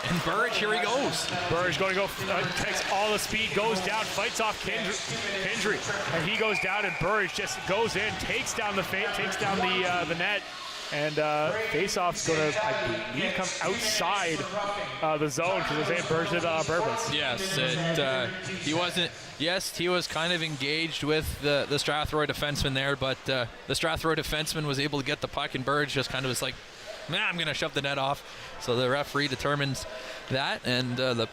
Speaker 2: And Burridge, here he goes.
Speaker 1: Burridge going to go, takes all the speed, goes down, fights off Kindry, and he goes down, and Burridge just goes in, takes down the net, and face-off's going to, I believe, come outside the zone because they're saying Burridge did on purpose.
Speaker 2: Yes, he was kind of engaged with the Strathroy defenseman there, but the Strathroy defenseman was able to get the puck, and Burridge just kind of was like, man, I'm going to shove the net off. So the referee determines that, and the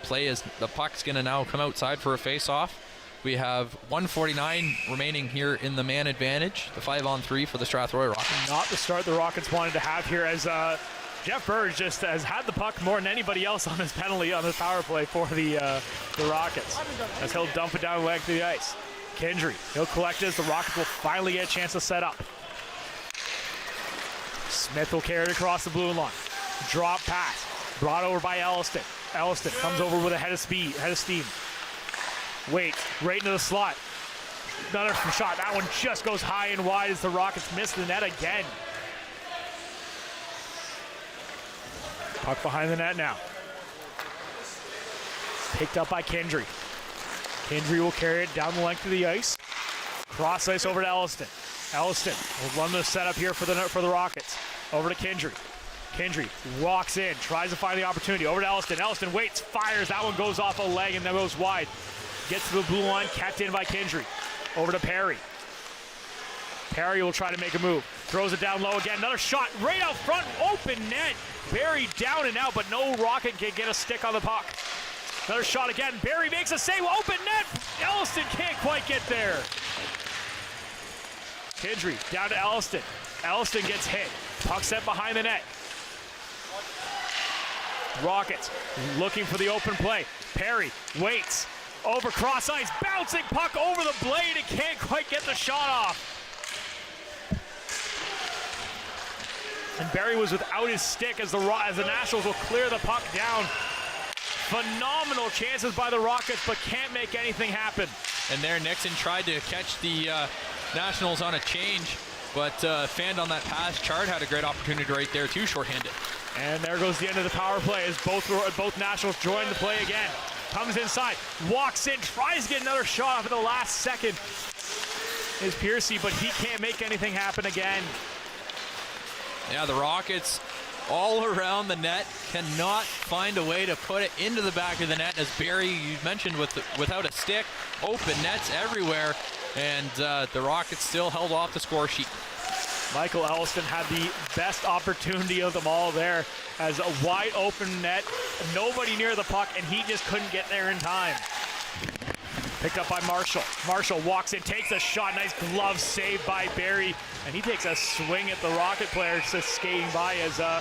Speaker 2: puck's going to now come outside for a face-off. We have 1:49 remaining here in the man advantage, the 5-on-3 for the Strathroy Rockets.
Speaker 1: Not the start the Rockets wanted to have here, as Jeff Burge just has had the puck more than anybody else on his penalty on the power play for the Rockets, as he'll dump it down the length of the ice. Kendry, he'll collect this. The Rockets will finally get a chance to set up. Smith will carry it across the blue line. Drop pass, brought over by Elliston. Elliston comes over with a head of steam. Waits, right into the slot. Another shot. That one just goes high and wide as the Rockets miss the net again. Puck behind the net now. Picked up by Kendry. Kendry will carry it down the length of the ice. Cross ice over to Elliston. Elliston will run the setup here for the Rockets. Over to Kendry. Kendry walks in, tries to find the opportunity. Over to Elliston. Elliston waits, fires. That one goes off a leg and then goes wide. Gets to the blue line, kept in by Kendry. Over to Perry. Perry will try to make a move. Throws it down low again. Another shot right out front. Open net. Barry down and out, but no Rocket can get a stick on the puck. Another shot again. Barry makes a save. Open net. Elliston can't quite get there. Kendry down to Elliston. Elliston gets hit. Puck set behind the net. Rockets looking for the open play. Perry waits. Over cross ice. Bouncing puck over the blade. It can't quite get the shot off. And Barry was without his stick as the Nationals will clear the puck down. Phenomenal chances by the Rockets, but can't make anything happen.
Speaker 2: And there Nixon tried to catch the Nationals on a change, but fanned on that pass. Chard had a great opportunity right there too, shorthanded.
Speaker 1: And there goes the end of the power play as both Nationals join the play again. Comes inside, walks in, tries to get another shot off at the last second. Is Piercy, but he can't make anything happen again.
Speaker 2: Yeah, the Rockets all around the net cannot find a way to put it into the back of the net. As Barry, you mentioned, without a stick, open nets everywhere, and the Rockets still held off the score sheet.
Speaker 1: Michael Elliston had the best opportunity of them all there, as a wide open net, nobody near the puck, and he just couldn't get there in time. Picked up by Marshall. Marshall walks in, takes a shot. Nice glove save by Barry. And he takes a swing at the Rocket player just skating by as the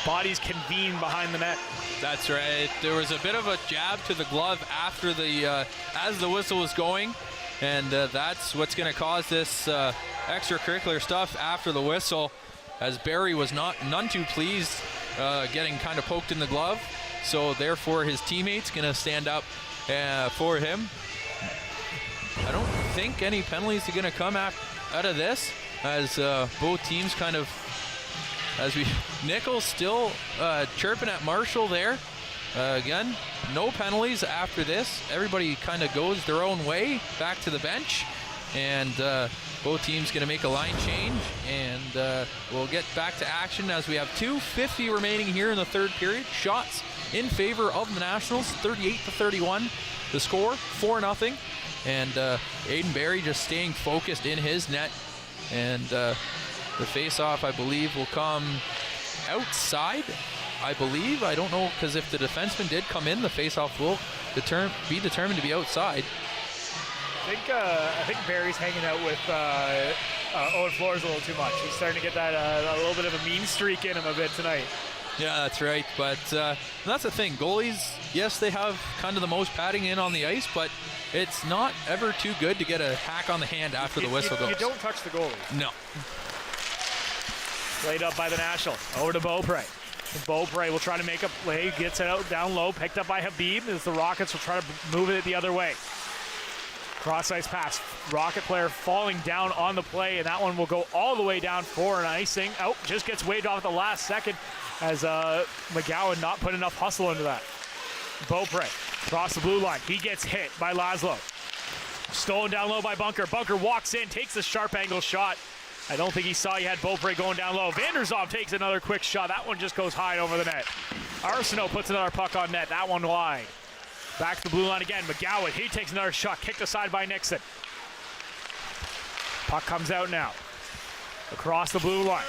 Speaker 1: bodies convene behind the net.
Speaker 2: That's right. There was a bit of a jab to the glove after as the whistle was going. And that's what's going to cause this extracurricular stuff after the whistle, as Barry was none too pleased getting kind of poked in the glove. So therefore his teammates going to stand up for him. I don't think any penalties are going to come out of this, as both teams kind of, Nichols still chirping at Marshall there. Again, no penalties after this. Everybody kind of goes their own way back to the bench, and both teams going to make a line change, and we'll get back to action as we have 2:50 remaining here in the third period. Shots in favor of the Nationals, 38-31. The score, 4-0. And Aiden Barry just staying focused in his net. And the face-off, I believe, will come outside, I believe. I don't know, because if the defenseman did come in, the face-off will be determined to be outside.
Speaker 1: I think Barry's hanging out with Owen Flores a little too much. He's starting to get that a little bit of a mean streak in him a bit tonight.
Speaker 2: Yeah, that's right. But that's the thing. Goalies, yes, they have kind of the most padding in on the ice, but it's not ever too good to get a hack on the hand after the whistle goes.
Speaker 1: You don't touch the goalie.
Speaker 2: No.
Speaker 1: Played up by the National. Over to Beaupre. Beaupre will try to make a play. Gets it out down low. Picked up by Habib as the Rockets will try to move it the other way. Cross ice pass. Rocket player falling down on the play, and that one will go all the way down for an icing. Oh, just gets waved off at the last second as McGowan not put enough hustle into that. Beaupre across the blue line. He gets hit by Laszlo. Stolen down low by Bunker. Bunker walks in, takes a sharp angle shot. I don't think he saw he had Beaupre going down low. Vanderzov takes another quick shot. That one just goes high over the net. Arsenault puts another puck on net. That one wide. Back to the blue line again. McGowan, he takes another shot. Kicked aside by Nixon. Puck comes out now. Across the blue line.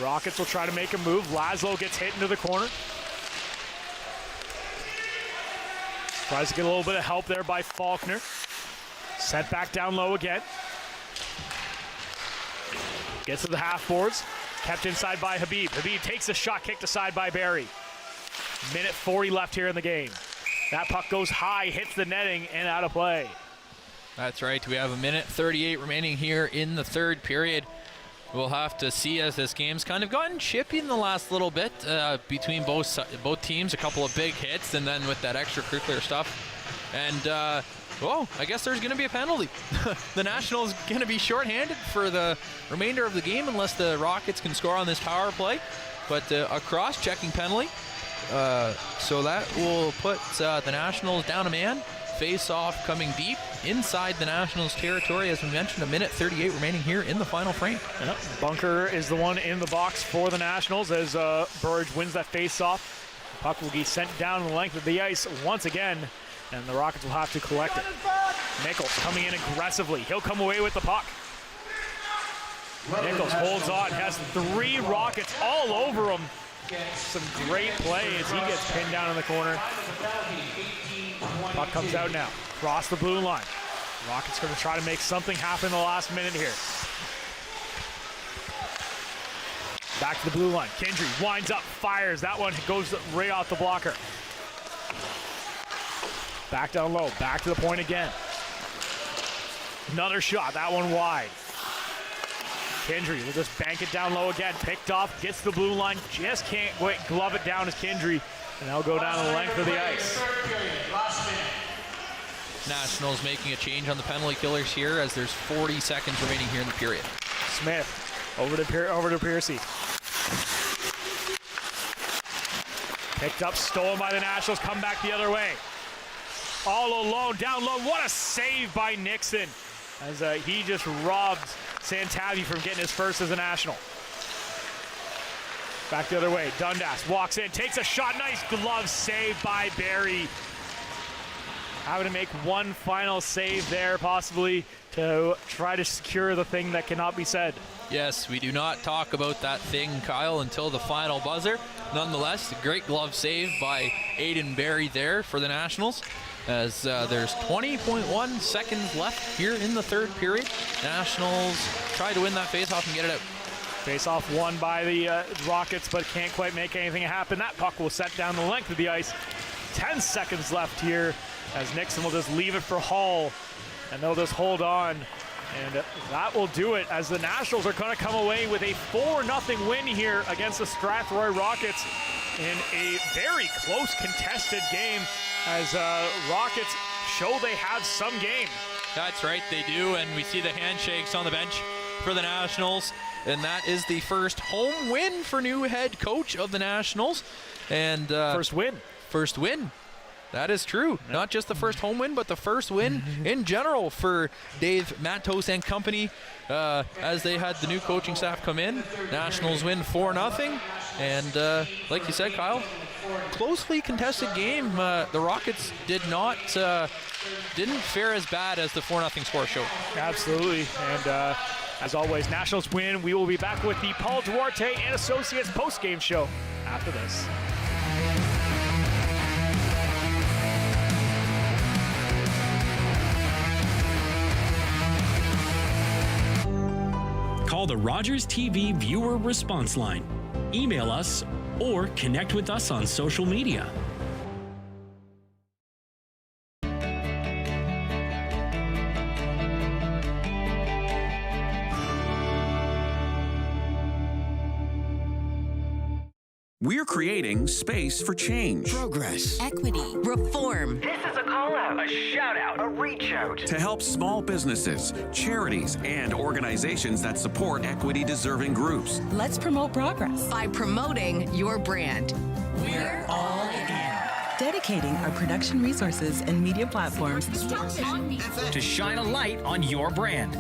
Speaker 1: Rockets will try to make a move. Laszlo gets hit into the corner. Tries to get a little bit of help there by Faulkner. Sent back down low again. Gets to the half boards. Kept inside by Habib. Habib takes a shot kicked aside by Barry. Minute 40 left here in the game. That puck goes high, hits the netting, and out of play.
Speaker 2: That's right. We have a minute 38 remaining here in the third period. We'll have to see as this game's kind of gotten chippy in the last little bit between both teams. A couple of big hits, and then with that extracurricular stuff. And, I guess there's going to be a penalty. The Nationals going to be shorthanded for the remainder of the game unless the Rockets can score on this power play. But a cross-checking penalty. So that will put the Nationals down a man. Face-off coming deep inside the Nationals territory. As we mentioned, a minute 38 remaining here in the final frame.
Speaker 1: Yep. Bunker is the one in the box for the Nationals as Burridge wins that face-off. The puck will be sent down the length of the ice once again, and the Rockets will have to collect it. Nichols coming in aggressively. He'll come away with the puck. Nichols holds on, has 3 Rockets all over him. Some great play as he gets pinned down in the corner. Puck comes out now. Across the blue line. Rockets going to try to make something happen in the last minute here. Back to the blue line. Kendry winds up, fires. That one goes right off the blocker. Back down low. Back to the point again. Another shot. That one wide. Kendry will just bank it down low again. Picked off, gets the blue line, just can't quite glove it down as Kendry. And they'll go down the length of the ice.
Speaker 2: Nationals making a change on the penalty killers here as there's 40 seconds remaining here in the period.
Speaker 1: Smith over to Piercy. Picked up, stolen by the Nationals, come back the other way. All alone, down low. What a save by Nixon as he just robbed Santavi from getting his first as a National. Back the other way, Dundas walks in, takes a shot, nice glove save by Barry. Having to make one final save there, possibly, to try to secure the thing that cannot be said.
Speaker 2: Yes, we do not talk about that thing, Kyle, until the final buzzer. Nonetheless, a great glove save by Aiden Barry there for the Nationals. As there's 20.1 seconds left here in the third period. Nationals try to win that faceoff and get it out.
Speaker 1: Faceoff won by the Rockets, but can't quite make anything happen. That puck will set down the length of the ice. 10 seconds left here as Nixon will just leave it for Hall, and they'll just hold on. And that will do it as the Nationals are going to come away with a 4-0 win here against the Strathroy Rockets in a very close contested game as Rockets show they have some game.
Speaker 2: That's right, they do, and we see the handshakes on the bench for the Nationals, and that is the first home win for new head coach of the Nationals. And
Speaker 1: first win.
Speaker 2: First win. That is true. Yep. Not just the first home win, but the first win in general for Dave Matos and company as they had the new coaching staff come in. Nationals win 4-0. And like you said, Kyle, closely contested game. The Rockets didn't fare as bad as the 4-0 score showed.
Speaker 1: Absolutely. And as always, Nationals win. We will be back with the Paul Duarte and Associates post-game show after this.
Speaker 4: Call the Rogers TV viewer response line. Email us or connect with us on social media.
Speaker 5: We're creating space for change.
Speaker 23: Progress. Equity. Reform.
Speaker 24: This is a call out, a shout out, a reach out.
Speaker 5: To help small businesses, charities, and organizations that support equity deserving groups.
Speaker 23: Let's promote progress by promoting your brand. We're all in.
Speaker 25: Dedicating our production resources and media platforms
Speaker 4: to shine a light on your brand.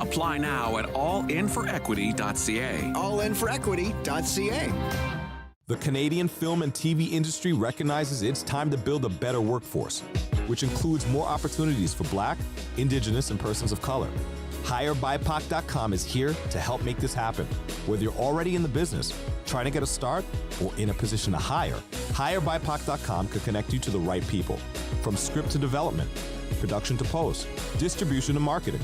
Speaker 5: Apply now at allinforequity.ca.
Speaker 26: Allinforequity.ca. The Canadian film and TV industry recognizes it's time to build a better workforce, which includes more opportunities for Black, Indigenous, and persons of color. HireBIPOC.com is here to help make this happen. Whether you're already in the business, trying to get a start, or in a position to hire, HireBIPOC.com could connect you to the right people. From script to development, production to post, distribution to marketing.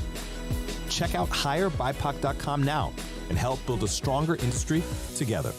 Speaker 26: Check out hirebypoc.com now and help build a stronger industry together.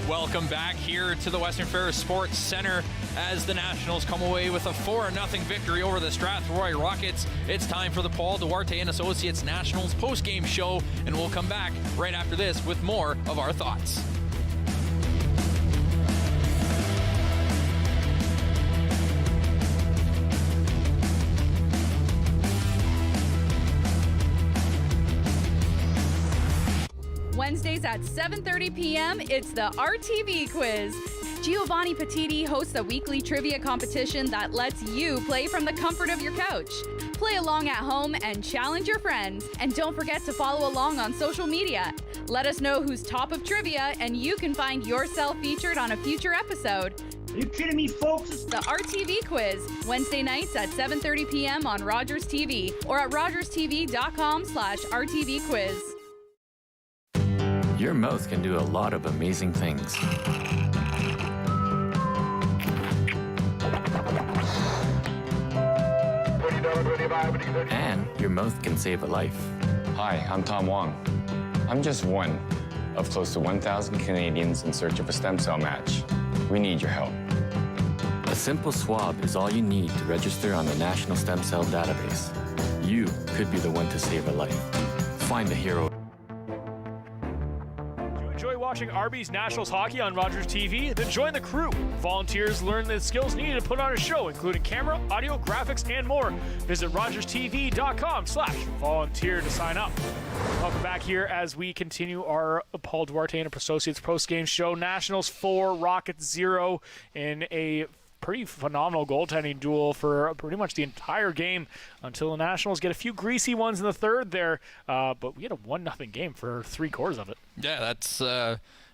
Speaker 2: Welcome back here to the Western Ferris Sports Center as the Nationals come away with a 4-0 victory over the Strathroy Rockets. It's time for the Paul Duarte and Associates Nationals post-game show, and we'll come back right after this with more of our thoughts.
Speaker 7: Wednesdays at 7:30 p.m., it's the RTV quiz. Giovanni Petiti hosts a weekly trivia competition that lets you play from the comfort of your couch. Play along at home and challenge your friends. And don't forget to follow along on social media. Let us know who's top of trivia, and you can find yourself featured on a future episode.
Speaker 16: Are you kidding me, folks?
Speaker 7: The RTV quiz, Wednesday nights at 7:30 p.m. on Rogers TV or at rogerstv.com/RTV quiz.
Speaker 8: Your mouth can do a lot of amazing things. And your mouth can save a life.
Speaker 9: Hi, I'm Tom Wong. I'm just one of close to 1,000 Canadians in search of a stem cell match. We need your help.
Speaker 8: A simple swab is all you need to register on the National Stem Cell Database. You could be the one to save a life. Find the hero.
Speaker 1: Enjoy watching Arby's Nationals hockey on Rogers TV? Then join the crew. Volunteers learn the skills needed to put on a show, including camera, audio, graphics, and more. Visit rogerstv.com/volunteer to sign up. Welcome back here as we continue our Paul Duarte and Associates post-game show. Nationals 4, Rockets 0 in a pretty phenomenal goaltending duel for pretty much the entire game until the Nationals get a few greasy ones in the third there. But we had a 1-0 game for 3/4 of it.
Speaker 2: Yeah, that's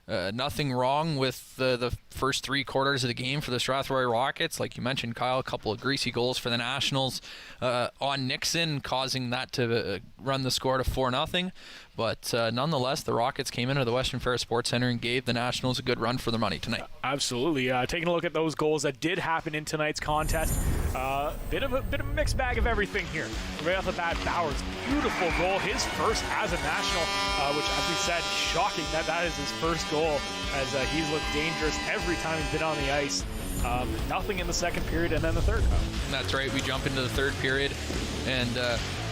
Speaker 2: nothing wrong with the first 3 quarters of the game for the Strathroy Rockets. Like you mentioned, Kyle, a couple of greasy goals for the Nationals on Nixon, causing that to run the score to 4-0. But nonetheless, the Rockets came into the Western Ferris Sports Center and gave the Nationals a good run for their money tonight.
Speaker 1: Absolutely. Taking a look at those goals that did happen in tonight's contest, bit of a mixed bag of everything here. Right off the bat, Bauer's beautiful goal, his first as a National, which, as we said, shocking that is his first goal, as he's looked dangerous every time he's been on the ice. Nothing in the second period, and then the third.
Speaker 2: That's right. We jump into the third period, and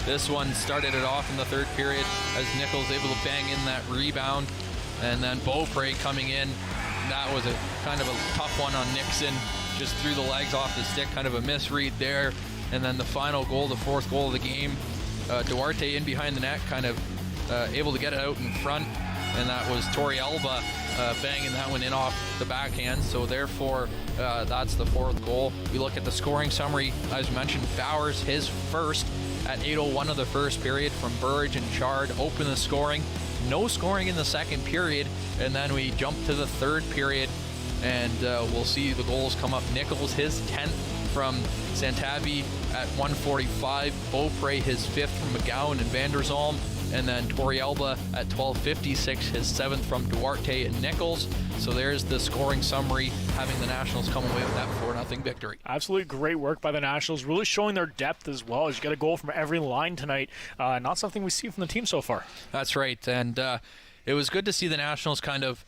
Speaker 2: this one started it off in the third period as Nichols able to bang in that rebound, and then Beaupre coming in. That was a kind of a tough one on Nixon, just threw the legs off the stick, kind of a misread there. And then the final goal, the fourth goal of the game, Duarte in behind the net, kind of able to get it out in front, and that was Torrealba banging that one in off the backhand. So therefore, that's the fourth goal. We look at the scoring summary. As mentioned, Bowers, his first at 8:01 of the first period from Burge and Chard, open the scoring. No scoring in the second period, and then we jump to the third period, and we'll see the goals come up. Nichols, his 10th from Santavi at 1:45. Beaupre, his 5th from McGowan and Vanderzalm. And then Torrealba at 12:56, his 7th from Duarte and Nichols. So there's the scoring summary, having the Nationals come away with that 4-0 victory.
Speaker 1: Absolutely great work by the Nationals, really showing their depth as well, as you get a goal from every line tonight. Not something we see from the team so far.
Speaker 2: That's right, and it was good to see the Nationals kind of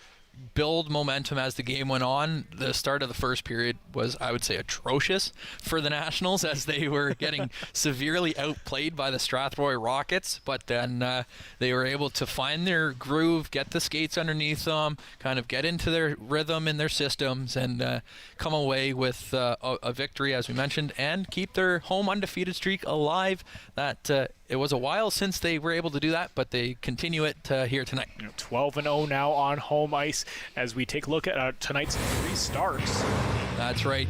Speaker 2: build momentum as the game went on. The start of the first period was, I would say, atrocious for the Nationals, as they were getting severely outplayed by the Strathroy Rockets, but then they were able to find their groove, get the skates underneath them, kind of get into their rhythm in their systems, and come away with a victory, as we mentioned, and keep their home undefeated streak alive. That it was a while since they were able to do that, but they continue it here tonight.
Speaker 1: 12-0 now on home ice as we take a look at tonight's 3 starts.
Speaker 2: That's right.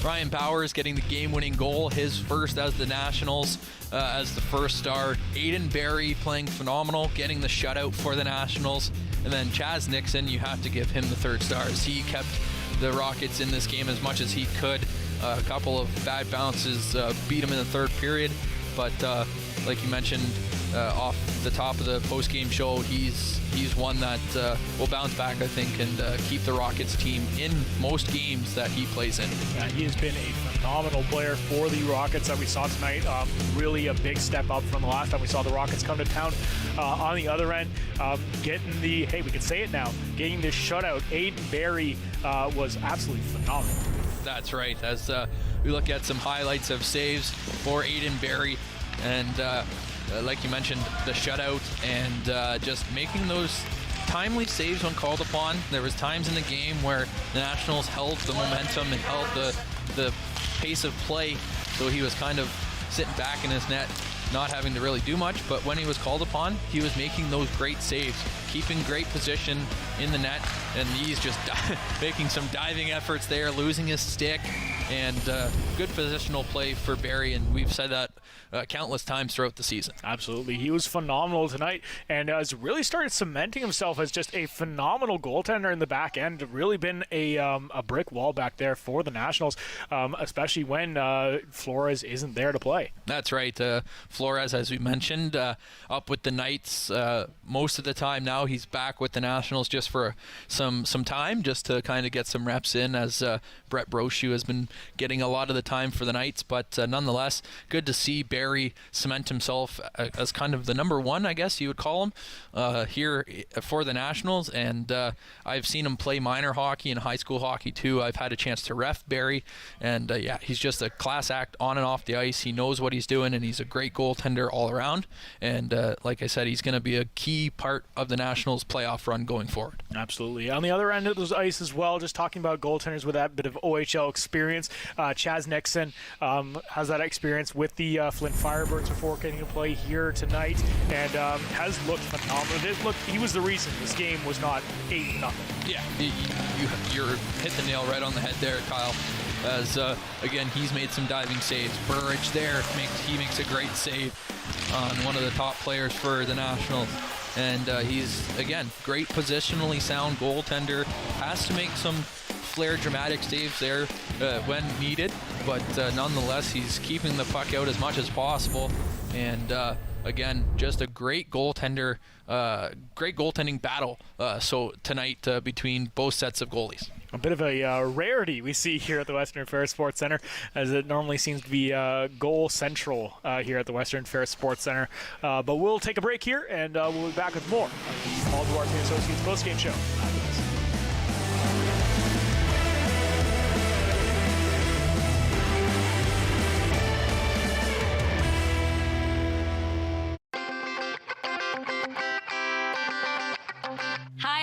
Speaker 2: Ryan Bowers getting the game-winning goal, his first as the Nationals, as the first star. Aiden Barry playing phenomenal, getting the shutout for the Nationals. And then Chaz Nixon, you have to give him the third star, as he kept the Rockets in this game as much as he could. A couple of bad bounces beat him in the third period, but like you mentioned off the top of the post-game show, he's one that will bounce back, I think, and keep the Rockets team in most games that he plays in.
Speaker 1: Yeah, he has been a phenomenal player for the Rockets that we saw tonight. Really a big step up from the last time we saw the Rockets come to town. On the other end, getting the, hey, we can say it now, getting this shutout. Aiden Barry was absolutely phenomenal.
Speaker 2: That's right. As we look at some highlights of saves for Aiden Barry, and like you mentioned, the shutout and just making those timely saves when called upon. There was times in the game where the Nationals held the momentum and held the pace of play, so he was kind of sitting back in his net, not having to really do much, but when he was called upon, he was making those great saves, keeping great position in the net, and he's just making some diving efforts there, losing his stick, and good positional play for Barry, and we've said that countless times throughout the season.
Speaker 1: Absolutely. He was phenomenal tonight and has really started cementing himself as just a phenomenal goaltender in the back end. Really been a brick wall back there for the Nationals, especially when Flores isn't there to play.
Speaker 2: That's right. Flores, as we mentioned, up with the Knights most of the time now. He's back with the Nationals just for some time, just to kind of get some reps in, as Brett Brochu has been getting a lot of the time for the Knights. But nonetheless, good to see Barry cement himself as kind of the number one, I guess you would call him, here for the Nationals. And I've seen him play minor hockey and high school hockey too. I've had a chance to ref Barry, and yeah, he's just a class act on and off the ice. He knows what he's doing, and he's a great goaltender all around. And like I said, he's going to be a key part of the Nationals playoff run going forward.
Speaker 1: Absolutely. On the other end of those ice as well, just talking about goaltenders with that bit of OHL experience, Chaz Nixon has that experience with the Flint Firebirds before getting to play here tonight, and has looked phenomenal. He was the reason this game was not 8-0.
Speaker 2: Yeah, you're hit the nail right on the head there, Kyle. As again, he's made some diving saves. Burridge there, he makes a great save on one of the top players for the Nationals. And he's, again, great positionally sound goaltender. Has to make some flair dramatic saves there when needed, but nonetheless, he's keeping the puck out as much as possible. And again, just a great goaltender, great goaltending battle so tonight between both sets of goalies.
Speaker 1: A bit of a rarity we see here at the Western Fair Sports Center, as it normally seems to be goal central here at the Western Fair Sports Center. But we'll take a break here, and we'll be back with more on the Paul Duarte Associates postgame show.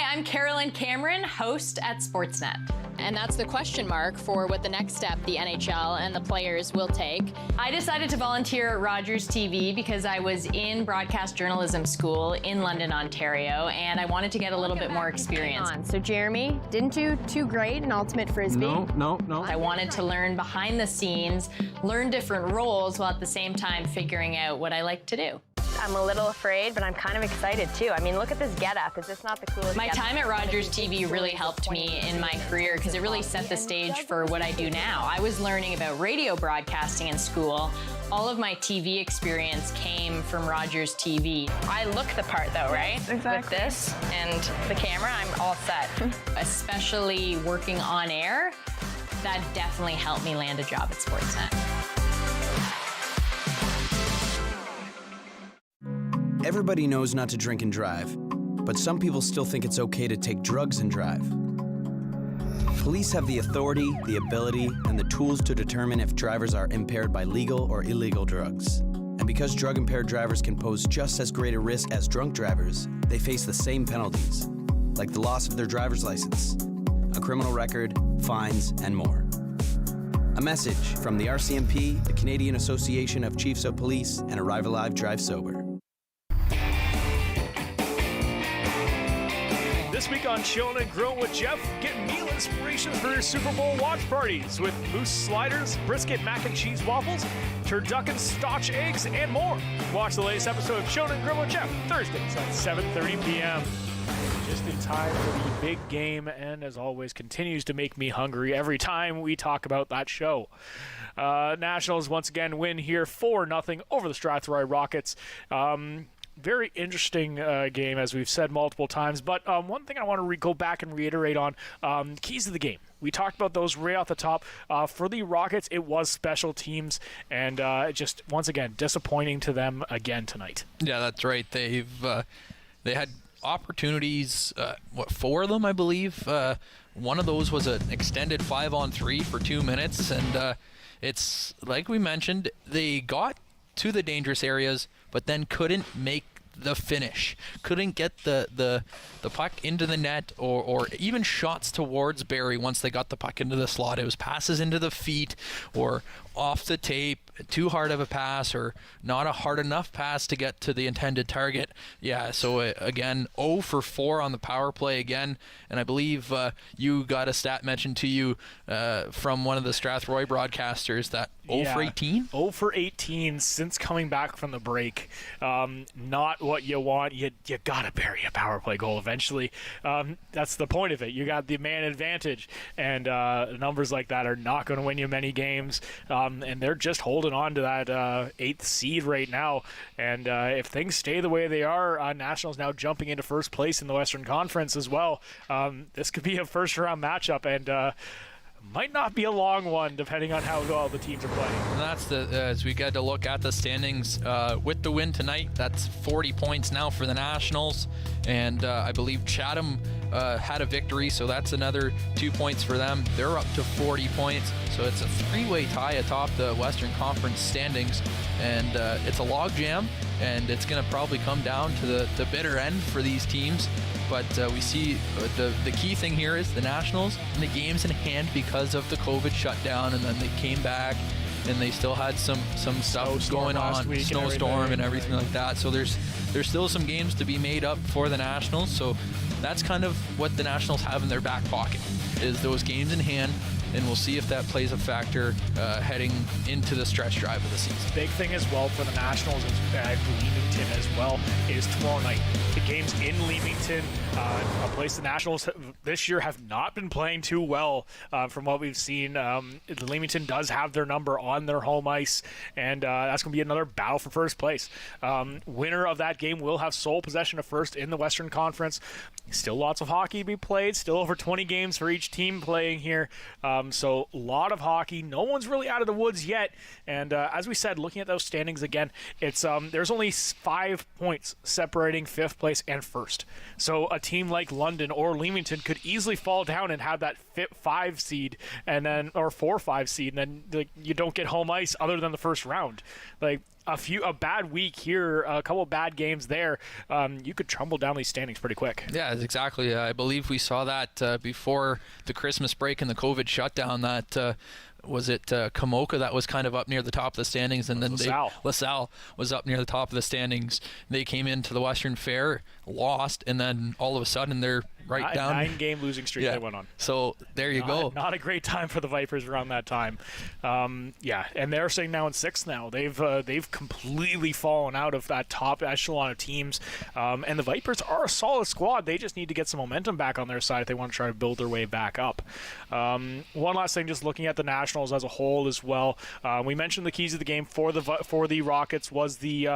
Speaker 10: I'm Carolyn Cameron, host at Sportsnet.
Speaker 11: And that's the question mark for what the next step the NHL and the players will take.
Speaker 10: I decided to volunteer at Rogers TV because I was in broadcast journalism school in London, Ontario, and I wanted to get a little bit more experience.
Speaker 11: So Jeremy didn't do too great in Ultimate Frisbee.
Speaker 10: No. I wanted to learn behind the scenes, learn different roles, while at the same time figuring out what I like to do.
Speaker 11: I'm a little afraid, but I'm kind of excited too. I mean, look at this getup. Is this not the coolest
Speaker 10: My
Speaker 11: getup?
Speaker 10: time at Rogers TV really helped me in my career because it really set the stage for what I do now. I was learning about radio broadcasting in school. All of my TV experience came from Rogers TV.
Speaker 11: I look the part though, right?
Speaker 10: Exactly.
Speaker 11: With this and the camera, I'm all set.
Speaker 10: Especially working on air, that definitely helped me land a job at Sportsnet.
Speaker 12: Everybody knows not to drink and drive, but some people still think it's okay to take drugs and drive. Police have the authority, the ability, and the tools to determine if drivers are impaired by legal or illegal drugs. And because drug-impaired drivers can pose just as great a risk as drunk drivers, they face the same penalties, like the loss of their driver's license, a criminal record, fines, and more. A message from the RCMP, the Canadian Association of Chiefs of Police, and Arrive Alive, Drive Sober.
Speaker 1: This week on Chillin' and Grillin' with Jeff, get meal inspirations for your Super Bowl watch parties with moose sliders, brisket mac and cheese waffles, turducken stotch eggs, and more. Watch the latest episode of Chillin' and Grillin' with Jeff, Thursdays at 7:30 p.m. Just in time for the big game, and as always, continues to make me hungry every time we talk about that show. Nationals once again win here 4-0 over the Strathroy Rockets. Very interesting game, as we've said multiple times. But one thing I want to go back and reiterate on, keys to the game. We talked about those right off the top. For the Rockets, it was special teams, and just, once again, disappointing to them again tonight.
Speaker 2: Yeah, that's right. They had opportunities, 4 of them, I believe. One of those was an extended 5-on-3 for 2 minutes, and it's, like we mentioned, they got to the dangerous areas, but then couldn't make the finish, couldn't get the puck into the net, or even shots towards Barrie once they got the puck into the slot. It was passes into the feet or off the tape, too hard of a pass, or not a hard enough pass to get to the intended target. Yeah, so again, 0 for 4 on the power play again, and I believe you got a stat mentioned to you from one of the Strathroy broadcasters that 0 for 18?
Speaker 1: 0 for 18 since coming back from the break. Not what you want. You got to bury a power play goal eventually. That's the point of it. You got the man advantage, and numbers like that are not going to win you many games. And they're just holding on to that 8th seed right now. And if things stay the way they are, Nationals now jumping into first place in the Western Conference as well. This could be a first-round matchup, and might not be a long one, depending on how well the teams are playing.
Speaker 2: And that's as we get to look at the standings with the win tonight. That's 40 points now for the Nationals, and I believe Chatham had a victory, so that's another 2 points for them. They're up to 40 points, so it's a 3-way tie atop the Western Conference standings, and it's a log jam, and it's going to probably come down to the bitter end for these teams. But we see the key thing here is the Nationals and the games in hand because of the COVID shutdown, and then they came back and they still had some stuff going on, snowstorm and everything like that. So there's still some games to be made up for the Nationals. So that's kind of what the Nationals have in their back pocket, is those games in hand. And we'll see if that plays a factor heading into the stretch drive of the season.
Speaker 1: Big thing as well for the Nationals is Leamington as well is tomorrow night. The game's in Leamington, a place the Nationals this year have not been playing too well from what we've seen. Leamington does have their number on their home ice, and that's going to be another battle for first place. Winner of that game will have sole possession of first in the Western Conference. Still lots of hockey to be played, still over 20 games for each team playing here. So a lot of hockey. No one's really out of the woods yet. And as we said, looking at those standings again, it's there's only 5 points separating 5th place and 1st. So a team like London or Leamington could easily fall down and have that 5 seed, and then, or 4-5 seed, and then you don't get home ice other than the first round. Like a bad week here, a couple of bad games there, you could tumble down these standings pretty quick.
Speaker 2: Yeah, exactly. I believe we saw that before the Christmas break and the COVID shutdown. That was it Kamoka that was kind of up near the top of the standings, and then LaSalle was up near the top of the standings. They came into the Western Fair, lost, and then all of a sudden they're right down.
Speaker 1: 9-game losing streak they went on.
Speaker 2: So there you go.
Speaker 1: Not a great time for the Vipers around that time. And they're sitting now in 6th now. They've completely fallen out of that top echelon of teams. And the Vipers are a solid squad. They just need to get some momentum back on their side if they want to try to build their way back up. One last thing, just looking at the Nationals as a whole as well. We mentioned the keys of the game for the Rockets was the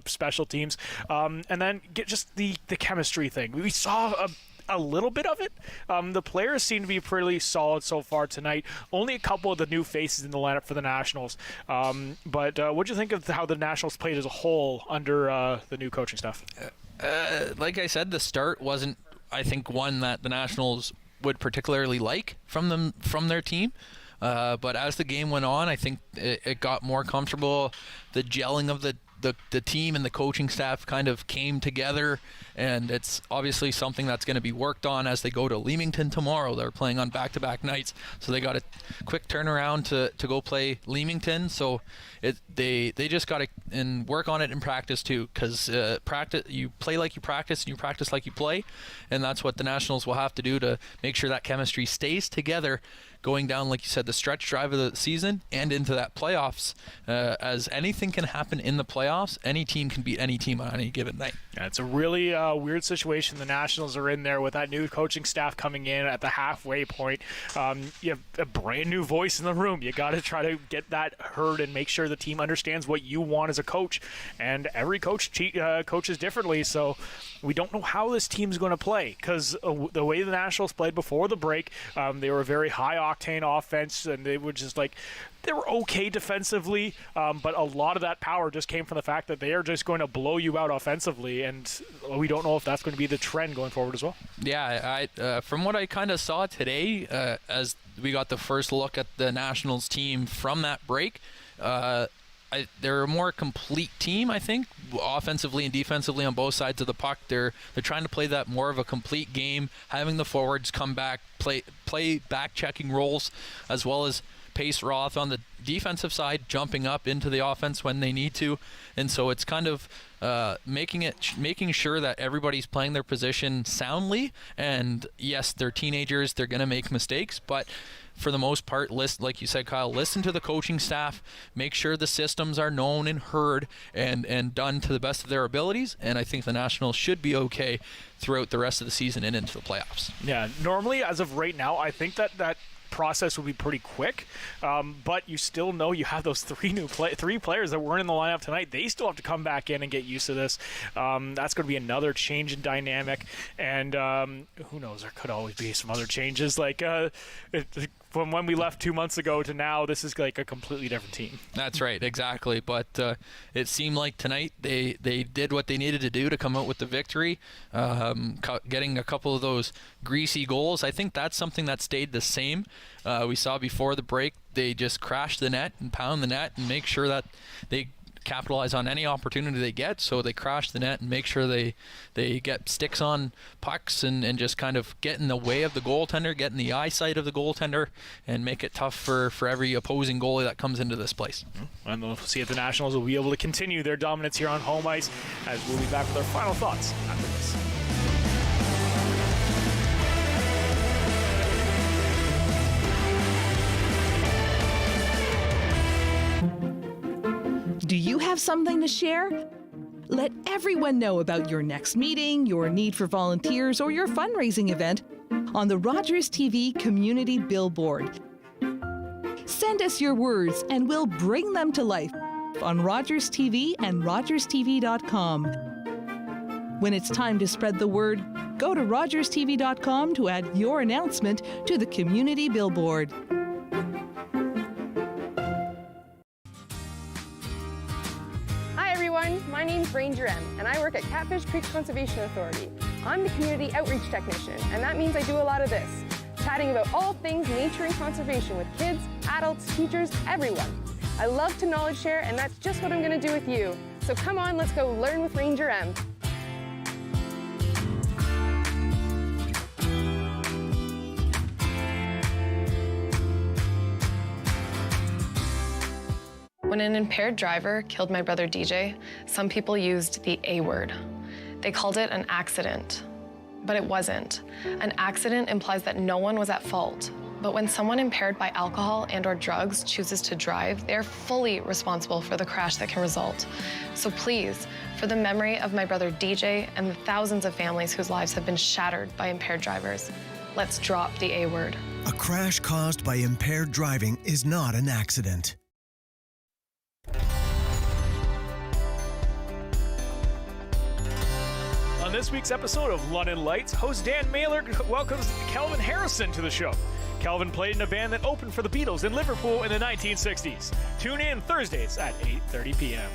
Speaker 1: special teams, and then just the chemistry thing. We saw a little bit of it. The players seem to be pretty solid so far tonight. Only a couple of the new faces in the lineup for the Nationals. But what do you think of how the Nationals played as a whole under the new coaching staff?
Speaker 2: Like I said, the start wasn't, I think, one that the Nationals would particularly like from their team. But as the game went on, I think it got more comfortable. The gelling of the the team and the coaching staff kind of came together, and it's obviously something that's going to be worked on as they go to Leamington tomorrow. They're playing on back-to-back nights, so they got a quick turnaround to go play Leamington. So they just got to work on it in practice too, because practice, you play like you practice and you practice like you play, and that's what the Nationals will have to do to make sure that chemistry stays together going down, like you said, the stretch drive of the season and into that playoffs, as anything can happen in the playoffs. Any team can beat any team on any given night.
Speaker 1: Yeah, it's a really weird situation the Nationals are in there with that new coaching staff coming in at the halfway point. You have a brand new voice in the room. You got to try to get that heard and make sure the team understands what you want as a coach. And every coach coaches differently, so we don't know how this team's going to play, because the way the Nationals played before the break, they were a very high-octane offense, and they were just like, they were okay defensively, but a lot of that power just came from the fact that they are just going to blow you out offensively, and we don't know if that's going to be the trend going forward as well.
Speaker 2: Yeah, from what I kind of saw today, as we got the first look at the Nationals team from that break, they're a more complete team, I think, offensively and defensively on both sides of the puck. They're trying to play that more of a complete game, having the forwards come back, play back-checking roles, as well as Pace Roth on the defensive side, jumping up into the offense when they need to. And so it's kind of making sure that everybody's playing their position soundly. And yes, they're teenagers, they're going to make mistakes, but for the most part, like you said, Kyle, listen to the coaching staff, make sure the systems are known and heard and done to the best of their abilities, and I think the Nationals should be okay throughout the rest of the season and into the playoffs.
Speaker 1: Yeah, normally, as of right now, I think that process will be pretty quick, but you still know you have those three players that weren't in the lineup tonight. They still have to come back in and get used to this. That's going to be another change in dynamic, and who knows, there could always be some other changes, like from when we left 2 months ago to now, this is like a completely different team.
Speaker 2: That's right, exactly. But it seemed like tonight they did what they needed to do to come out with the victory, getting a couple of those greasy goals. I think that's something that stayed the same. We saw before the break, they just crash the net and pound the net and make sure that they capitalize on any opportunity they get. So they crash the net and make sure they get sticks on pucks and just kind of get in the way of the goaltender, get in the eyesight of the goaltender, and make it tough for every opposing goalie that comes into this place.
Speaker 1: And we'll see if the Nationals will be able to continue their dominance here on home ice, as we'll be back with our final thoughts after this.
Speaker 25: Do you have something to share? Let everyone know about your next meeting, your need for volunteers, or your fundraising event on the Rogers TV Community Billboard. Send us your words and we'll bring them to life on Rogers TV and rogerstv.com. When it's time to spread the word, go to rogerstv.com to add your announcement to the Community Billboard.
Speaker 6: My name's Ranger M, and I work at Catfish Creek Conservation Authority. I'm the community outreach technician, and that means I do a lot of this, chatting about all things nature and conservation with kids, adults, teachers, everyone. I love to knowledge share, and that's just what I'm going to do with you. So come on, let's go learn with Ranger M.
Speaker 3: When an impaired driver killed my brother DJ, some people used the A word. They called it an accident, but it wasn't. An accident implies that no one was at fault. But when someone impaired by alcohol and/or drugs chooses to drive, they're fully responsible for the crash that can result. So please, for the memory of my brother DJ and the thousands of families whose lives have been shattered by impaired drivers, let's drop the A word.
Speaker 13: A crash caused by impaired driving is not an accident.
Speaker 1: On this week's episode of London Lights, host Dan Mailer welcomes Kelvin Harrison to the show. Kelvin played in a band that opened for the Beatles in Liverpool in the 1960s. Tune in Thursdays at 8:30 p.m.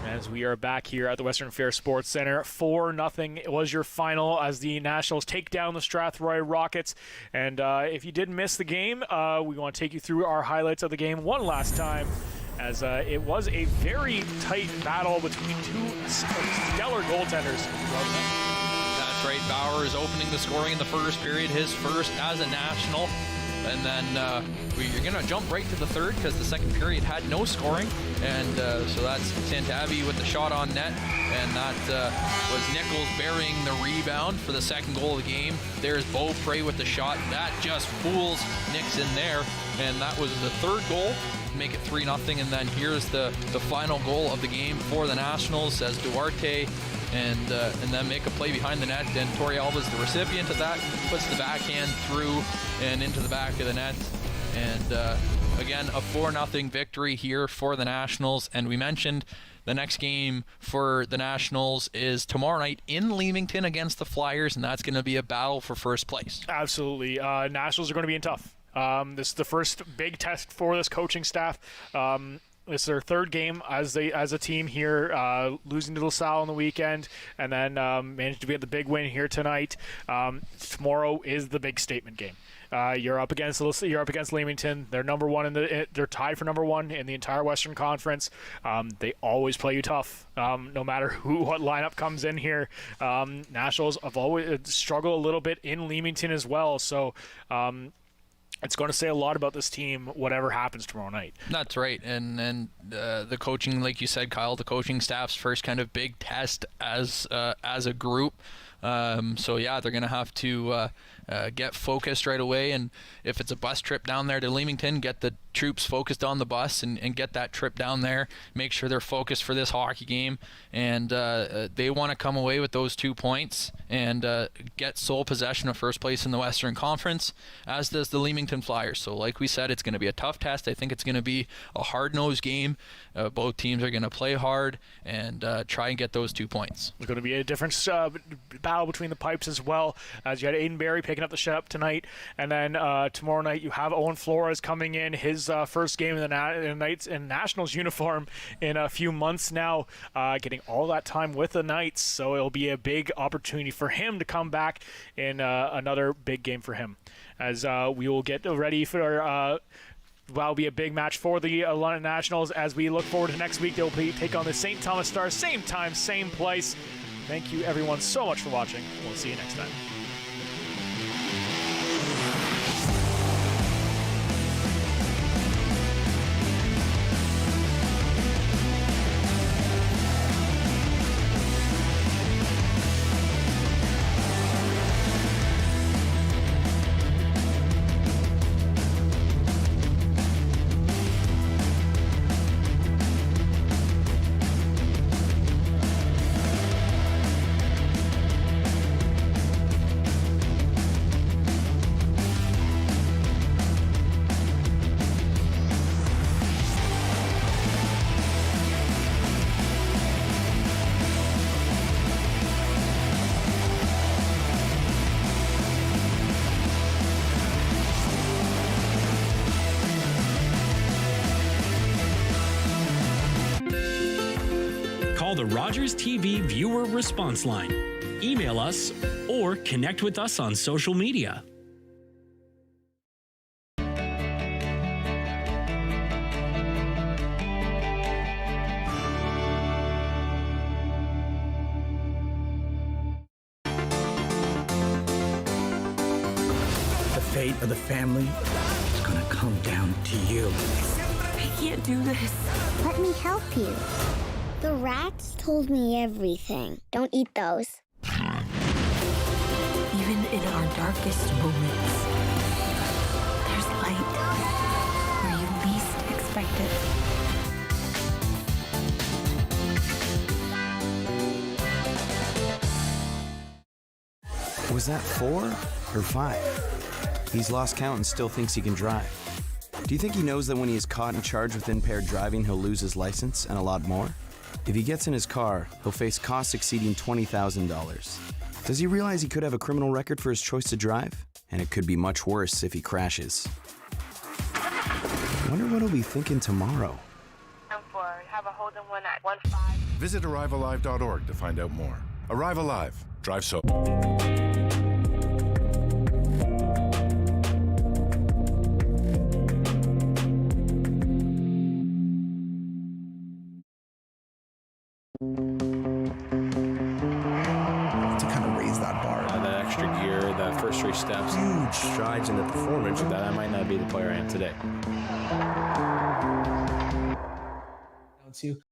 Speaker 1: As we are back here at the Western Fair Sports Center, 4-0 was your final as the Nationals take down the Strathroy Rockets. And if you did miss the game, we want to take you through our highlights of the game one last time. as it was a very tight battle between two stellar goaltenders.
Speaker 2: That's right. Bauer is opening the scoring in the first period, his first as a national. And then you're going to jump right to the third because the second period had no scoring. And so that's Santavi with the shot on net. And that was Nichols burying the rebound for the second goal of the game. There's Beaupre with the shot. That just fools Nix in there. And that was the third goal to make it 3-0. And then here's the final goal of the game for the Nationals as Duarte and then make a play behind the net. And Torrealba's the recipient of that, puts the backhand through and into the back of the net. And again, a 4-0 victory here for the Nationals. And we mentioned the next game for the Nationals is tomorrow night in Leamington against the Flyers, and that's going to be a battle for first place.
Speaker 1: Absolutely. Nationals are going to be in tough. This is the first big test for this coaching staff. It's their third game as a team here, losing to LaSalle on the weekend, and then managed to get the big win here tonight. Tomorrow is the big statement game. You're up against Leamington. They're number one they're tied for number one in the entire Western Conference. They always play you tough, no matter what lineup comes in here. Nationals have always struggled a little bit in Leamington as well. So. It's going to say a lot about this team, whatever happens tomorrow night.
Speaker 2: That's right, and the coaching, like you said, Kyle, the coaching staff's first kind of big test as a group. So yeah, they're going to have to get focused right away, and if it's a bus trip down there to Leamington, get the troops focused on the bus and get that trip down there, make sure they're focused for this hockey game, and they want to come away with those 2 points and get sole possession of first place in the Western Conference, as does the Leamington Flyers. So like we said, it's going to be a tough test. I think it's going to be a hard-nosed game. Both teams are going to play hard and try and get those 2 points.
Speaker 1: It's going to be a different battle between the pipes as well, as you had Aiden Barry picking up the shutout tonight, and then tomorrow night you have Owen Flores coming in, his first game in the Knights in Nationals uniform in a few months now, getting all that time with the Knights, so it'll be a big opportunity for him to come back in another big game for him, as we will get ready for will be a big match for the London Nationals as we look forward to next week. They'll take on the St. Thomas Stars, same time, same place. Thank you everyone so much for watching. We'll see you next time.
Speaker 4: Call the Rogers TV viewer response line. Email us or connect with us on social media.
Speaker 15: The fate of the family is gonna come down to you.
Speaker 17: I can't do this. Let me help you. The rats told me everything. Don't eat those.
Speaker 18: Even in our darkest moments, there's light where you least expect it.
Speaker 12: Was that 4 or 5? He's lost count and still thinks he can drive. Do you think he knows that when he is caught and charged with impaired driving, he'll lose his license and a lot more? If he gets in his car, he'll face costs exceeding $20,000. Does he realize he could have a criminal record for his choice to drive? And it could be much worse if he crashes. I wonder what he'll be thinking tomorrow.
Speaker 6: Have a hold on 1-15.
Speaker 14: Visit ArriveAlive.org to find out more. Arrive Alive. Drive so.
Speaker 19: To kind of raise that bar.
Speaker 20: That extra gear, that first 3 steps.
Speaker 19: Huge strides in the performance.
Speaker 20: That I might not be the player I am today.
Speaker 19: To